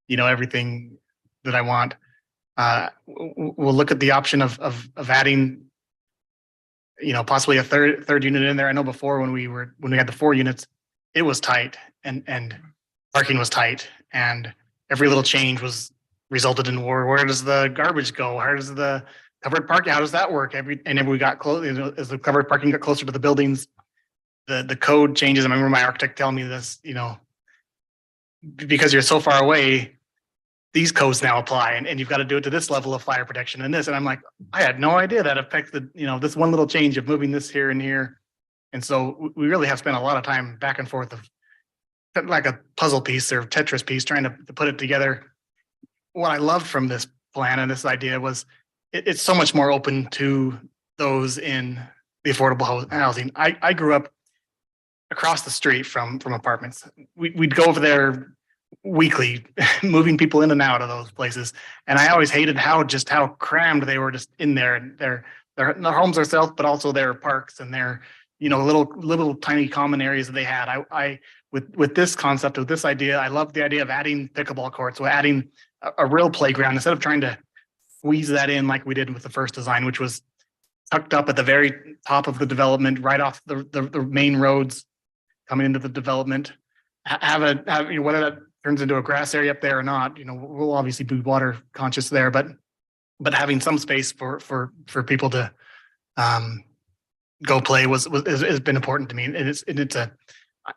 everything that I want. We'll look at the option of adding, possibly a third unit in there. I know before when we had the 4 units, it was tight and parking was tight, and every little change resulted in where does the garbage go? How does the covered parking, how does that work? And we got close, as the covered parking got closer to the buildings, the code changes. I remember my architect telling me this, because you're so far away, these codes now apply, and you've got to do it to this level of fire protection and this. And I'm like, I had no idea that affected, this one little change of moving this here and here. And so we really have spent a lot of time back and forth of like a puzzle piece or Tetris piece, trying to put it together. What I loved from this plan and this idea was it's so much more open to those in the affordable housing. I grew up across the street from apartments. We'd go over there weekly, moving people in and out of those places. And I always hated how crammed they were just in there. And their homes themselves, but also their parks and their, little tiny common areas that they had. I with this concept of this idea, I love the idea of adding pickleball courts, so adding a real playground instead of trying to squeeze that in like we did with the first design, which was tucked up at the very top of the development, right off the main roads coming into the development. Have whether that turns into a grass area up there or not, we'll obviously be water conscious there, but having some space for people to go play has been important to me. And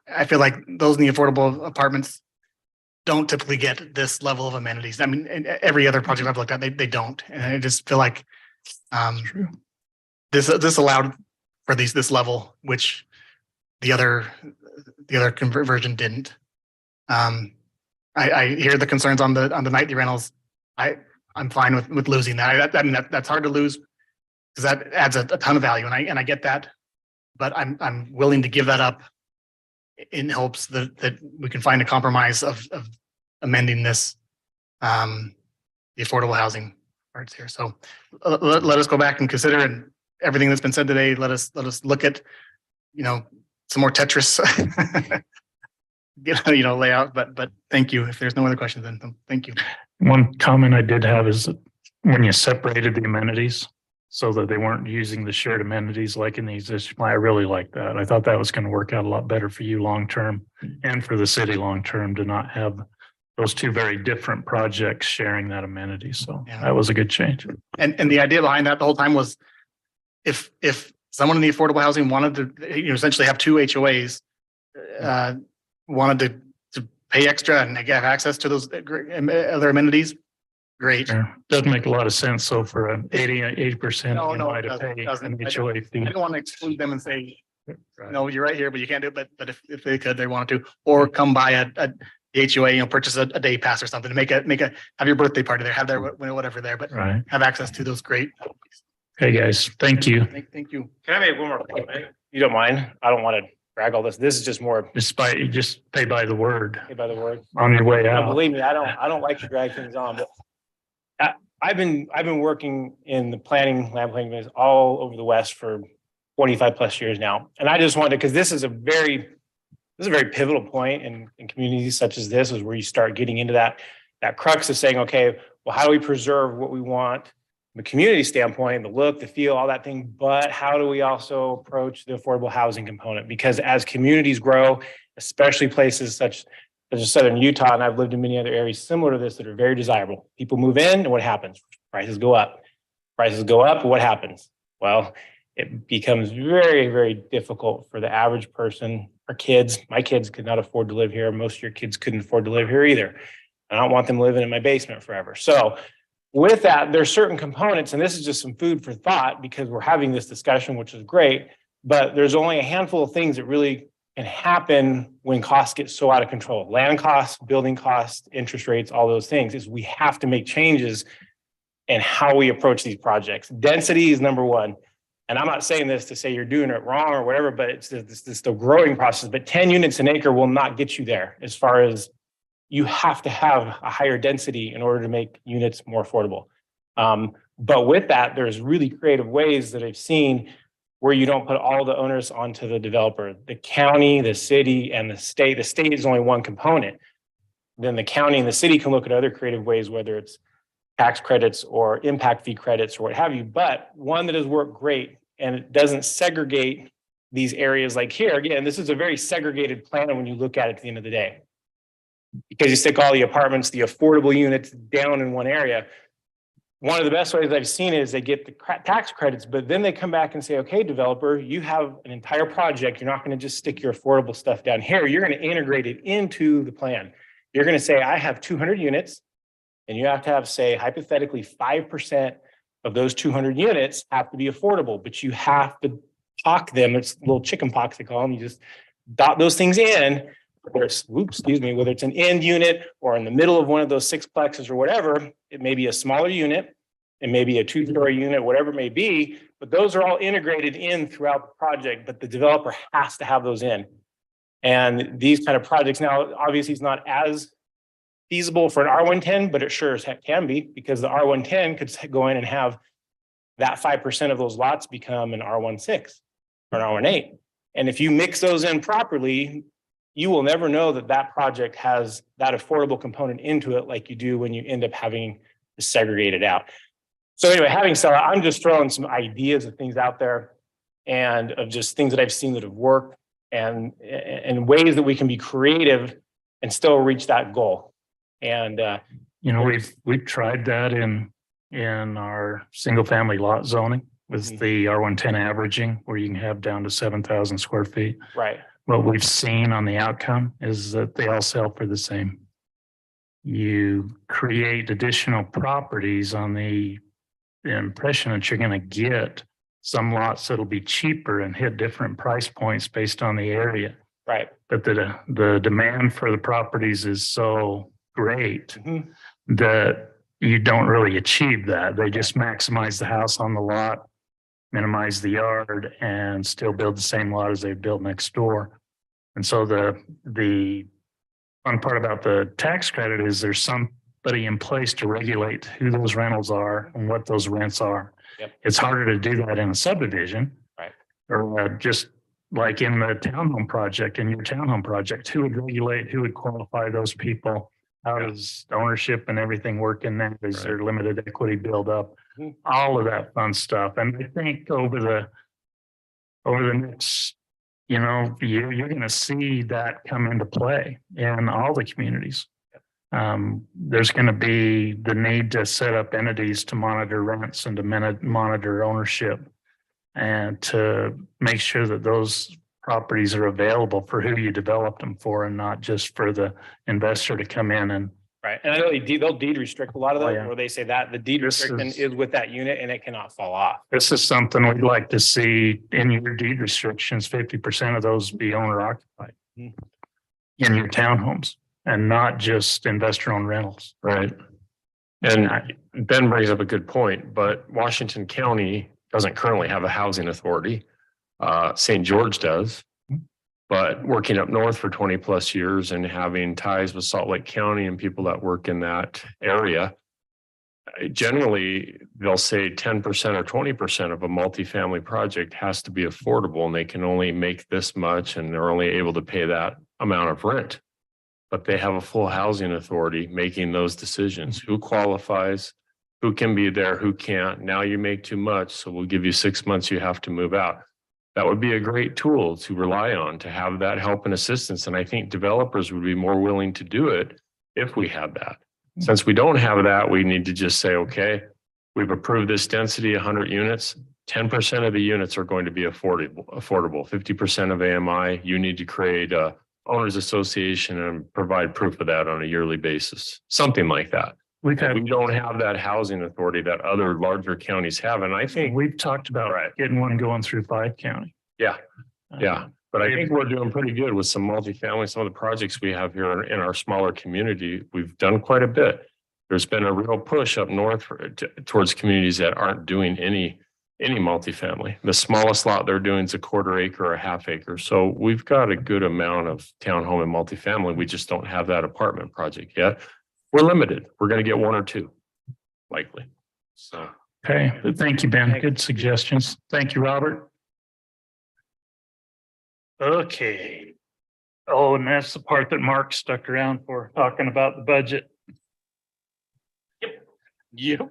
I feel like those in the affordable apartments don't typically get this level of amenities. I mean, every other project I've looked at, they don't. And I just feel like this allowed for this level, which the other conversion didn't. I hear the concerns on the nightly rentals. I'm fine with losing that. I mean, that's hard to lose because that adds a ton of value, and I get that. But I'm willing to give that up in hopes that we can find a compromise of amending this, the affordable housing parts here. So let us go back and consider, and everything that's been said today. Let us look at, some more Tetris, layout. But thank you. If there's no other questions, then thank you. One comment I did have is that when you separated the amenities so that they weren't using the shared amenities like in the existing, I really like that. I thought that was going to work out a lot better for you long-term and for the city long-term to not have those two very different projects sharing that amenity. So that was a good change. And the idea behind that the whole time was if someone in the affordable housing wanted to, essentially have two HOAs, wanted to pay extra and have access to those other amenities, great. Yeah. Doesn't make a lot of sense. So for an 80%, No, you might have paid an HOA fee. I don't want to exclude them and say, no, you're right here, but you can't do it. But if they could, they wanted to, or come by a HOA, purchase a day pass or something to have your birthday party there, have their whatever there, but have access to those great. Hey guys, thank you. Thank you. Can I make one more comment? You don't mind? I don't want to drag all this. This is just more Just pay by the word pay by the word. on your way No, out. believe me, I don't like to drag things on, but I've been working in the land planning business all over the West for 25 plus years now. And I just wanted, because this is a very pivotal point in communities such as this, is where you start getting into that crux of saying, okay, well, how do we preserve what we want from a community standpoint, the look, the feel, all that thing, but how do we also approach the affordable housing component? Because as communities grow, especially places such as Southern Utah, and I've lived in many other areas similar to this that are very desirable. People move in, and what happens? Prices go up. Prices go up, what happens? Well, it becomes very, very difficult for the average person. Our kids, my kids could not afford to live here. Most of your kids couldn't afford to live here either. I don't want them living in my basement forever. So with that, there's certain components, and this is just some food for thought because we're having this discussion, which is great, but there's only a handful of things that really can happen when costs get so out of control. Land costs, building costs, interest rates, all those things, is we have to make changes in how we approach these projects. Density is number one. And I'm not saying this to say you're doing it wrong or whatever, but it's the growing process. But 10 units an acre will not get you there, as far as you have to have a higher density in order to make units more affordable. But with that, there's really creative ways that I've seen where you don't put all the onus onto the developer. The county, the city, and the state. The state is only one component. Then the county and the city can look at other creative ways, whether it's tax credits or impact fee credits or what have you. But one that has worked great, and it doesn't segregate these areas like here. Again, this is a very segregated plan when you look at it at the end of the day. Because you stick all the apartments, the affordable units down in one area. One of the best ways I've seen it is they get the tax credits, but then they come back and say, okay, developer, you have an entire project. You're not going to just stick your affordable stuff down here. You're going to integrate it into the plan. You're going to say, I have 200 units, and you have to have, say, hypothetically, 5% of those 200 units have to be affordable, but you have to pock them. It's little chicken pox, they call them. You just dot those things in, whether it's an end unit or in the middle of one of those sixplexes or whatever. It may be a smaller unit. and maybe a two-story unit, whatever it may be, but those are all integrated in throughout the project, but the developer has to have those in. And these kind of projects now, obviously it's not as feasible for an R110, but it sure as heck can be, because the R110 could go in and have that 5% of those lots become an R16 or an R18. And if you mix those in properly, you will never know that that project has that affordable component into it like you do when you end up having to segregate it out. So anyway, having said that, I'm just throwing some ideas of things out there and of just things that I've seen that have worked and ways that we can be creative and still reach that goal. And You know, we've tried that in our single family lot zoning with the R110 averaging, where you can have down to 7,000 square feet. right, What we've seen on the outcome is that they all sell for the same. You create additional properties on the impression that you're going to get some lots that'll be cheaper and hit different price points based on the area. right. But the demand for the properties is so great that you don't really achieve that. They just maximize the house on the lot, minimize the yard, and still build the same lot as they've built next door. And so the fun part about the tax credit is there's somebody in place to regulate who those rentals are and what those rents are. Yep. It's harder to do that in a subdivision. Right. Or just like in the townhome project, in your townhome project, who would regulate, who would qualify those people? How does ownership and everything work in that? Is there limited equity build up? All of that fun stuff. And I think over the next, year, you're going to see that come into play in all the communities. There's going to be the need to set up entities to monitor rents and to monitor ownership and to make sure that those properties are available for who you developed them for and not just for the investor to come in and. Right. And I know they'll deed restrict a lot of Oh, those, yeah. where they say that the deed This restriction is with that unit and it cannot fall off. This is something we'd like to see in your deed restrictions, 50% of those be owner occupied in your townhomes and not just investor owned rentals. Right. And Ben brings up a good point, but Washington County doesn't currently have a housing authority. St. George does. But working up north for 20 plus years and having ties with Salt Lake County and people that work in that area, generally they'll say 10% or 20% of a multifamily project has to be affordable, and they can only make this much and they're only able to pay that amount of rent. But they have a full housing authority making those decisions. Who qualifies, who can be there, who can't. Now you make too much, so we'll give you 6 months, you have to move out. That would be a great tool to rely on, to have that help and assistance. And I think developers would be more willing to do it if we had that. Since we don't have that, we need to just say, okay, we've approved this density, 100 units, 10% of the units are going to be affordable, 50% of AMI. You need to create a owners association and provide proof of that on a yearly basis, something like that. We don't have that housing authority that other larger counties have. And I think we've talked about getting one going through 5 county. Yeah. But I think we're doing pretty good with some multifamily, some of the projects we have here in our smaller community. We've done quite a bit. There's been a real push up north towards communities that aren't doing any multifamily. The smallest lot they're doing is a 1/4 acre or a 1/2 acre. So we've got a good amount of townhome and multifamily. We just don't have that apartment project yet. We're limited. We're going to get 1 or 2 likely. So. Okay, thank you, Ben. Good suggestions. Thank you, Robert. Okay. Oh, and that's the part that Mark stuck around for, talking about the budget. Yep.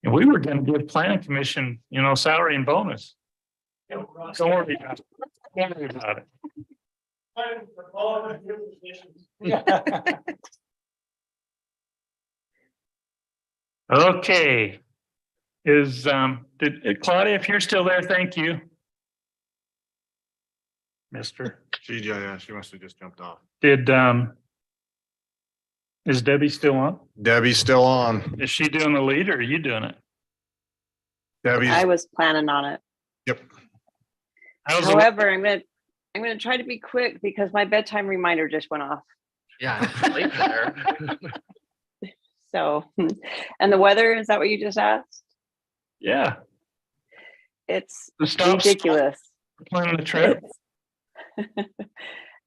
And we were gonna give planning commission, salary and bonus. Don't worry about it. Don't worry about it. Okay. Claudia, if you're still there, thank you. Mister. Yeah, she must have just jumped off. Is Debbie still on? Debbie's still on. Is she doing the lead or are you doing it? I was planning on it. Yep. However, I'm gonna try to be quick because my bedtime reminder just went off. Yeah. late there. So, and the weather, is that what you just asked? Yeah. It's The stop- ridiculous. Planning a trip.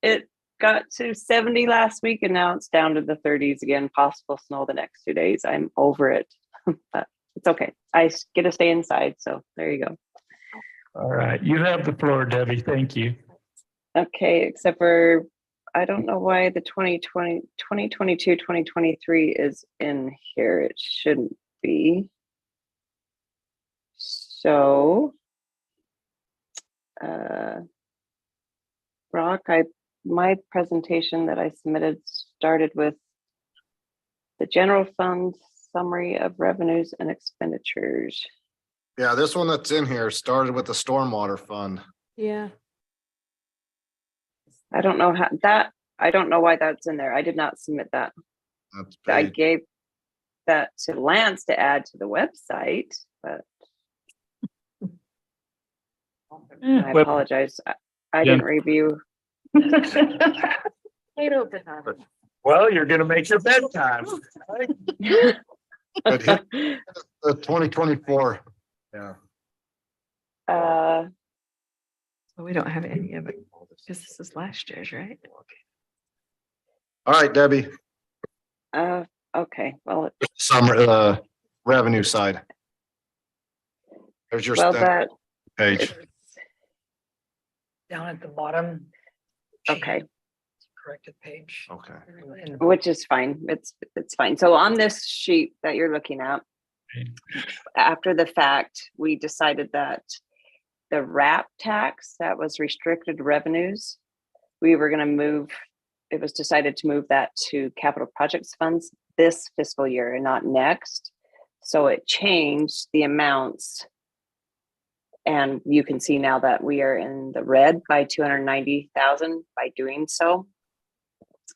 It got to 70 last week and now it's down to the 30s again, possible snow the next 2 days. I'm over it, but it's okay. I get to stay inside. So there you go. All right, you have the floor, Debbie. Thank you. Okay, except for, I don't know why the 2022, 2023 is in here. It shouldn't be. So, Brock, my presentation that I submitted started with the general fund summary of revenues and expenditures. Yeah, this one that's in here started with the stormwater fund. Yeah. I don't know I don't know why that's in there. I did not submit that. That's I big. gave that to Lance to add to the website, but I apologize. I didn't review. Well, you're gonna make your bedtime. But hit the 2024. Yeah. We don't have any of it because this is last year's, right? All right, Debbie, Okay, well, summer, revenue side. There's your well, that, page. Down at the bottom. okay, Corrected page. Okay. which is fine. It's fine. So on this sheet that you're looking at, after the fact, we decided that the RAP tax, that was restricted revenues, we were gonna move, it was decided to move that to capital projects funds this fiscal year and not next. So it changed the amounts. And you can see now that we are in the red by 290,000 by doing so.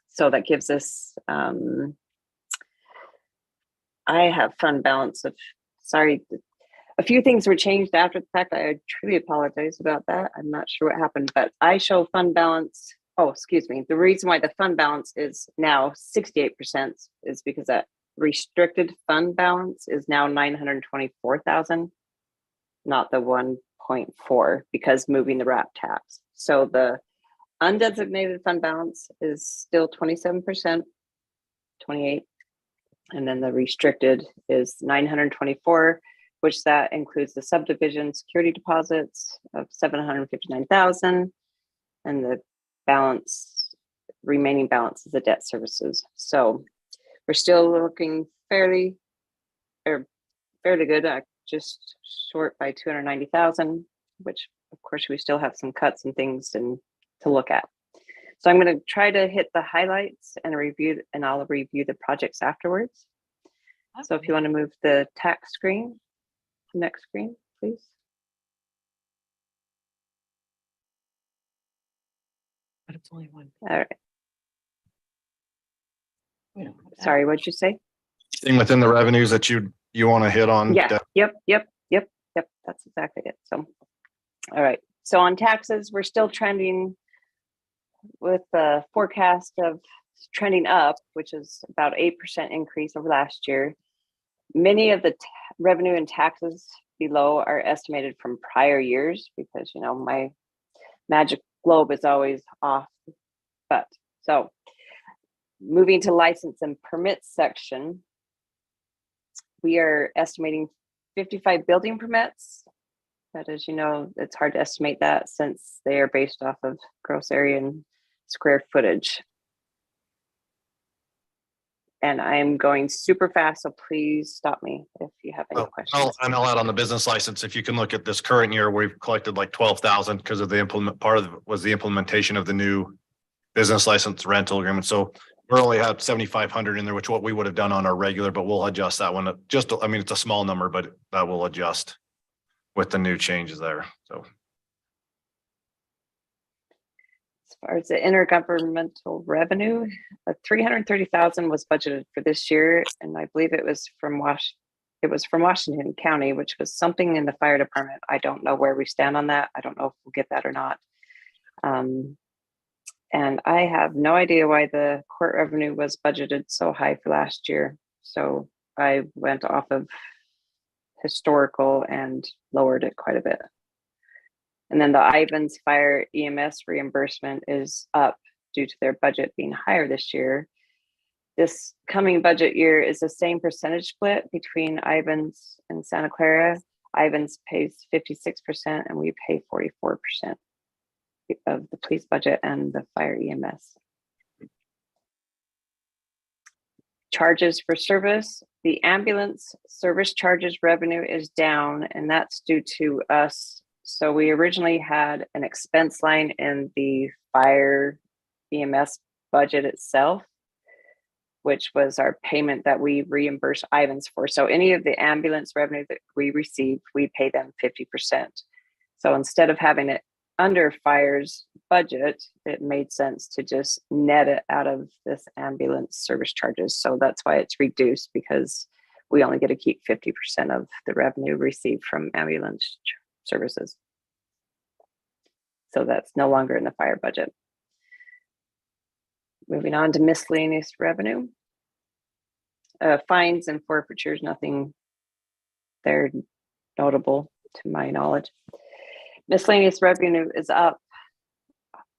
So that gives us, I have fund balance of, sorry, a few things were changed after the fact. I truly apologize about that. I'm not sure what happened, but I show fund balance. Oh, excuse me. The reason why the fund balance is now 68% is because that restricted fund balance is now 924,000, not the 1.4, because moving the RAP tax. So the undesignated fund balance is still 27%, 28, and then the restricted is 924, which that includes the subdivision security deposits of 759,000, and the balance, remaining balance is the debt services. So we're still looking fairly good, just short by 290,000, which of course we still have some cuts and things to look at. So I'm going to try to hit the highlights and I'll review the projects afterwards. So if you want to move the tax screen, next screen, please. But it's only one. All right. Sorry, what'd you say? Thing within the revenues that you want to hit on. Yeah, yep. That's exactly it. So, all right. So on taxes, we're still trending with the forecast of trending up, which is about 8% increase over last year. Many of the revenue and taxes below are estimated from prior years because, you know, my magic globe is always off. But so moving to license and permits section, we are estimating 55 building permits. But as you know, it's hard to estimate that since they are based off of gross area and square footage. And I'm going super fast, so please stop me if you have any questions. And I'll add on the business license. If you can look at this current year, we've collected like 12,000 because of the part of it was the implementation of the new business license rental agreement. So we only have 7,500 in there, which what we would have done on our regular, but we'll adjust that one. I mean, it's a small number, but that will adjust with the new changes there. So. As far as the intergovernmental revenue, 330,000 was budgeted for this year, and I believe it was from Washington County, which was something in the fire department. I don't know where we stand on that. I don't know if we'll get that or not. And I have no idea why the court revenue was budgeted so high for last year. So I went off of historical and lowered it quite a bit. And then the Ivans Fire EMS reimbursement is up due to their budget being higher this year. This coming budget year is the same percentage split between Ivans and Santa Clara. Ivans pays 56% and we pay 44% of the police budget and the fire EMS. Charges for service. The ambulance service charges revenue is down, and that's due to us. So we originally had an expense line in the fire EMS budget itself, which was our payment that we reimburse Ivans for. So any of the ambulance revenue that we receive, we pay them 50%. So instead of having it under fire's budget, it made sense to just net it out of this ambulance service charges. So that's why it's reduced, because we only get to keep 50% of the revenue received from ambulance services. So that's no longer in the fire budget. Moving on to miscellaneous revenue. Fines and forfeitures, nothing there notable to my knowledge. Miscellaneous revenue is up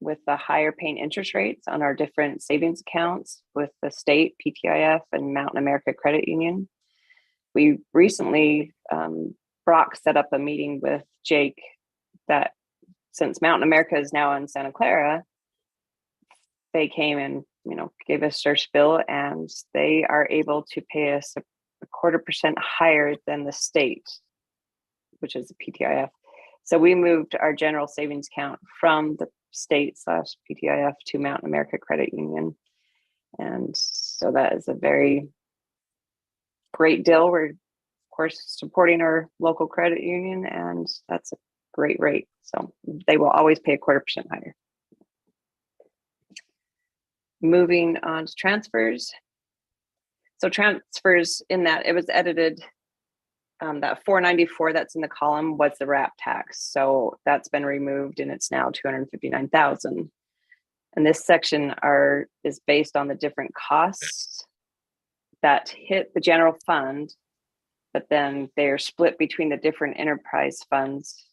with the higher paying interest rates on our different savings accounts with the state, PTIF, and Mountain America Credit Union. We recently, Brock set up a meeting with Jake that since Mountain America is now in Santa Clara, they came and, gave us their spill, and they are able to pay us a 0.25% higher than the state, which is the PTIF. So we moved our general savings account from the state/PTIF to Mountain America Credit Union. And so that is a very great deal. We're, of course, supporting our local credit union, and that's a great rate. So they will always pay a 0.25% higher. Moving on to transfers. So transfers, in that it was edited, that 494 that's in the column was the RAP tax. So that's been removed and it's now 259,000. And this section is based on the different costs that hit the general fund, but then they're split between the different enterprise funds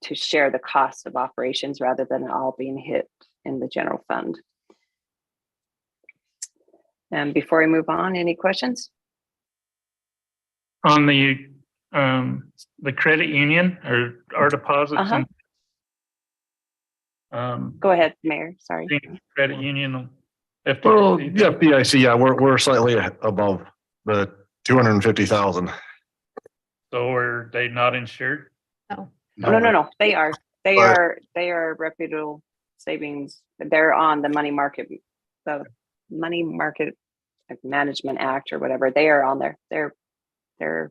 to share the cost of operations rather than all being hit in the general fund. And before we move on, any questions? On the credit union or our deposits and Go ahead, Mayor, sorry. credit union. Well, yeah, FDIC, yeah, we're slightly above the 250,000. So are they not insured? No. No. They are. They are reputable savings. They're on the money market management act or whatever. They are on there. They're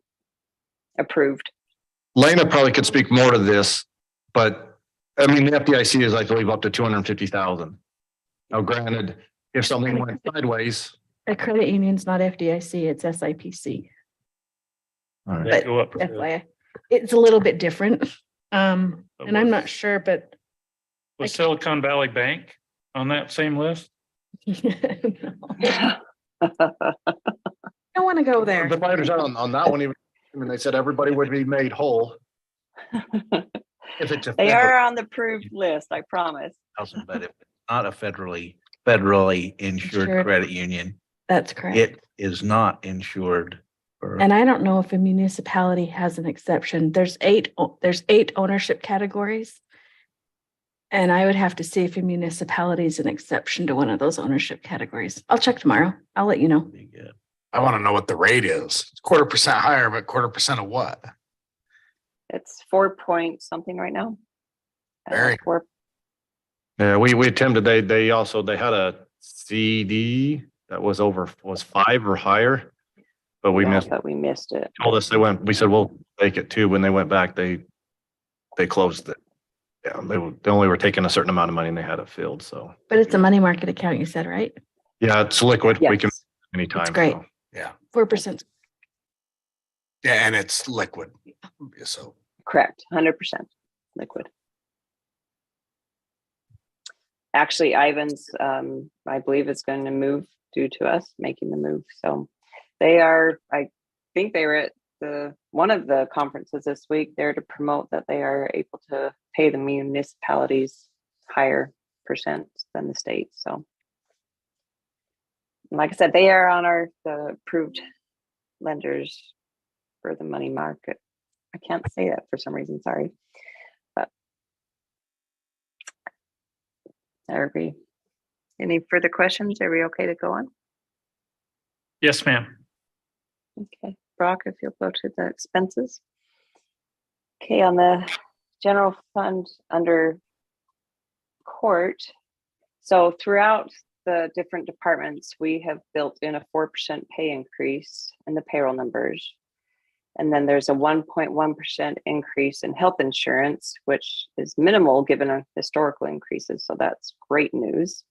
approved. Lena probably could speak more to this, but I mean, the FDIC is, I believe, up to 250,000. Now, granted, if something went sideways. A credit union's not FDIC, it's SIPC. All right. But Go up. FYI, it's a little bit different. And I'm not sure, but Was Silicon Valley Bank on that same list? I don't want to go there. The fighters on that one, even, I mean, they said everybody would be made whole. If it's a They are on the approved list, I promise. But if it's not a federally insured Insured. credit union, That's correct. it is not insured. For And I don't know if a municipality has an exception. There's eight ownership categories. And I would have to see if a municipality is an exception to one of those ownership categories. I'll check tomorrow. I'll let you know. I want to know what the rate is. It's 0.25% higher, but 0.25% of what? It's 4 point something right now. Very. Yeah, we attempted, they had a CD that was 5 or higher, but we missed it. Told us we said, we'll take it too. When they went back, they closed it. Yeah, they only were taking a certain amount of money and they had it filled, so. But it's a money market account, you said, right? Yeah, it's liquid. We can Yes. anytime. It's great. so. Yeah. 4%. Yeah, and it's liquid. So Correct, 100% liquid. actually Ivan's, I believe is going to move due to us making the move. So they are, I think they were at one of the conferences this week there to promote that they are able to pay the municipalities higher percent than the state. So like I said, they are on the approved lenders for the money market. I can't say that for some reason, sorry. But everybody, any further questions? Are we okay to go on? Yes, ma'am. Okay, Brock, if you'll go to the expenses. Okay, on the general fund under court. So throughout the different departments, we have built in a 4% pay increase in the payroll numbers. And then there's a 1.1% increase in health insurance, which is minimal given our historical increases. So that's great news.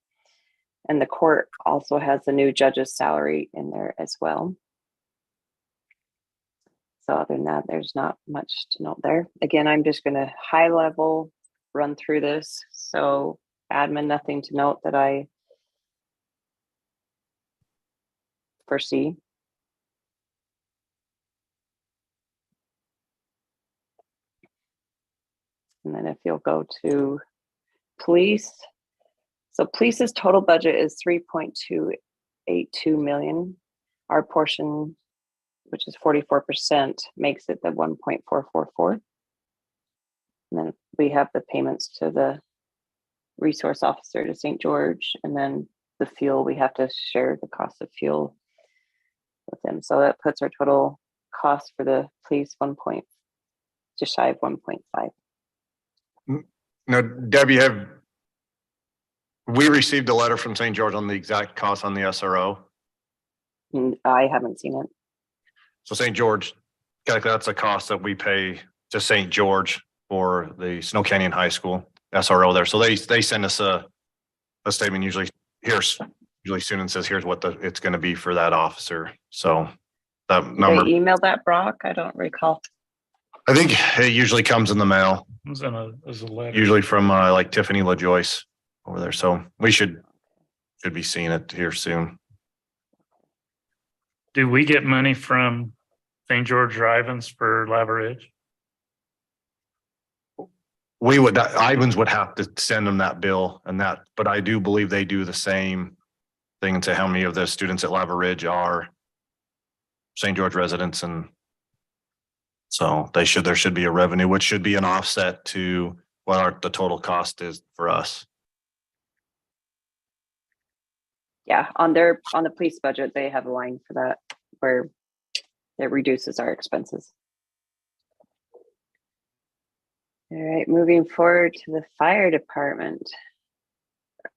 And the court also has the new judge's salary in there as well. So other than that, there's not much to note there. Again, I'm just going to high level run through this. So admin, nothing to note that I foresee. And then if you'll go to police. So police's total budget is 3.282 million. Our portion, which is 44%, makes it the 1.444. And then we have the payments to the resource officer to St. George, and then the fuel, we have to share the cost of fuel with them. So that puts our total cost for the police just shy of 1.5. Now, Debbie, have we received a letter from St. George on the exact cost on the SRO? I haven't seen it. So St. George, that's a cost that we pay to St. George for the Snow Canyon High School SRO there. So they send us a statement usually soon and says, here's what it's going to be for that officer. So that number. They emailed that, Brock? I don't recall. I think it usually comes in the mail. It was as a letter. Usually from like Tiffany LaJoyce over there. So we should be seeing it here soon. Do we get money from St. George Ivans for Lava Ridge? Ivans would have to send them that bill but I do believe they do the same thing and say how many of the students at Lava Ridge are St. George residents, and so there should be a revenue, which should be an offset to what the total cost is for us. Yeah, on the police budget, they have a line for that where it reduces our expenses. All right, moving forward to the fire department.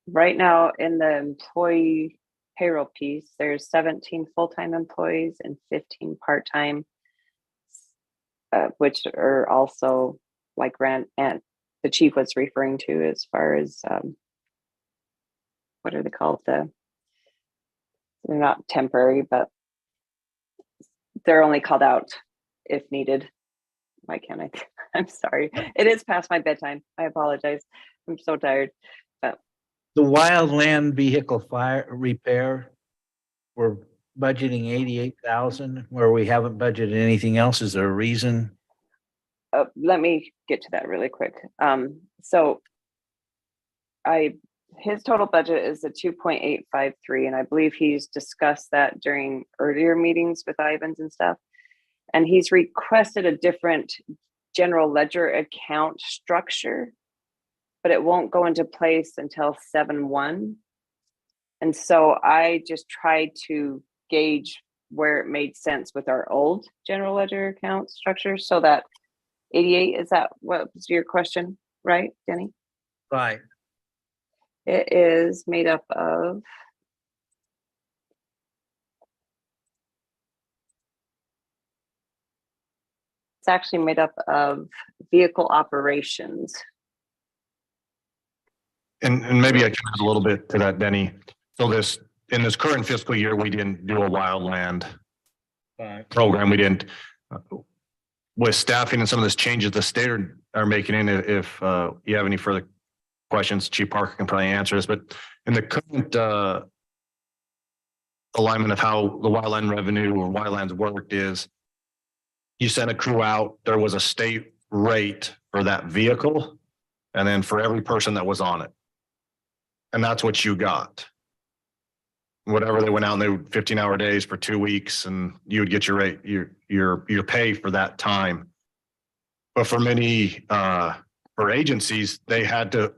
Right now in the employee payroll piece, there's 17 full-time employees and 15 part-time, which are also like Rand and the chief was referring to as far as what are they called? They're not temporary, but they're only called out if needed. Why can't I? I'm sorry. It is past my bedtime. I apologize. I'm so tired. But The wildland vehicle fire repair, we're budgeting 88,000 where we haven't budgeted anything else. Is there a reason? let me get to that really quick. So his total budget is a 2.853, and I believe he's discussed that during earlier meetings with Ivans and stuff. And he's requested a different general ledger account structure, but it won't go into place until 7/1. And so I just tried to gauge where it made sense with our old general ledger account structure. So that 88, is that what was your question, right, Denny? Right. It is made up of it's actually made up of vehicle operations. And maybe I can add a little bit to that, Denny. So in this current fiscal year, we didn't do a wildland program. We didn't. With staffing and some of this changes the state are making in, if you have any further questions, Chief Parker can probably answer this, but in the current alignment of how the wildland revenue or wildlands worked is you sent a crew out, there was a state rate for that vehicle, and then for every person that was on it. And that's what you got. Whatever they went out and they would 15-hour days for 2 weeks, and you would get your rate, your pay for that time. But for many for agencies, they had to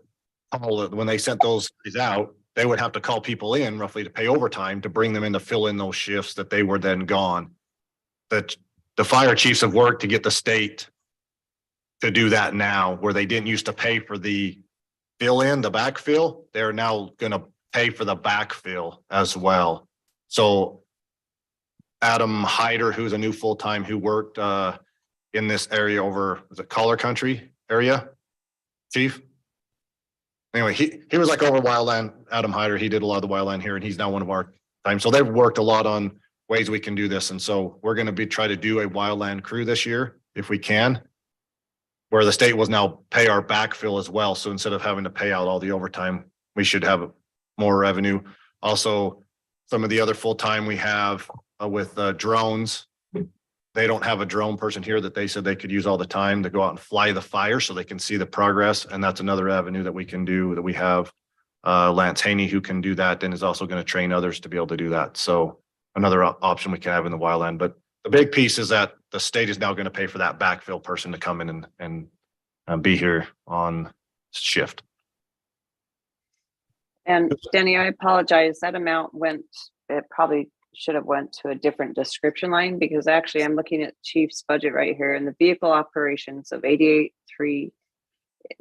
call it when they sent those out, they would have to call people in roughly to pay overtime to bring them in to fill in those shifts that they were then gone. That the fire chiefs have worked to get the state to do that now, where they didn't used to pay for the fill in, the backfill. They're now gonna pay for the backfill as well. So Adam Hyder, who's a new full-time who worked in this area over the Collar Country area, chief. Anyway, he was like over wildland, Adam Hyder. He did a lot of the wildland here, and he's now one of our time. So they've worked a lot on ways we can do this. And so we're going to try to do a wildland crew this year if we can, where the state will now pay our backfill as well. So instead of having to pay out all the overtime, we should have more revenue. Also, some of the other full-time we have with drones, they don't have a drone person here that they said they could use all the time to go out and fly the fire so they can see the progress. And that's another avenue that we can do, that we have Lance Haney who can do that, and is also going to train others to be able to do that. So another option we can have in the wildland. But the big piece is that the state is now going to pay for that backfill person to come in and be here on shift. And Denny, I apologize. That amount it probably should have went to a different description line, because actually I'm looking at Chief's budget right here, and the vehicle operations of 88.3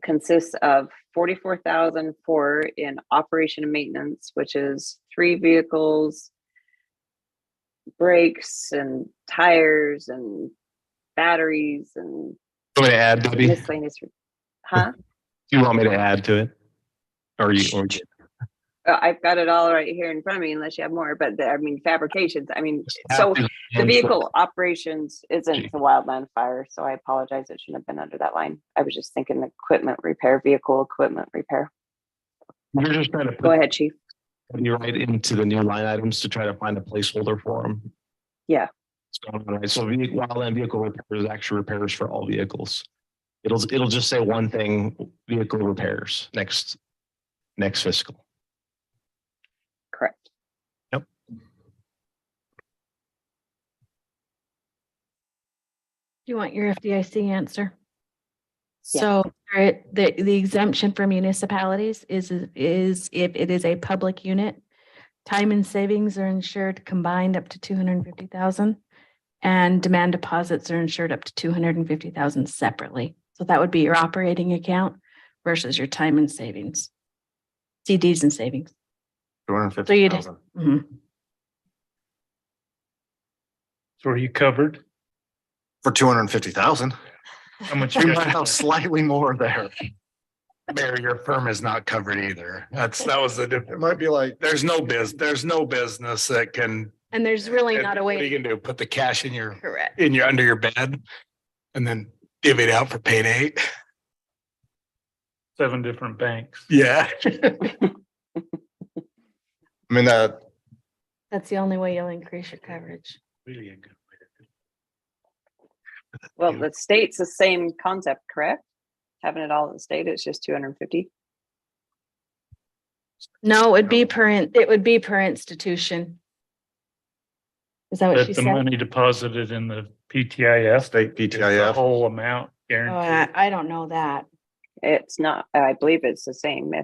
consists of 44,004 in operation and maintenance, which is 3 vehicles, brakes and tires and batteries and Want me to add, Debbie? miscellaneous. Huh? Do you want me to add to it? Or I've got it all right here in front of me, unless you have more, but I mean, fabrications, I mean, so the vehicle operations isn't the wildland fire, so I apologize. It shouldn't have been under that line. I was just thinking equipment repair, vehicle equipment repair. You're just trying to Go ahead, chief. You're right into the new line items to try to find a placeholder for them. Yeah. It's going on, right? So wildland vehicle repairs is actually repairs for all vehicles. It'll just say one thing, vehicle repairs next fiscal. Correct. Yep. Do you want your FDIC answer? Yeah. So the exemption for municipalities is if it is a public unit, time and savings are insured combined up to 250,000, and demand deposits are insured up to 250,000 separately. So that would be your operating account versus your time and savings, CDs and savings. 250,000. Mhm. So are you covered? For 250,000. How much? We might have slightly more there. Mayor, your firm is not covered either. That was the difference. It might be like, There's no business that can. And there's really not a What are way. you gonna do? Put the cash in your Correct. under your bed and then divvy it out for payday? 7 different banks. Yeah. I mean, That's the only way you'll increase your coverage. Really a good way to do it. Well, the state's the same concept, correct? Having it all at the state, it's just 250. No, it would be per institution. Is that what That she the said? money deposited in the PTIF. state is the PTIF. whole amount Oh, guaranteed. I don't know that. It's not, I believe it's the same.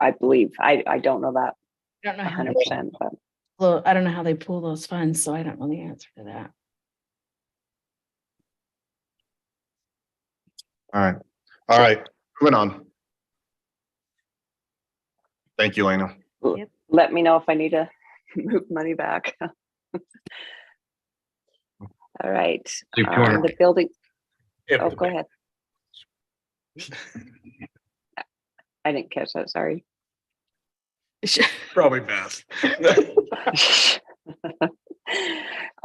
I believe, I don't know that I don't know how 100%, but well, I don't know how they pool those funds, so I don't know the answer to that. all right, moving on. Thank you, Lena. let me know if I need to move money back. All right, Leave 200. the building. Oh, go ahead. I didn't catch that, sorry. Probably best.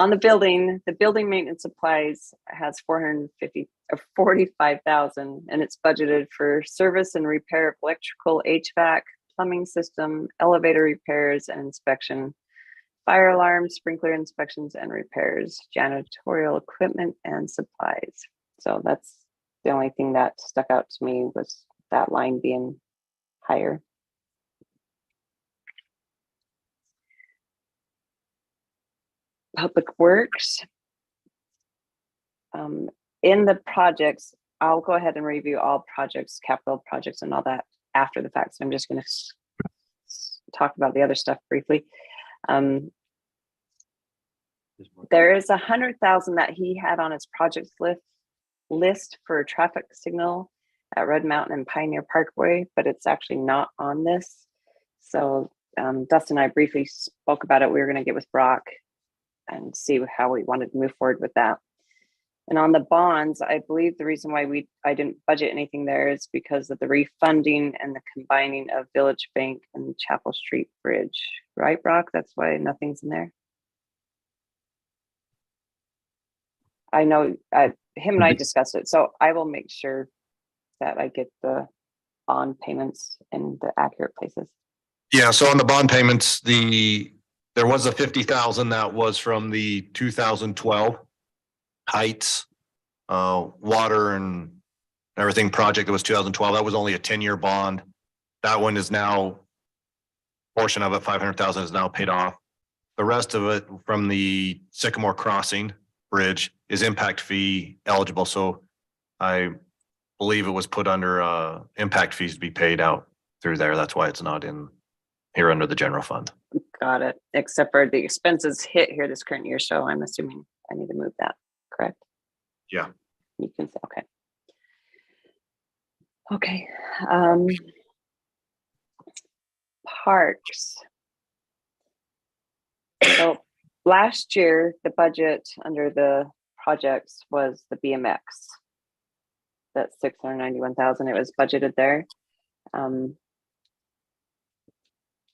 On the building maintenance supplies has 450 or 45,000, and it's budgeted for service and repair of electrical, HVAC, plumbing system, elevator repairs and inspection, fire alarm, sprinkler inspections and repairs, janitorial equipment and supplies. So that's the only thing that stuck out to me, was that line being higher. Public Works. In the projects, I'll go ahead and review all projects, capital projects and all that after the fact. So I'm just going to talk about the other stuff briefly. There is 100,000 that he had on his projects list for a traffic signal at Red Mountain and Pioneer Parkway, but it's actually not on this. So Dustin and I briefly spoke about it. We were going to get with Brock and see how we wanted to move forward with that. And on the bonds, I believe the reason why I didn't budget anything there is because of the refunding and the combining of Village Bank and Chapel Street Bridge, right, Brock? That's why nothing's in there. I know him and I discussed it, so I will make sure that I get the bond payments in the accurate places. Yeah, so on the bond payments, there was a 50,000 that was from the 2012 Heights water and everything project that was 2012. That was only a 10-year bond. That one is now, portion of it, 500,000 is now paid off. The rest of it from the Sycamore Crossing Bridge is impact fee eligible. So I believe it was put under impact fees to be paid out through there. That's why it's not in here under the general fund. Got it. Except for the expenses hit here this current year. So I'm assuming I need to move that, correct? Yeah. You can say, okay. Okay. Parks. So last year, the budget under the projects was the BMX. That's 691,000. It was budgeted there.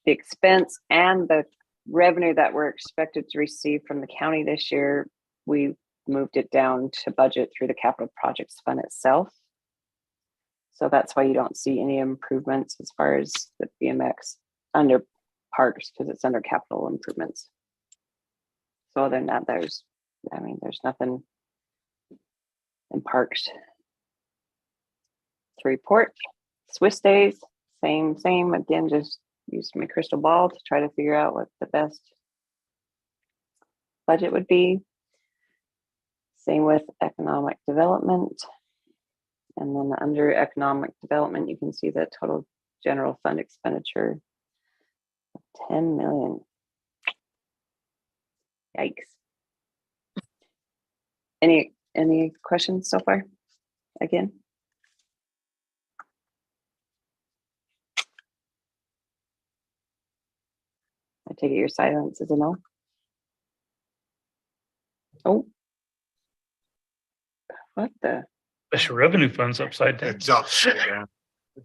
The expense and the revenue that we're expected to receive from the county this year, we moved it down to budget through the capital projects fund itself. So that's why you don't see any improvements as far as the BMX under parks, because it's under capital improvements. So other than that, there's nothing in parks to report. Swiss days, same, again, just used my crystal ball to try to figure out what the best budget would be. Same with economic development. And then under economic development, you can see the total general fund expenditure of 10 million. Yikes. Any questions so far? Again? I take it your silence is a no. Oh. What the? Special revenue funds upside down. It's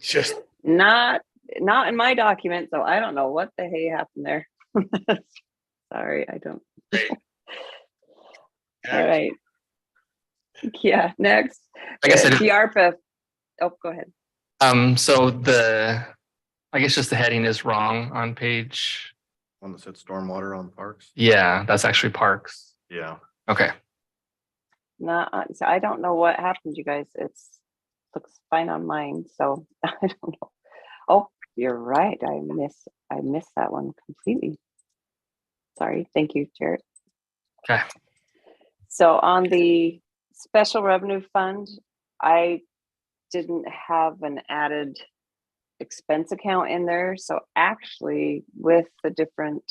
just not in my document, so I don't know what the hey happened there. Sorry, I don't. All right. Yeah, next. I guess the ARPA. Oh, go ahead. So I guess just the heading is wrong on page. one that said stormwater on parks. Yeah, that's actually parks. Yeah. Okay. So I don't know what happened, you guys. Looks fine on mine, so I don't know. Oh, you're right. I missed that one completely. Sorry. Thank you, Jared. Okay. So on the special revenue fund, I didn't have an added expense account in there. So actually with the different,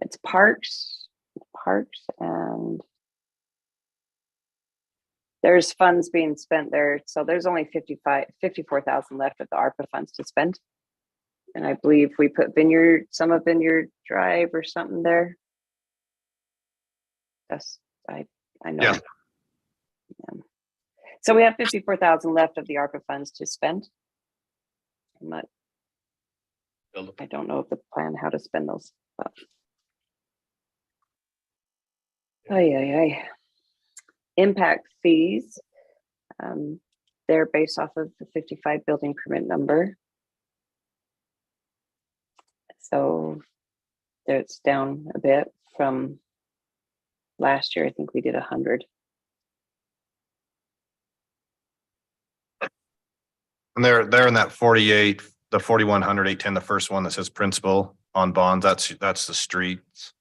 it's parks, and there's funds being spent there. So there's only 54,000 left of the ARPA funds to spend. And I believe we put some of Vineyard Drive or something there. That's, I know. Yeah. So we have 54,000 left of the ARPA funds to spend. I don't know if the plan how to spend those, but. Ay. Impact fees. They're based off of the 55 building permit number. So it's down a bit from last year. I think we did 100. And they're in that 48, the 4100, 810, the first one that says principal on bonds. That's the streets.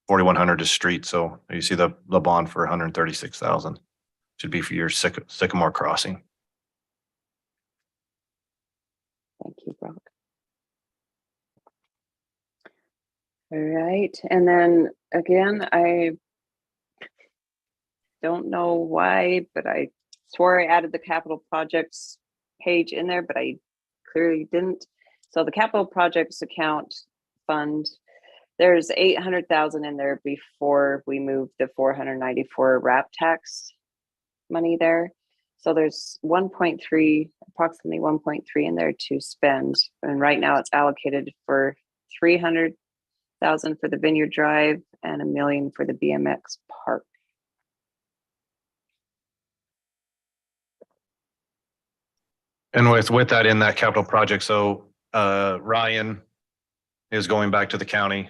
4100 is street. So you see the bond for 136,000 should be for your Sycamore Crossing. Thank you, Brock. All right, and then again, I don't know why, but I swore I added the capital projects page in there, but I clearly didn't. So the capital projects account fund, there's 800,000 in there before we moved the 494 RAP tax money there. So there's 1.3, approximately 1.3 in there to spend. And right now it's allocated for 300,000 for the Vineyard Drive and $1 million for the BMX park. And with that in that capital project, so Ryan is going back to the county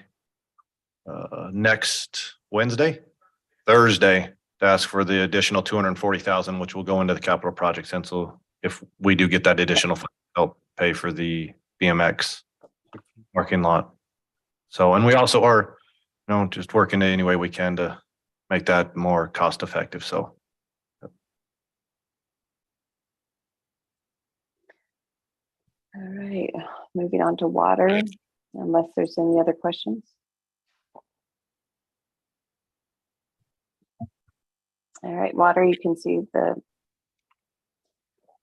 next Thursday to ask for the additional 240,000, which will go into the capital project. And so if we do get that additional fund, help pay for the BMX parking lot. So, and we also are, just working any way we can to make that more cost effective. So. All right, moving on to water, unless there's any other questions. All right, water, you can see the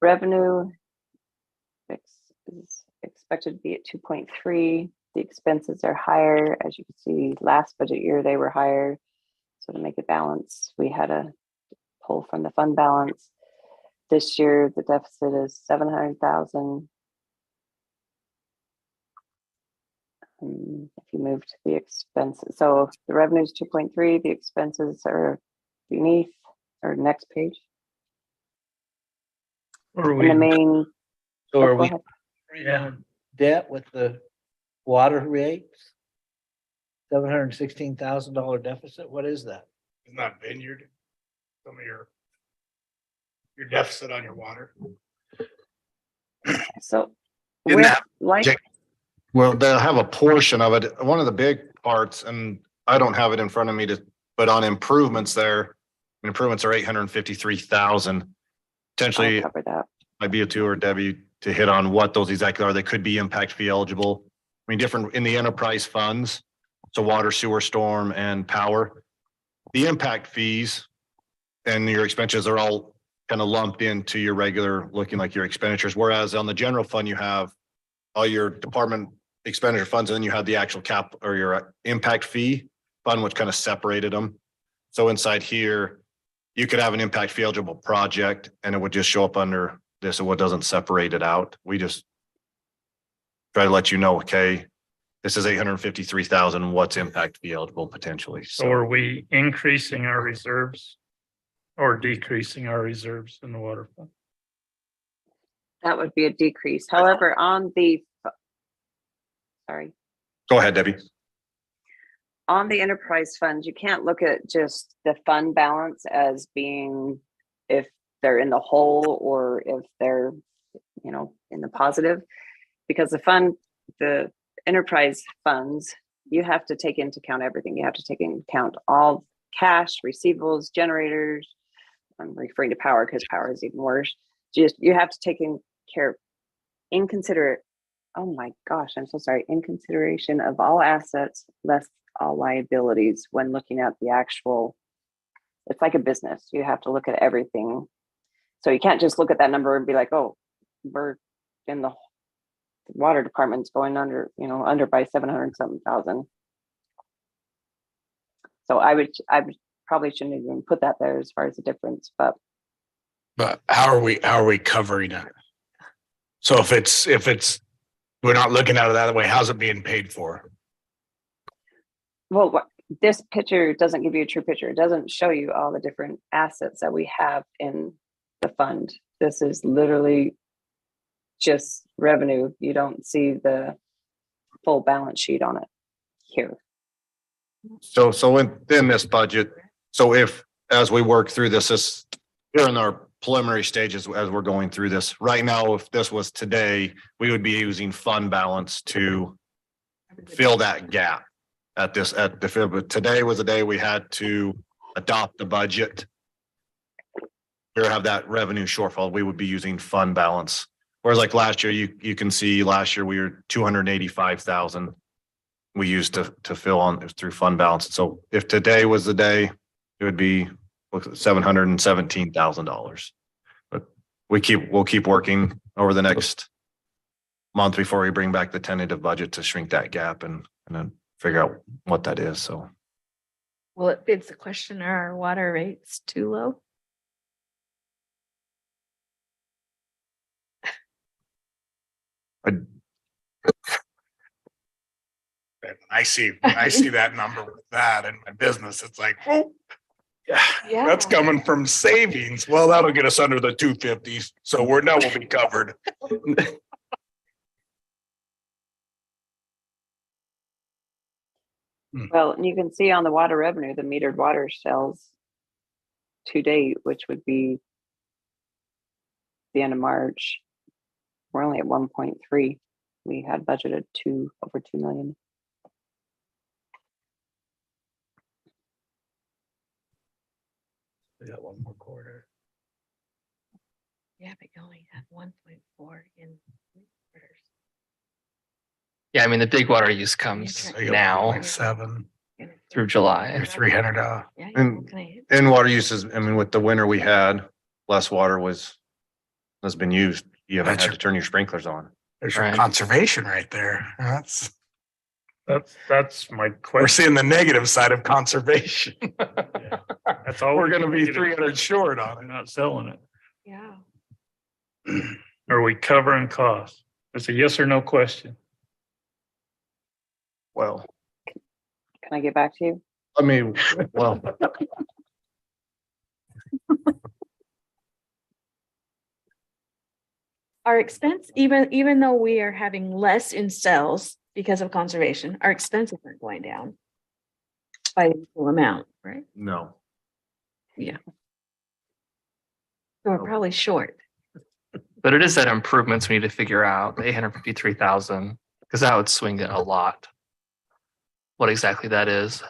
revenue is expected to be at 2.3. The expenses are higher. As you can see, last budget year, they were higher. So to make it balanced, we had to pull from the fund balance. This year, the deficit is 700,000. If you move to the expenses, so the revenue is 2.3, the expenses are beneath or next page. Or And the main. So are go we ahead. debt with the water rates? $716,000 deficit. What is that? Isn't that Vineyard? Some of your deficit on your water. So In with that, like Well, they'll have a portion of it. One of the big parts, and I don't have it in front of me but on improvements there, improvements are 853,000. Potentially, I'll cover that. might be a two or Debbie to hit on what those exactly are. They could be impact fee eligible. I mean, different in the enterprise funds. So water, sewer, storm, and power. The impact fees and your expenses are all kind of lumped into your regular, looking like your expenditures. Whereas on the general fund, you have all your department expenditure funds, and then you have the actual cap or your impact fee fund, which kind of separated them. So inside here, you could have an impact fee eligible project and it would just show up under this, and what doesn't separate it out. We just try to let you know, okay, this is 853,000, what's impact fee eligible potentially. So are we increasing our reserves or decreasing our reserves in the water fund? That would be a decrease. However, on the, sorry, Go ahead, Debbie. on the enterprise funds, you can't look at just the fund balance as being if they're in the hole or if they're, in the positive, because the enterprise funds, you have to take into account everything. You have to take into account all cash, receivables, generators. I'm referring to power because power is even worse. You have to take in consideration of all assets less all liabilities when looking at the actual, it's like a business. You have to look at everything. So you can't just look at that number and be like, oh, we're in the water department's going under, under by 700-something thousand. So I probably shouldn't even put that there as far as the difference, but But how are we covering it? So if it's we're not looking at it that way. How's it being paid for? Well, this picture doesn't give you a true picture. It doesn't show you all the different assets that we have in the fund. This is literally just revenue. You don't see the full balance sheet on it here. So within this budget, so if, as we work through this, here in our preliminary stages, as we're going through this, right now, if this was today, we would be using fund balance to fill that gap today was the day we had to adopt the budget. Here have that revenue shortfall, we would be using fund balance. Whereas like last year, you can see last year we were 285,000 we used to fill on through fund balance. So if today was the day, it would be $717,000. But we'll keep working over the next month before we bring back the tentative budget to shrink that gap and then figure out what that is. So Well, it begs the question, are our water rates too low? I see that number with that in my business. It's like, oh, Yeah. that's coming from savings. Well, that'll get us under the 250s. So we'll be covered. Well, and you can see on the water revenue, the metered water sales to date, which would be the end of March. We're only at 1.3. We had budgeted over 2 million. We got one more quarter. Yeah, but you only have 1.4 in 3 quarters. Yeah, I mean, the big water use comes now 7 through July. or 300. Yeah, you're And- not gonna hit. and water uses, I mean, with the winter we had, less water has been used. You haven't That's had to turn your sprinklers on. There's your Right. conservation right there. That's That's my we're question. seeing the negative side of conservation. That's all. We're gonna be negative. 300 short We're on it. not selling it. Yeah. Are we covering costs? It's a yes or no question. Well, Can I get back to you? I mean, well, Our expense, even though we are having less in sales because of conservation, our expenses aren't going down by the equal amount, right? no. Yeah. So we're probably short. But it is that improvements we need to figure out, the 853,000, because that would swing it a lot. What exactly that is.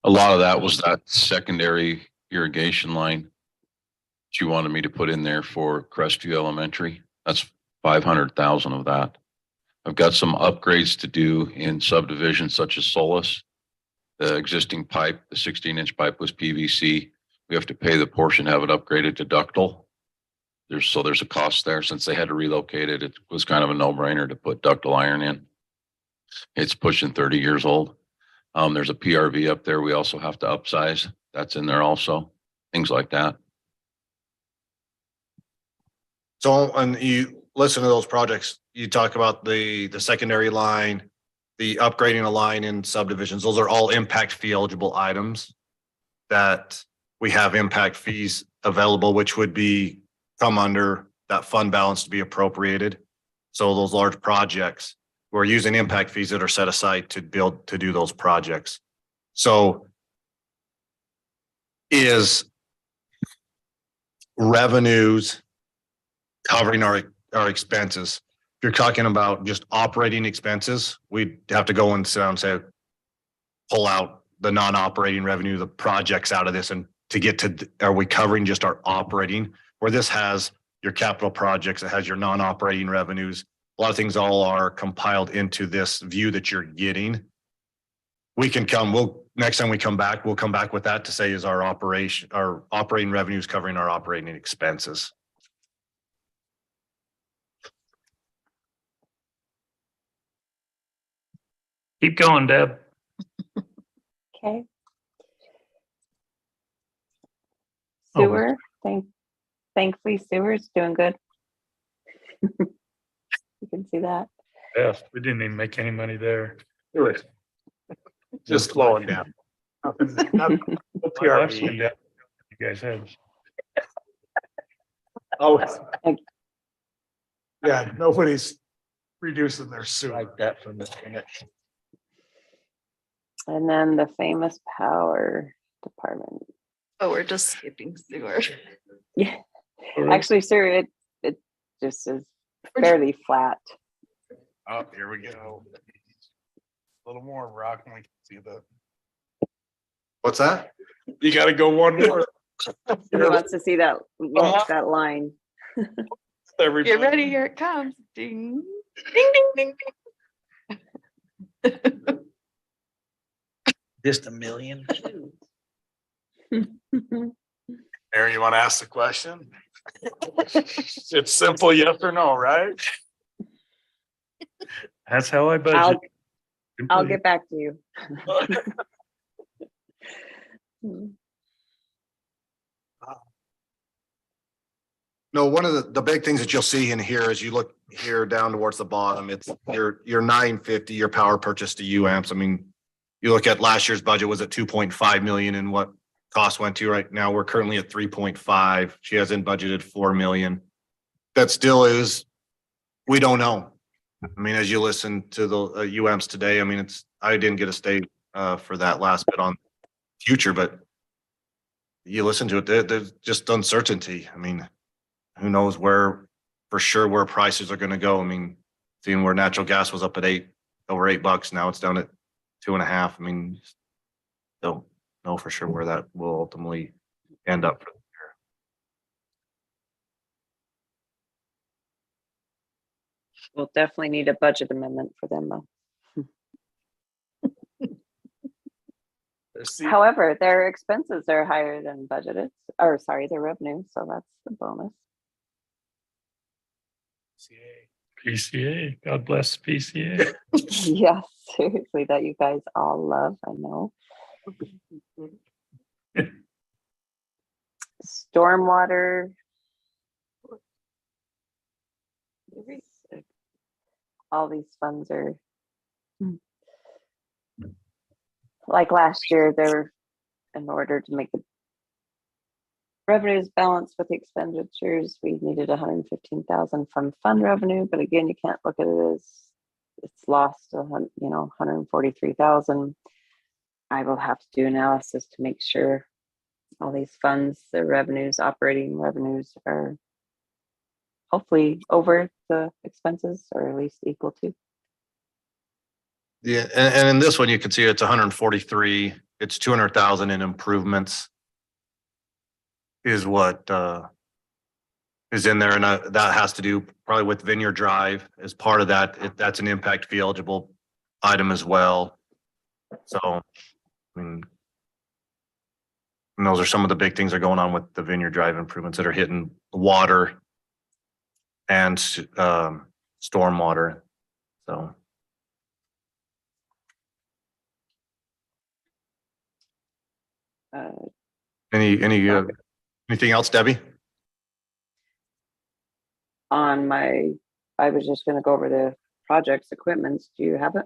A lot of that was that secondary irrigation line that you wanted me to put in there for Crestview Elementary. That's 500,000 of that. I've got some upgrades to do in subdivisions such as Solus. The existing pipe, the 16-inch pipe was PVC. We have to pay the portion, have it upgraded to ductile. There's a cost there. Since they had to relocate it, it was kind of a no-brainer to put ductile iron in. It's pushing 30 years old. There's a PRV up there. We also have to upsize. That's in there also. Things like that. So, and you listen to those projects, you talk about the secondary line, the upgrading a line in subdivisions. Those are all impact fee eligible items that we have impact fees available, which would come under that fund balance to be appropriated. So those large projects, we're using impact fees that are set aside to do those projects. So is revenues covering our expenses? If you're talking about just operating expenses, we'd have to go and sit down and say, pull out the non-operating revenue, the projects out of this, and to get to, are we covering just our operating? Where this has your capital projects, it has your non-operating revenues. A lot of things all are compiled into this view that you're getting. Next time we come back, we'll come back with that to say, is our operating revenues covering our operating expenses? Keep going, Deb. Okay. Oh. Sewer, thankfully sewer's doing good. You can see that. Yes, we didn't even make any money there. Just slowing down. Nothing- no PRV. You guys had. Oh, yeah, nobody's reducing their sewer. Like that from the minute. And then the famous power department. Oh, we're just skipping sewer. Yeah, actually, sir, it just is fairly flat. Oh, here we go. A little more rock and we can see the. What's that? You gotta go one more. He wants to see that, that line. Get ready, here it comes. Ding, ding, ding, ding, ding. Just a million. Aaron, you want to ask the question? It's simple, yes or no, right? That's how I budget. I'll get back to you. No, one of the big things that you'll see in here as you look here down towards the bottom, it's your 950, your power purchase to UAMPS. I mean, you look at last year's budget was at 2.5 million and what cost went to right now. We're currently at 3.5. She hasn't budgeted 4 million. That still is, we don't know. I mean, as you listen to the UAMPS today, I mean, I didn't get a state for that last bit on future, but you listen to it, there's just uncertainty. I mean, who knows where prices are going to go. I mean, seeing where natural gas was up at over $8, now it's down at 2.5. I mean, don't know for sure where that will ultimately end up. We'll definitely need a budget amendment for them though. However, their expenses are higher than budgeted, or sorry, their revenue, so that's the bonus. PCA, God bless PCA. Yes, seriously, that you guys all love, I know. Stormwater. All these funds are like last year, they're in order to make the revenues balance with the expenditures, we needed 115,000 from fund revenue, but again, you can't look at it as it's lost, 143,000. I will have to do analysis to make sure all these funds, the revenues, operating revenues are hopefully over the expenses or at least equal to. Yeah, and in this one, you can see it's 143, it's 200,000 in improvements is what is in there. And that has to do probably with Vineyard Drive as part of that. That's an impact fee eligible item as well. So, I mean, and those are some of the big things that are going on with the Vineyard Drive improvements that are hitting water and stormwater. So. Anything else, Debbie? I was just going to go over the projects equipments. Do you have it?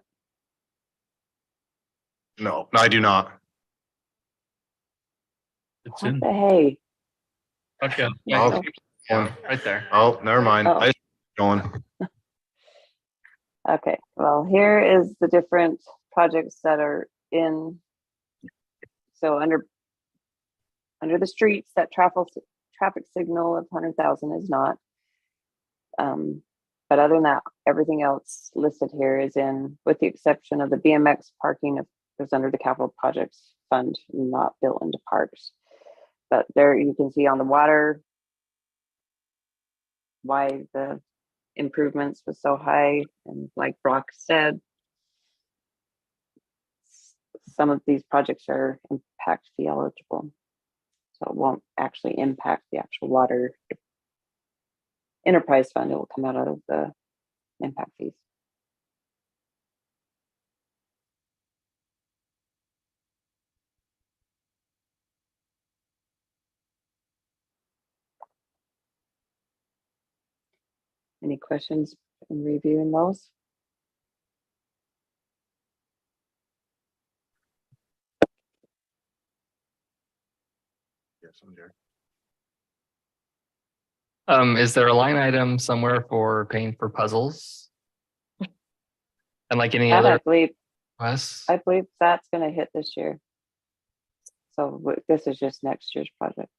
No, I do not. It's What in. the hey? Okay. Oh, Right there. Oh, never mind. Oh. Going. Okay, well, here is the different projects that are in. So under the streets, that traffic signal of 100,000 is not. But other than that, everything else listed here is in, with the exception of the BMX parking is under the capital projects fund, not built into parks. But there you can see on the water why the improvements was so high, and like Brock said, some of these projects are impact fee eligible, so it won't actually impact the actual water enterprise fund. It will come out of the impact fees. Any questions in reviewing those? Is there a line item somewhere for paying for puzzles? And like any That I other believe, requests? I believe that's gonna hit this year. So this is just next year's project.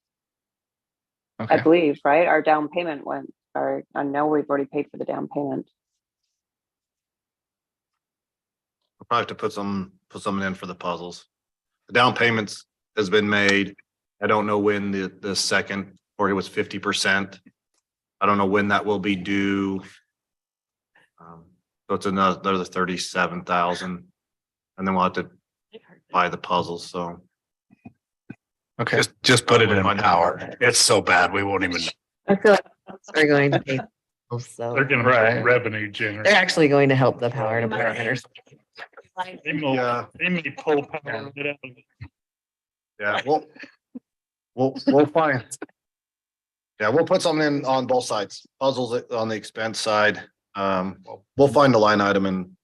I Okay. believe, right? Our down payment went, or I know we've already paid for the down payment. We'll probably have to put something in for the puzzles. The down payments has been made. I don't know when the second, or it was 50%. I don't know when that will be due. So it's another 37,000. And then we'll have to buy the puzzles, so. Okay. Just put it in power. It's so bad, we won't even. I feel like they're going to pay. So They're gonna Right. be revenue generate. they're actually going to help the power department or something. They may pull power. Get out of it. Yeah, we'll find. Yeah, we'll put something in on both sides, puzzles on the expense side. We'll find a line item and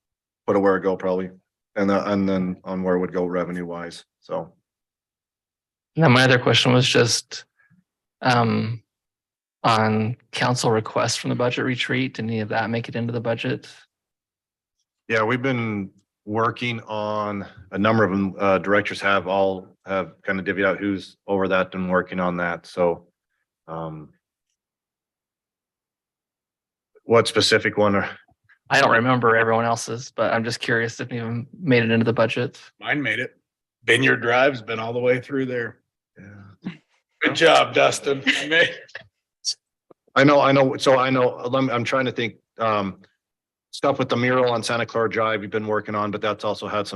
put it where it go probably. And then on where it would go revenue wise, so. Now, my other question was just on council requests from the budget retreat. Did any of that make it into the budget? Yeah, we've been working on a number of them. Directors have kind of divvied out who's over that and working on that, so. What specific one are? I don't remember everyone else's, but I'm just curious if you made it into the budget. Mine made it. Vineyard Drive's been all the way through there. Good job, Dustin. You made it. I know. So I know, I'm trying to think, stuff with the mural on Santa Clara Drive we've been working on, but that's also had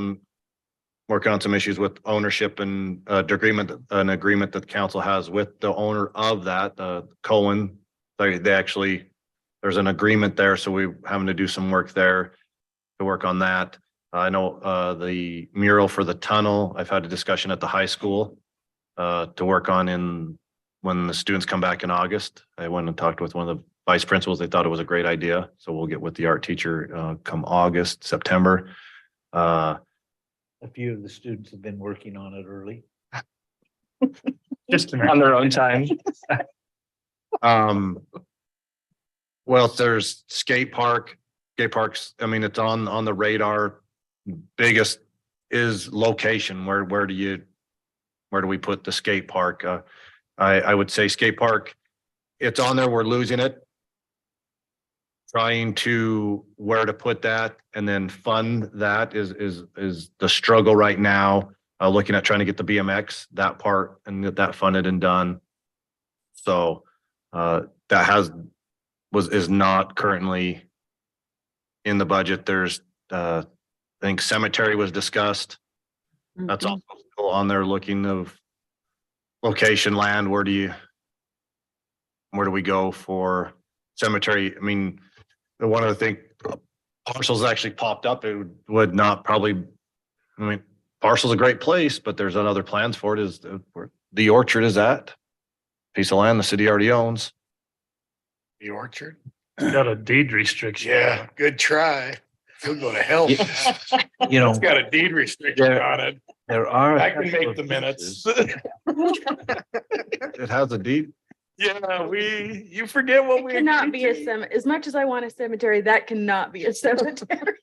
working on some issues with ownership and an agreement that the council has with the owner of that, Cohen. They actually, there's an agreement there, so we're having to do some work there to work on that. I know the mural for the tunnel, I've had a discussion at the high school to work on when the students come back in August. I went and talked with one of the vice principals. They thought it was a great idea. So we'll get with the art teacher come August, September. A few of the students have been working on it early. Just on their own time. Well, there's skate parks. I mean, it's on the radar. Biggest is location. Where do we put the skate park? I would say skate park. It's on there. We're losing it. Trying to where to put that and then fund that is the struggle right now. Looking at trying to get the BMX, that part, and get that funded and done. So that is not currently in the budget. There's I think cemetery was discussed. That's also still on there, looking of location, land. Where do we go for cemetery? I mean, the one other thing, parcels actually popped up. It would not probably, I mean, parcel's a great place, but there's other plans for it. Is where the orchard is at. Piece of land the city already owns. The orchard? It's got a deed restriction. Yeah, good try. He'll go to hell. You know, It's got a deed restriction on it. there are. I can make the minutes. It has a deed. Yeah, you forget what we. Cannot be a cemetery. As much as I want a cemetery, that cannot be a cemetery.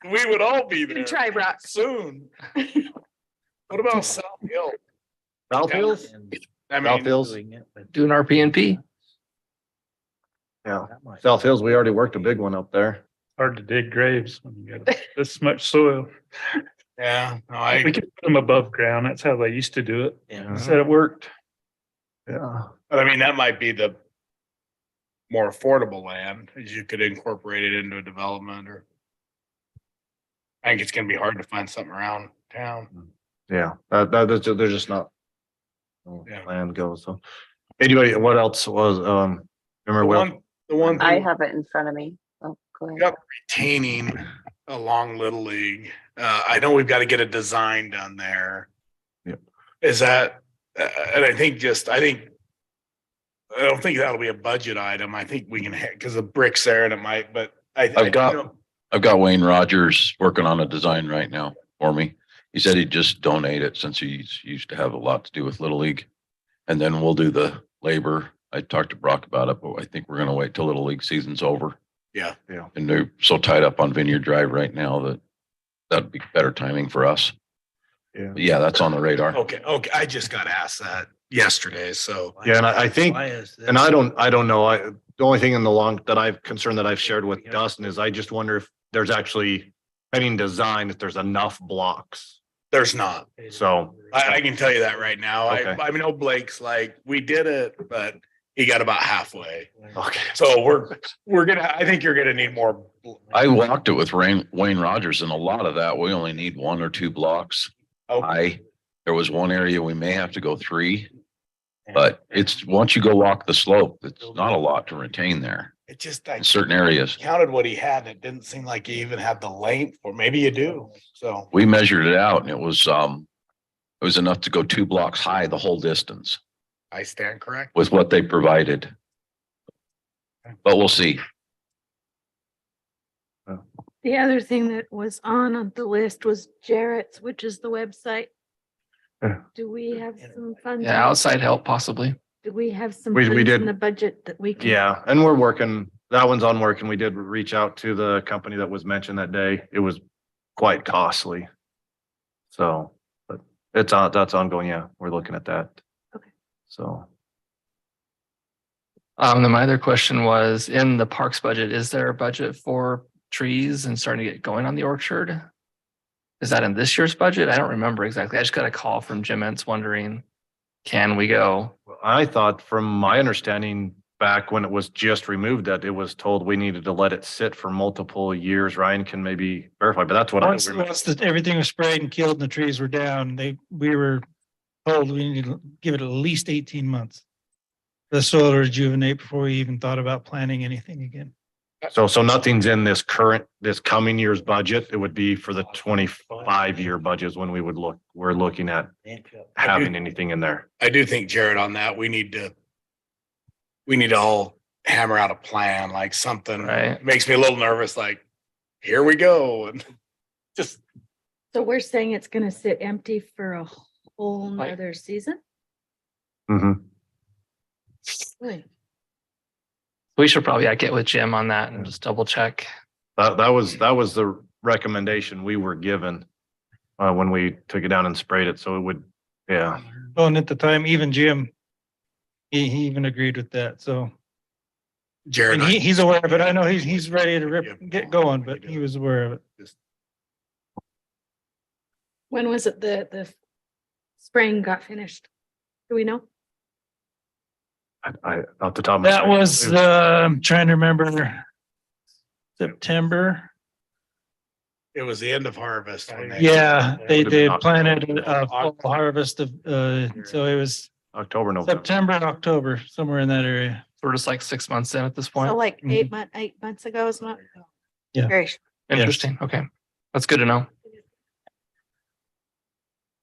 We would all be You there can try, Brock. soon. What about South Hill? South Hills? I South mean, Hills? Doing our PNP. Yeah. South Hills, we already worked a big one up there. Hard to dig graves when you got this much soil. yeah, no, We could put them above ground. That's how they used to do it. Yeah. Said it worked. Yeah. but I mean, that might be the more affordable land, as you could incorporate it into a development or. I think it's gonna be hard to find something around town. Yeah, there's just not. Yeah. Land goes, so. Anybody, what else was, remember The one I thing, have it in front of me. Oh, go we ahead. got retaining along Little League. I know we've got to get a design done there. Yep. Is that, and I don't think that'll be a budget item. I think we can, because the bricks there and it might, but I've got Wayne Rogers working on a design right now for me. He said he'd just donate it since he's used to have a lot to do with Little League. And then we'll do the labor. I talked to Brock about it, but I think we're gonna wait till Little League season's over. Yeah. And they're so tied up on Vineyard Drive right now that that'd be better timing for us. Yeah. But yeah, that's on the radar. Okay, I just got asked that yesterday, so. Yeah, and I think, Why is and this? I don't know, the only thing in the long, that I've concerned that I've shared with Dustin is I just wonder if there's actually pending design, if there's enough blocks. There's not. So, I can tell you that right now. Okay. I know Blake's like, we did it, but he got about halfway. okay. So we're gonna, I think you're gonna need more. I walked it with Wayne Rogers, and a lot of that, we only need 1 or 2 blocks. There was one area we may have to go 3, but it's, once you go walk the slope, it's not a lot to retain there It just, in certain areas. counted what he had, and it didn't seem like he even had the length, or maybe you do, so. We measured it out and it was enough to go 2 blocks high the whole distance I stand correct. with what they provided. But we'll see. The other thing that was on the list was Jarrett's, which is the website. Yeah. Do we have some funds? Yeah, outside help possibly. Do we have some We funds did. in the budget that we can? Yeah, and we're working, that one's on work, and we did reach out to the company that was mentioned that day. It was quite costly. So, but that's ongoing. Yeah, we're looking at that. Okay. So, Then my other question was, in the parks budget, is there a budget for trees and starting to get going on the orchard? Is that in this year's budget? I don't remember exactly. I just got a call from Jim Entz wondering, can we go? I thought from my understanding back when it was just removed that it was told we needed to let it sit for multiple years. Ryan can maybe verify, but that's what I remember. Everything was sprayed and killed and the trees were down, we were told we need to give it at least 18 months. The soil to rejuvenate before we even thought about planting anything again. So nothing's in this coming year's budget. It would be for the 25-year budgets when we're looking at having anything in there. I do think, Jared, on that, we need to all hammer out a plan, like something Right. makes me a little nervous, like, here we go. And just, So we're saying it's gonna sit empty for a whole Like- nother season? Mhm. Really? We should probably get with Jim on that and just double check. That was the recommendation we were given when we took it down and sprayed it. So it would, yeah. Oh, and at the time, even Jim, he even agreed with that, so. Jared, And he's aware of it. I know he's ready to get going, but he was aware of it. When was it the spraying got finished? Do we know? I off the top of my That head, was, I'm trying to remember, September. it was the end of harvest. when they- Yeah, they Would've been planted a full harvest of, so it was October, November. September and October, somewhere in that area. We're just like 6 months in at this So point. like Mhm. 8 months ago is not? Yeah. Very. Interesting. Okay. That's good to know.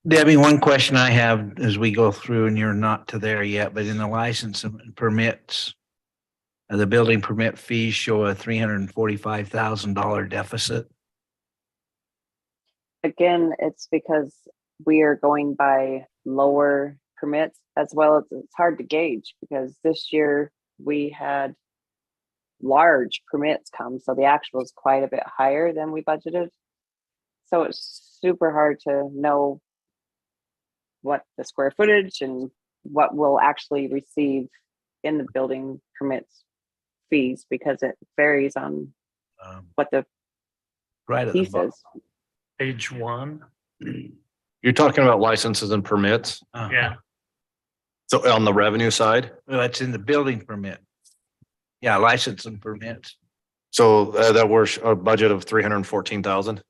Debbie, one question I have as we go through, and you're not to there yet, but in the license and permits, the building permit fees show a $345,000 deficit. Again, it's because we are going by lower permits as well as it's hard to gauge because this year we had large permits come, so the actual is quite a bit higher than we budgeted. So it's super hard to know what the square footage and what we'll actually receive in the building permits fees because it varies on what the Right at the piece bottom. is. Page 1. You're talking about licenses and permits. Yeah. So on the revenue side, Well, it's in the building permit. Yeah, license and permits. so that we're a budget of 314,000.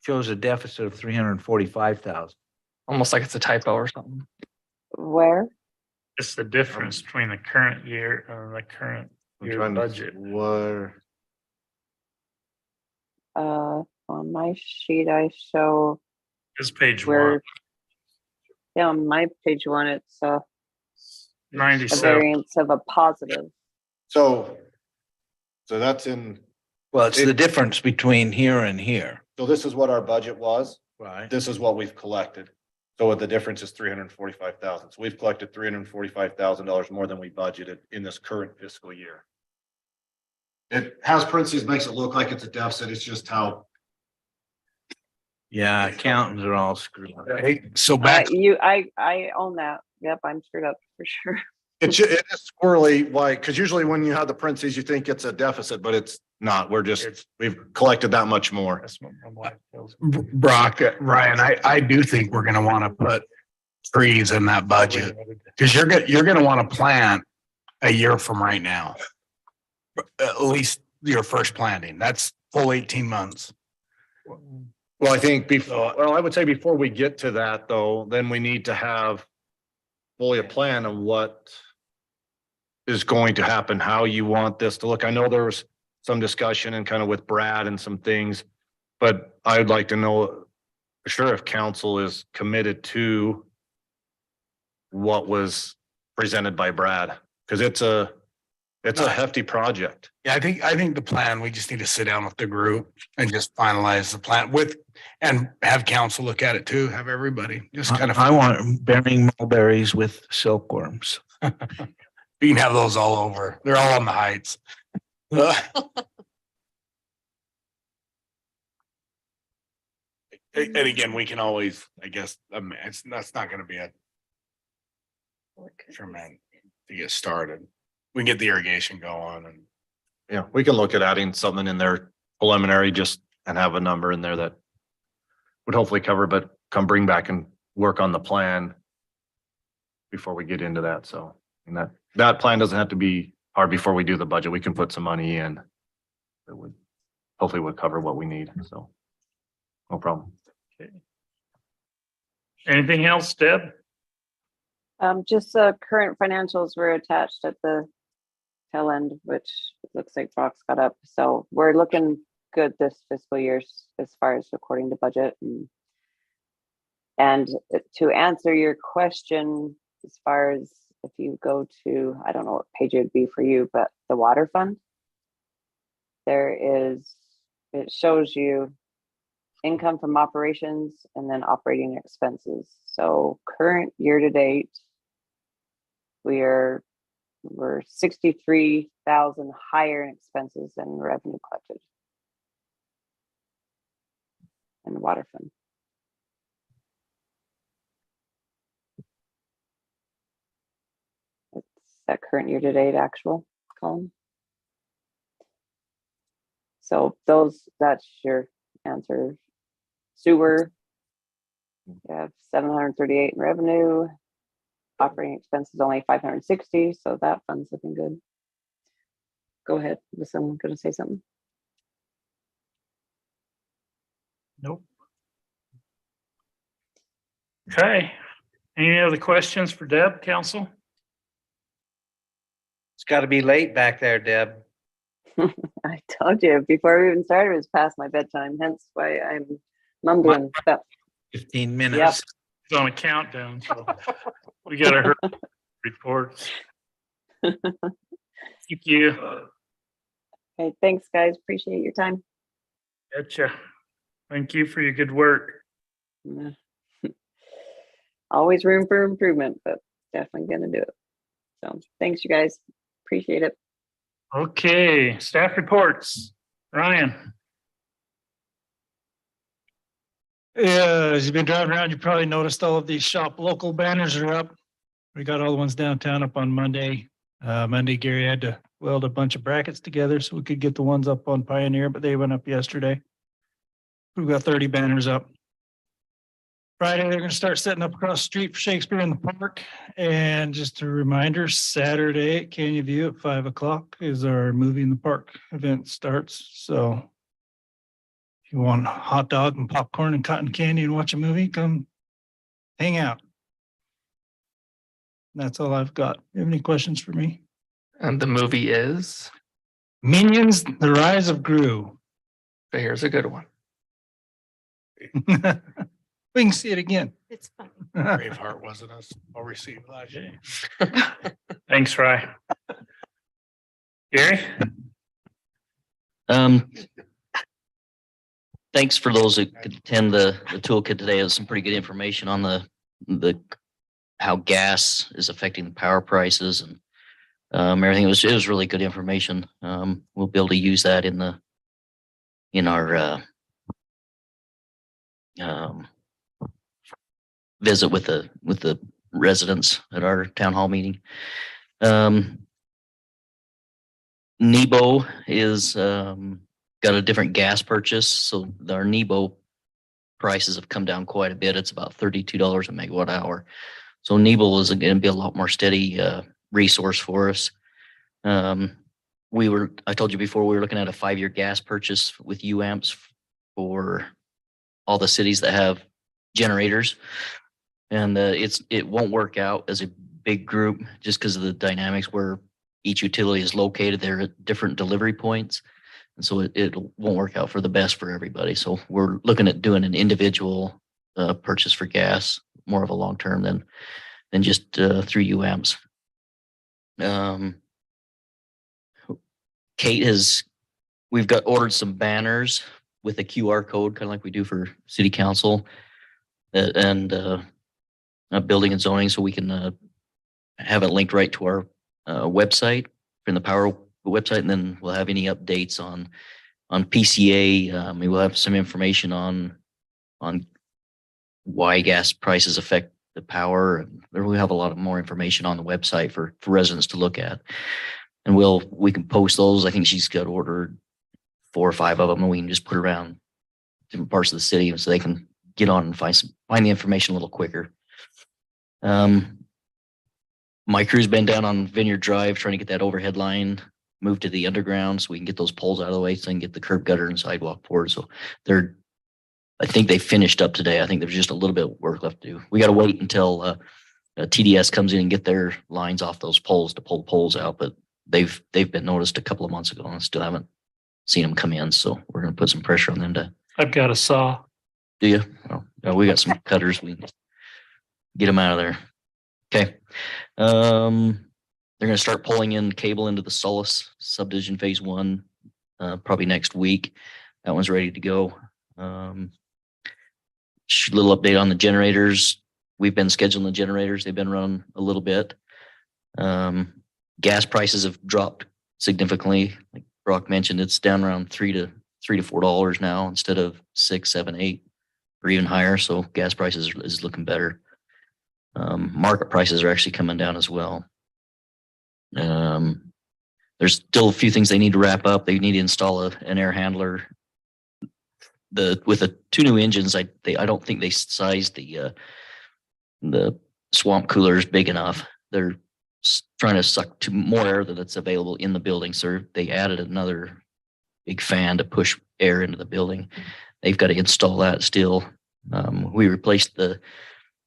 Shows a deficit of 345,000. Almost like it's a typo or something. Where? It's the difference between the current year and the current I'm year trying to, budget. where, On my sheet, I show It's page where, 1, yeah, on my page 1, it's a 97. variance of a positive. so that's in, Well, it's the difference between here and here. so this is what our budget was. Right. This is what we've collected. So the difference is 345,000. So we've collected $345,000 more than we budgeted in this current fiscal year. It has parentheses, makes it look like it's a deficit. It's just how. Yeah, accountants are all screwed up. So back, I own that. Yep, I'm screwed up for sure. It is squirrely, why? Because usually when you have the parentheses, you think it's a deficit, but it's not. We've collected that much more. That's what my wife tells me. Brock, Ryan, I do think we're gonna want to put trees in that budget. Cause you're gonna want to plant a year from right now. At least your first planting. That's full 18 months. Well, I think I would say before we get to that though, then we need to have fully a plan of what is going to happen, how you want this to look. I know there was some discussion and kind of with Brad and some things, but I would like to know for sure if council is committed to what was presented by Brad, because it's a hefty project. Yeah, I think the plan, we just need to sit down with the group and just finalize the plan and have council look at it too, have everybody just kind of. I want bearing mulberries with silkworms. You can have those all over. They're all on the heights. And again, we can always, I guess, that's not gonna be a tremendous to get started. We can get the irrigation going and. Yeah, we can look at adding something in there preliminary just and have a number in there that would hopefully cover, but come bring back and work on the plan before we get into that. So, and that plan doesn't have to be hard before we do the budget. We can put some money in that would hopefully would cover what we need. So no problem. Okay. Anything else, Deb? Just current financials were attached at the tail end, which it looks like Brock's got up. So we're looking good this fiscal year as far as according to budget. And to answer your question, as far as if you go to, I don't know what page it would be for you, but the water fund, it shows you income from operations and then operating expenses. So current year to date, we're 63,000 higher in expenses than revenue collected in the water fund. It's that current year to date actual column. So that's your answer. Sewer, you have 738 in revenue. Operating expenses only 560, so that fund's looking good. Go ahead. Was someone going to say something? Nope. Okay. Any other questions for Deb, council? It's got to be late back there, Deb. I told you before we even started, it was past my bedtime, hence why I'm mumbling. But 15 minutes. Yep. It's on a countdown, so we got to hurry reports. Thank you. Okay, thanks, guys. Appreciate your time. Gotcha. Thank you for your good work. Yeah. Always room for improvement, but definitely gonna do it. So thanks, you guys. Appreciate it. Okay, staff reports. Ryan. Yeah, as you've been driving around, you probably noticed all of these shop local banners are up. We got all the ones downtown up on Monday. Monday, Gary had to weld a bunch of brackets together so we could get the ones up on Pioneer, but they went up yesterday. We've got 30 banners up. Friday, they're gonna start setting up across the street for Shakespeare in the Park. And just a reminder, Saturday at Canyon View at 5 o'clock is our Movie in the Park event starts. So if you want a hot dog and popcorn and cotton candy and watch a movie, come hang out. That's all I've got. You have any questions for me? And the movie is, Minions, The Rise of Gru. but here's a good one. We can see it again. It's fun. Braveheart wasn't as well received last year. Thanks, Ryan. Gary? thanks for those that could attend the toolkit today. There's some pretty good information on the how gas is affecting the power prices and everything. It was really good information. We'll be able to use that in our visit with the residents at our town hall meeting. Nebo is got a different gas purchase, so our Nebo prices have come down quite a bit. It's about $32 a megawatt hour. So Nebo is going to be a lot more steady resource for us. I told you before, we were looking at a 5-year gas purchase with UAMPS for all the cities that have generators. And it won't work out as a big group just because of the dynamics where each utility is located. They're at different delivery points. And so it won't work out for the best for everybody. So we're looking at doing an individual purchase for gas, more of a long term than just through UAMPS. We've got ordered some banners with a QR code, kind of like we do for city council and building and zoning, so we can have it linked right to our website in the Power website, and then we'll have any updates on PCA. We will have some information on why gas prices affect the power, and we'll have a lot of more information on the website for residents to look at. And we can post those. I think she's got ordered 4 or 5 of them, and we can just put around different parts of the city so they can get on and find the information a little quicker. My crew's been down on Vineyard Drive trying to get that overhead line moved to the underground so we can get those poles out of the way so I can get the curb gutter and sidewalk poured. So I think they finished up today. I think there's just a little bit of work left to do. We got to wait until TDS comes in and get their lines off those poles to pull the poles out, but they've been noticed a couple of months ago and still haven't seen them come in. So we're going to put some pressure on them to. I've got a saw. Do you? Oh, no, we got some cutters. We can get them out of there. Okay. They're going to start pulling in cable into the Solace subdivision phase 1 probably next week. That one's ready to go. Little update on the generators. We've been scheduling the generators. They've been running a little bit. Gas prices have dropped significantly. Like Brock mentioned, it's down around $3 to $4 now instead of $6, $7, $8, or even higher. So gas prices is looking better. Market prices are actually coming down as well. There's still a few things they need to wrap up. They need to install an air handler. With the 2 new engines, I don't think they sized the swamp coolers big enough. They're trying to suck more air that's available in the building. So they added another big fan to push air into the building. They've got to install that still. We replaced the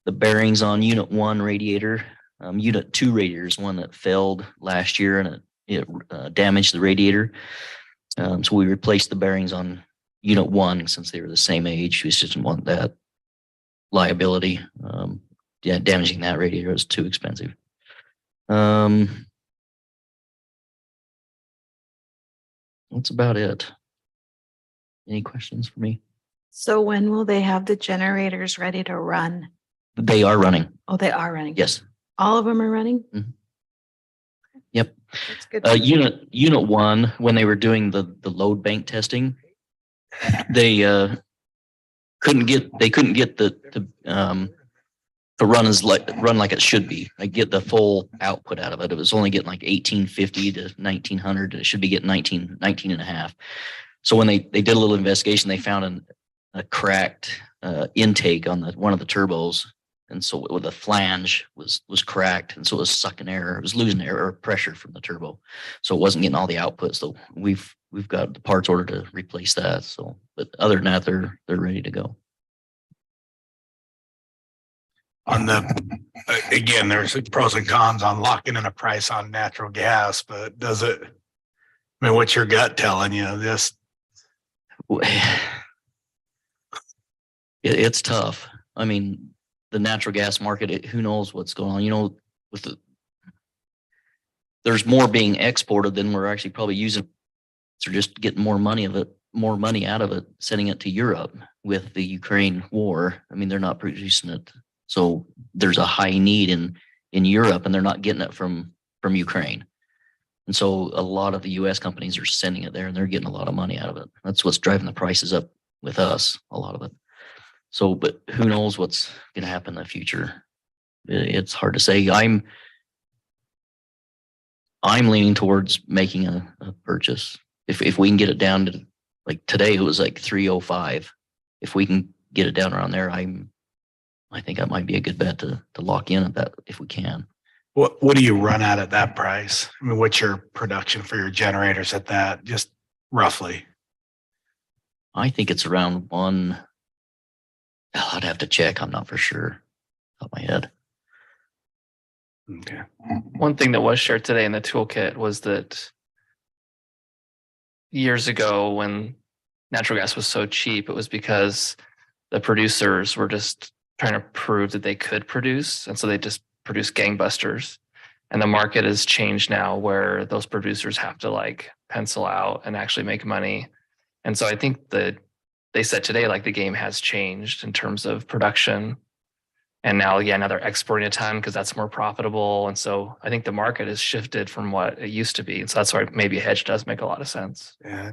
bearings on Unit 1 radiator. Unit 2 radiator is one that failed last year and it damaged the radiator. So we replaced the bearings on Unit 1 since they were the same age. We just didn't want that liability. Damaging that radiator was too expensive. That's about it. Any questions for me? So when will they have the generators ready to run? They are running. Oh, they are running. Yes. All of them are running? Mm-hmm. Yep. That's good. Unit 1, when they were doing the load bank testing, they couldn't get to run like it should be. I get the full output out of it. It was only getting like 1850 to 1900. It should be getting 19 and a half. So when they did a little investigation, they found a cracked intake on one of the turbos. And so the flange was cracked, and so it was sucking air. It was losing air or pressure from the turbo, so it wasn't getting all the output. So we've got the parts ordered to replace that. So, but other than that, they're ready to go. On again, there's pros and cons on locking in a price on natural gas, but does it? I mean, what's your gut telling you? It's tough. I mean, the natural gas market, who knows what's going on, there's more being exported than we're actually probably using. So just getting more money of it more money out of it, sending it to Europe with the Ukraine war. I mean, they're not producing it. So there's a high need in Europe and they're not getting it from Ukraine. And so a lot of the US companies are sending it there and they're getting a lot of money out of it. That's what's driving the prices up with us, a lot of it. So, but who knows what's going to happen in the future? It's hard to say. I'm leaning towards making a purchase. If we can get it down to, like today, it was like 305. If we can get it down around there, I think that might be a good bet to lock in at that if we can. What do you run at that price? I mean, what's your production for your generators at that, just roughly? I think it's around one. I'd have to check. I'm not for sure. Top of my head. Okay. One thing that was shared today in the toolkit was that years ago when natural gas was so cheap, it was because the producers were just trying to prove that they could produce. And so they just produced gangbusters. And the market has changed now where those producers have to like pencil out and actually make money. And so I think that they said today, like the game has changed in terms of production. And now, now they're exporting a ton because that's more profitable. And so I think the market has shifted from what it used to be. And so that's why maybe a hedge does make a lot of sense. Yeah.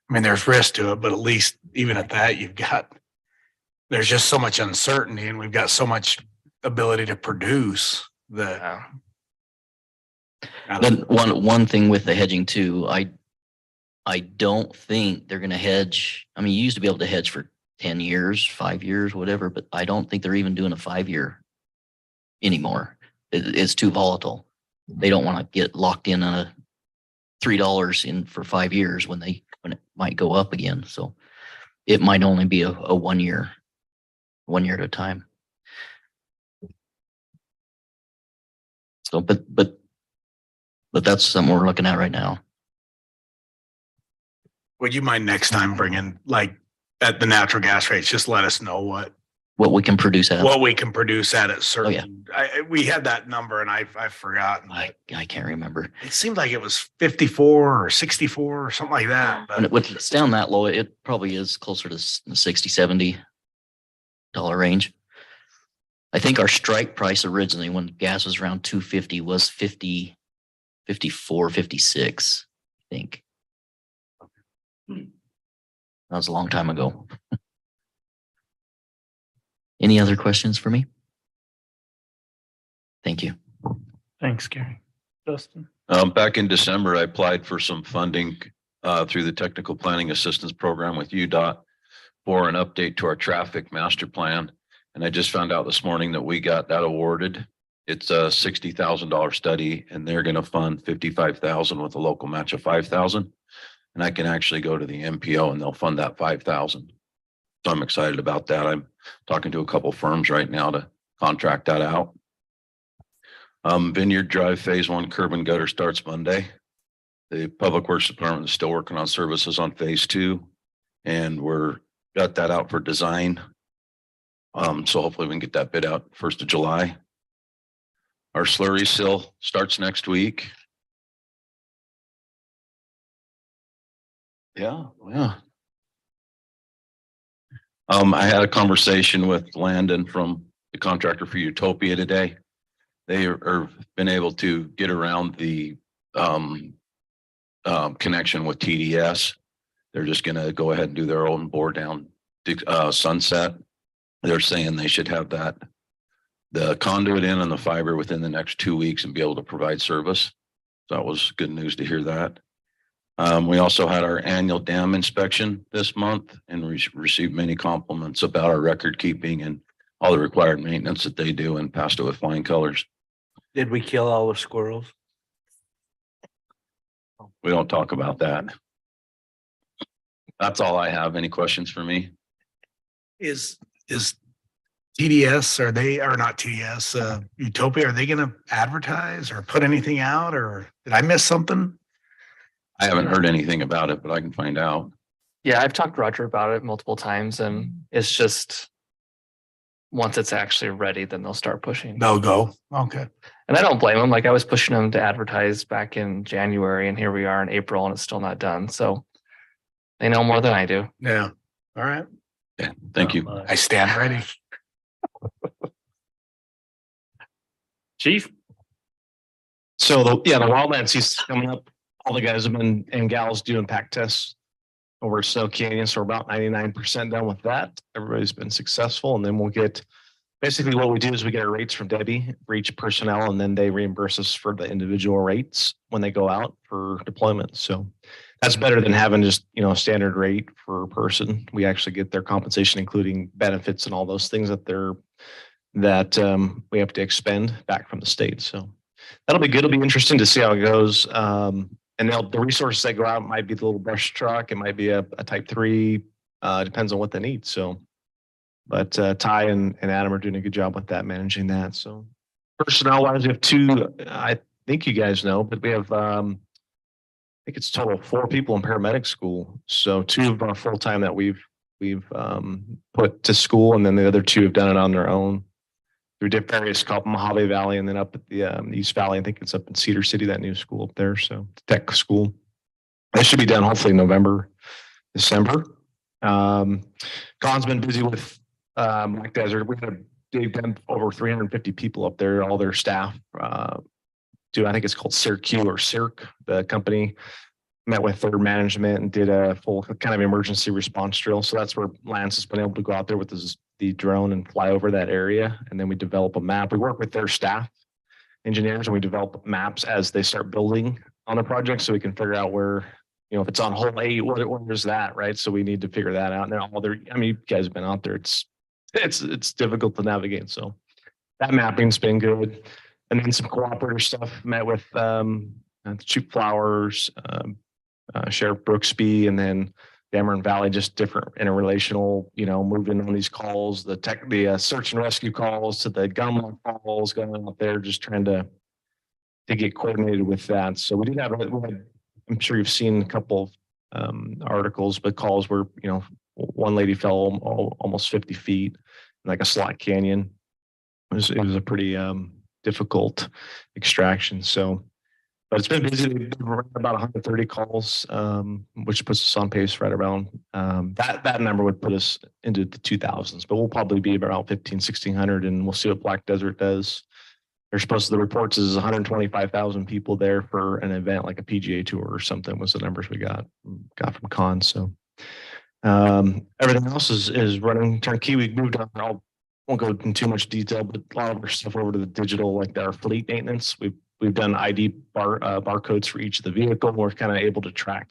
I mean, there's risk to it, but at least even at that, there's just so much uncertainty and we've got so much ability to produce that. Then one thing with the hedging too, I don't think they're going to hedge. I mean, you used to be able to hedge for 10 years, 5 years, whatever, but I don't think they're even doing a 5-year anymore. It's too volatile. They don't want to get locked in on a $3 in for 5 years when it might go up again. So it might only be a 1 year at a time. So, but that's something we're looking at right now. Would you mind next time bringing, like, at the natural gas rates, just let us know what we can produce at. What we can produce at it. Oh, yeah. We had that number and I've forgotten. I can't remember. It seemed like it was 54 or 64 or something like that. But When it's down that low, it probably is closer to the $60-$70 range. I think our strike price originally when gas was around 250 was 50, 54, 56, I think. That was a long time ago. Any other questions for me? Thank you. Thanks, Gary. Dustin? Back in December, I applied for some funding through the Technical Planning Assistance Program with UDOT for an update to our traffic master plan. And I just found out this morning that we got that awarded. It's a $60,000 study and they're going to fund $55,000 with a local match of $5,000. And I can actually go to the MPO and they'll fund that $5,000. So I'm excited about that. I'm talking to a couple firms right now to contract that out. Vineyard Drive Phase 1 curb and gutter starts Monday. The Public Works Department is still working on services on Phase 2, and got that out for design. So hopefully we can get that bid out 1st of July. Our slurry seal starts next week. Yeah. I had a conversation with Landon from the contractor for Utopia today. They are been able to get around the connection with TDS. They're just going to go ahead and do their own bore down Sunset. They're saying they should have the conduit in and the fiber within the next 2 weeks and be able to provide service. So that was good news to hear that. We also had our annual dam inspection this month and received many compliments about our record keeping and all the required maintenance that they do and passed it with flying colors. Did we kill all the squirrels? We don't talk about that. That's all I have. Any questions for me? is TDS, or not TDS, Utopia, are they going to advertise or put anything out, or did I miss something? I haven't heard anything about it, but I can find out. Yeah, I've talked to Roger about it multiple times and it's just once it's actually ready, then they'll start pushing. They'll go. Okay. And I don't blame them. Like I was pushing them to advertise back in January and here we are in April and it's still not done. So They know more than I do. Yeah. All right. Yeah, thank you. I stand ready. Chief? So the wildland season's coming up. All the guys have been and gals doing pack tests over at Snow Canyon. So we're about 99% done with that. Everybody's been successful. And then we'll get, basically what we do is we get our rates from Debbie for each personnel, and then they reimburse us for the individual rates when they go out for deployment. So that's better than having just, a standard rate for a person. We actually get their compensation, including benefits and all those things that we have to expend back from the state. So that'll be good. It'll be interesting to see how it goes. And the resources that go out might be the little brush truck. It might be a type 3, depends on what they need. So, but Ty and Adam are doing a good job with that, managing that. So personnel wise, we have 2, I think you guys know, but we have, I think it's a total of 4 people in paramedic school. So 2 of them are full-time that we've put to school, and then the other 2 have done it on their own through various called Mojave Valley, and then up at the East Valley. I think it's up in Cedar City, that new school up there. So tech school. That should be done hopefully November, December. Colin's been busy with Black Desert. They've done over 350 people up there, all their staff. I think it's called CIRQ or CIRC, the company. Met with their management and did a full kind of emergency response drill. So that's where Lance has been able to go out there with the drone and fly over that area. And then we develop a map. We work with their staff engineers, and we develop maps as they start building on the project, so we can figure out where, if it's on hole 8, where is that, right? So we need to figure that out. And you guys have been out there. It's difficult to navigate. So that mapping's been good. And then some cooperator stuff. Met with Chief Flowers, Sheriff Brooksby, and then Dameron Valley, just different interrelational, moving on these calls, the search and rescue calls to the gunlock calls, going out there, just trying to get coordinated with that. So we did have, I'm sure you've seen a couple of articles, but calls where, one lady fell almost 50 feet in like a slot canyon. It was a pretty difficult extraction. So, but it's been busy. We've run about 130 calls, which puts us on pace right around that number would put us into the 2000s, but we'll probably be around 1,600, and we'll see what Black Desert does. They're supposed to, the reports is 125,000 people there for an event like a PGA Tour or something was the numbers we got from Con. So everything else is running turnkey. We moved on. I won't go into too much detail, but a lot of our stuff over to the digital, like our fleet maintenance. We've done ID barcodes for each of the vehicle. We're kind of able to track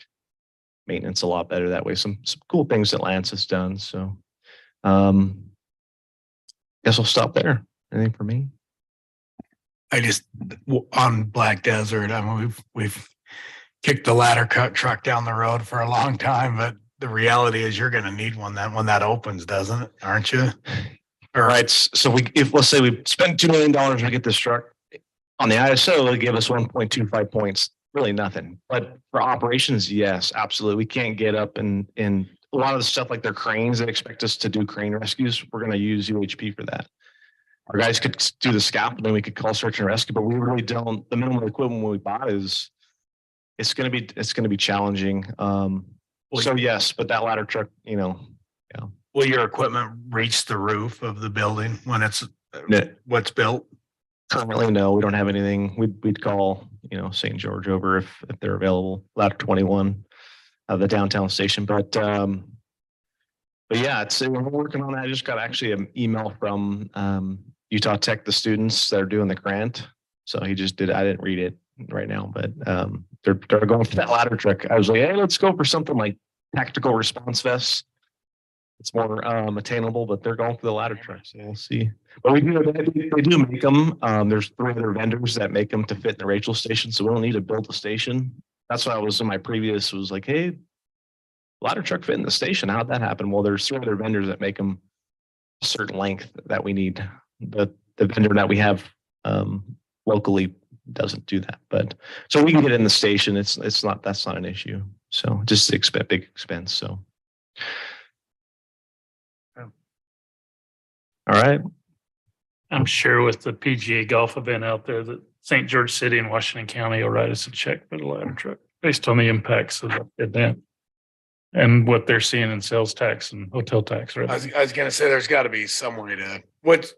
maintenance a lot better that way. Some cool things that Lance has done. So guess I'll stop there. Anything for me? On Black Desert, we've kicked the ladder truck down the road for a long time, but the reality is you're going to need one when that opens, doesn't it? Aren't you? All right. So let's say we spend $2 million to get this truck on the ISO, it gave us 1.25 points, really nothing. But for operations, yes, absolutely. We can't get up and a lot of the stuff like their cranes that expect us to do crane rescues, we're going to use UHP for that. Our guys could do the scaffolding, we could call search and rescue, but we really don't. The minimum equipment we bought it's going to be challenging. So yes, but that ladder truck, yeah. Will your equipment reach the roof of the building when it's what's built? Currently, no, we don't have anything. We'd call, St. George over if they're available. Ladder 21, the downtown station. But yeah, we're working on that. I just got actually an email from Utah Tech, the students that are doing the grant. So he just did. I didn't read it right now, but they're going for that ladder truck. I was like, hey, let's go for something like tactical response vests. It's more attainable, but they're going for the ladder truck. So we'll see. But they do make them. There's 3 other vendors that make them to fit in the Rachel station. So we don't need to build a station. That's what I was in my previous was like, hey, ladder truck fit in the station. How'd that happen? Well, there's 3 other vendors that make them a certain length that we need. The vendor that we have locally doesn't do that. But so we can get in the station. That's not an issue. So just expect big expense. So. All right. I'm sure with the PGA golf event out there that St. George City and Washington County will write us a check for the ladder truck based on the impacts of the event. and what they're seeing in sales tax and hotel tax, right? I was gonna say, there's gotta be some way to, what's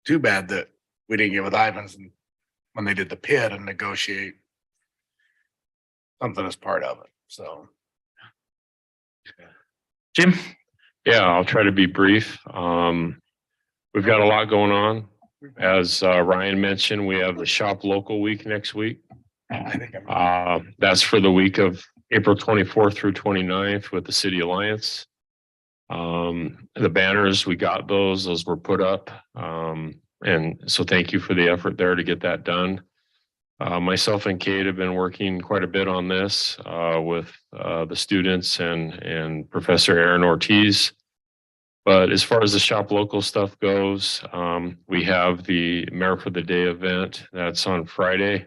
too bad that we didn't get with Ivans and when they did the pit and negotiate something as part of it, so. Jim? Yeah, I'll try to be brief. We've got a lot going on. As Ryan mentioned, we have the Shop Local Week next week. That's for the week of April 24th through 29th with the City Alliance. The banners, we got those were put up. And so thank you for the effort there to get that done. Myself and Kate have been working quite a bit on this with the students and Professor Aaron Ortiz. But as far as the Shop Local stuff goes, we have the Mayor for the Day event. That's on Friday,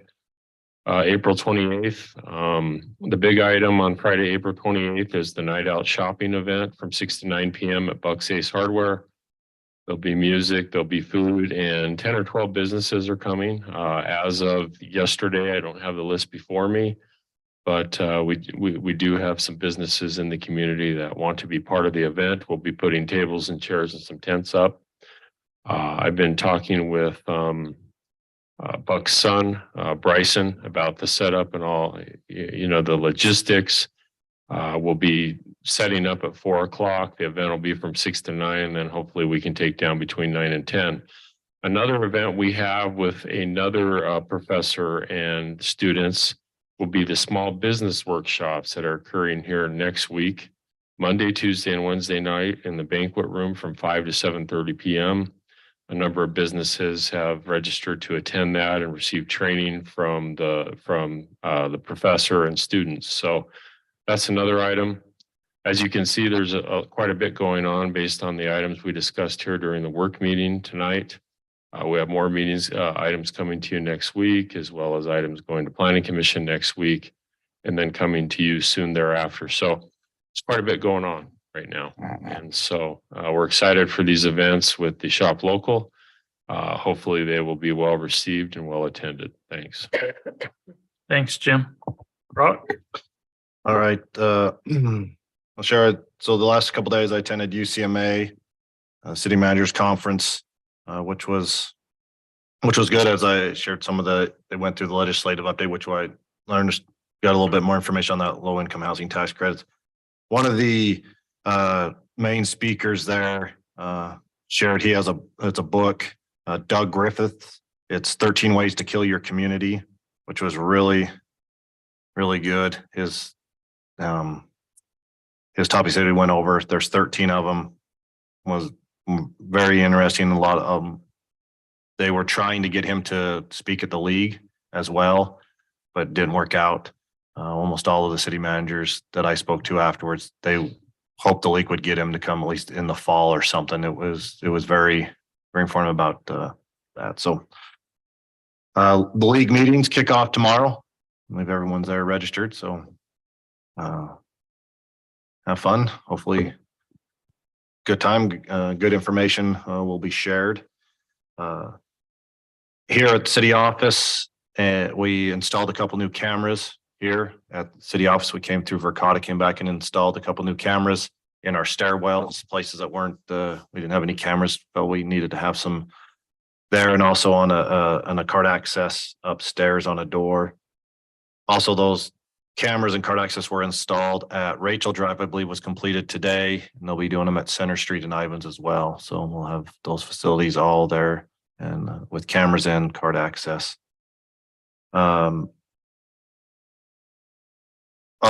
April 28th. The big item on Friday, April 28th is the Night Out Shopping event from 6 to 9 p.m. at Buck's Ace Hardware. There'll be music, there'll be food, and 10 or 12 businesses are coming. As of yesterday, I don't have the list before me, but we do have some businesses in the community that want to be part of the event. We'll be putting tables and chairs and some tents up. I've been talking with Buck's son, Bryson, about the setup and all, the logistics. We'll be setting up at 4 o'clock. The event will be from 6 to 9, and then hopefully we can take down between 9 and 10. Another event we have with another professor and students will be the small business workshops that are occurring here next week, Monday, Tuesday, and Wednesday night in the banquet room from 5 to 7:30 p.m. A number of businesses have registered to attend that and receive training from the professor and students. So that's another item. As you can see, there's quite a bit going on based on the items we discussed here during the work meeting tonight. We have more items coming to you next week, as well as items going to Planning Commission next week, and then coming to you soon thereafter. So it's quite a bit going on right now. And so we're excited for these events with the Shop Local. Hopefully they will be well received and well attended. Thanks. Thanks, Jim. Brock? All right, I'll share it. So the last couple of days I attended UCMA City Managers Conference, which was good, as I shared they went through the legislative update, which I learned, got a little bit more information on that low income housing tax credits. One of the main speakers there shared it's a book, Doug Griffith. It's 13 Ways to Kill Your Community, which was really, really good. His topics that he went over, there's 13 of them, was very interesting. A lot of them, they were trying to get him to speak at the league as well, but it didn't work out. Almost all of the city managers that I spoke to afterwards, they hoped the league would get him to come at least in the fall or something. It was very, very informative about that. So the league meetings kick off tomorrow. I believe everyone's there registered. So have fun. Hopefully good time, good information will be shared. Here at the city office, we installed a couple new cameras here at the city office. We came through Verkada, came back and installed a couple new cameras in our stairwells, places that weren't, we didn't have any cameras, but we needed to have some there, and also on a card access upstairs on a door. Also, those cameras and card access were installed at Rachel Drive, I believe was completed today, and they'll be doing them at Center Street and Ivans as well. So we'll have those facilities all there and with cameras and card access. I'll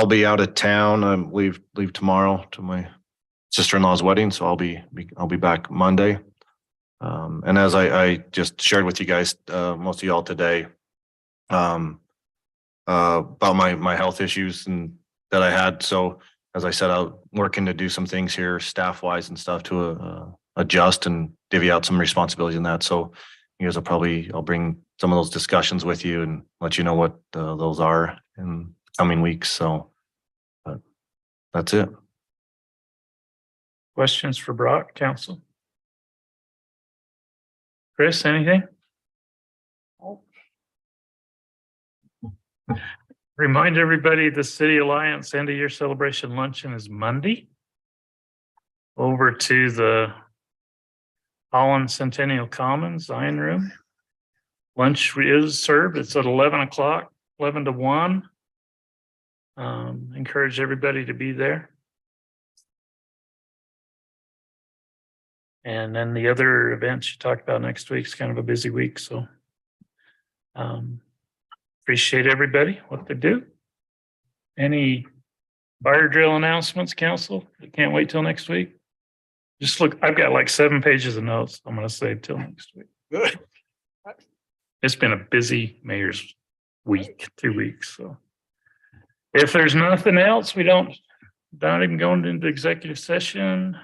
be out of town. Leave tomorrow to my sister-in-law's wedding, so I'll be back Monday. And as I just shared with you guys, most of y'all today, about my health issues and that I had. So as I said, I'm working to do some things here staff-wise and stuff to adjust and divvy out some responsibilities in that. So you guys I'll bring some of those discussions with you and let you know what those are in coming weeks. So but that's it. Questions for Brock, council? Chris, anything? Remind everybody, the City Alliance end of year celebration luncheon is Monday. Over to the Holland Centennial Commons Zion Room. Lunch is served. It's at 11 o'clock, 11 to 1. Encourage everybody to be there. And then the other events you talked about next week is kind of a busy week, so appreciate everybody, what they do. Any fire drill announcements, council? I can't wait till next week. Just look, I've got like 7 pages of notes I'm gonna save till next week. It's been a busy mayor's week, 2 weeks, so. If there's nothing else, we don't even go into executive session.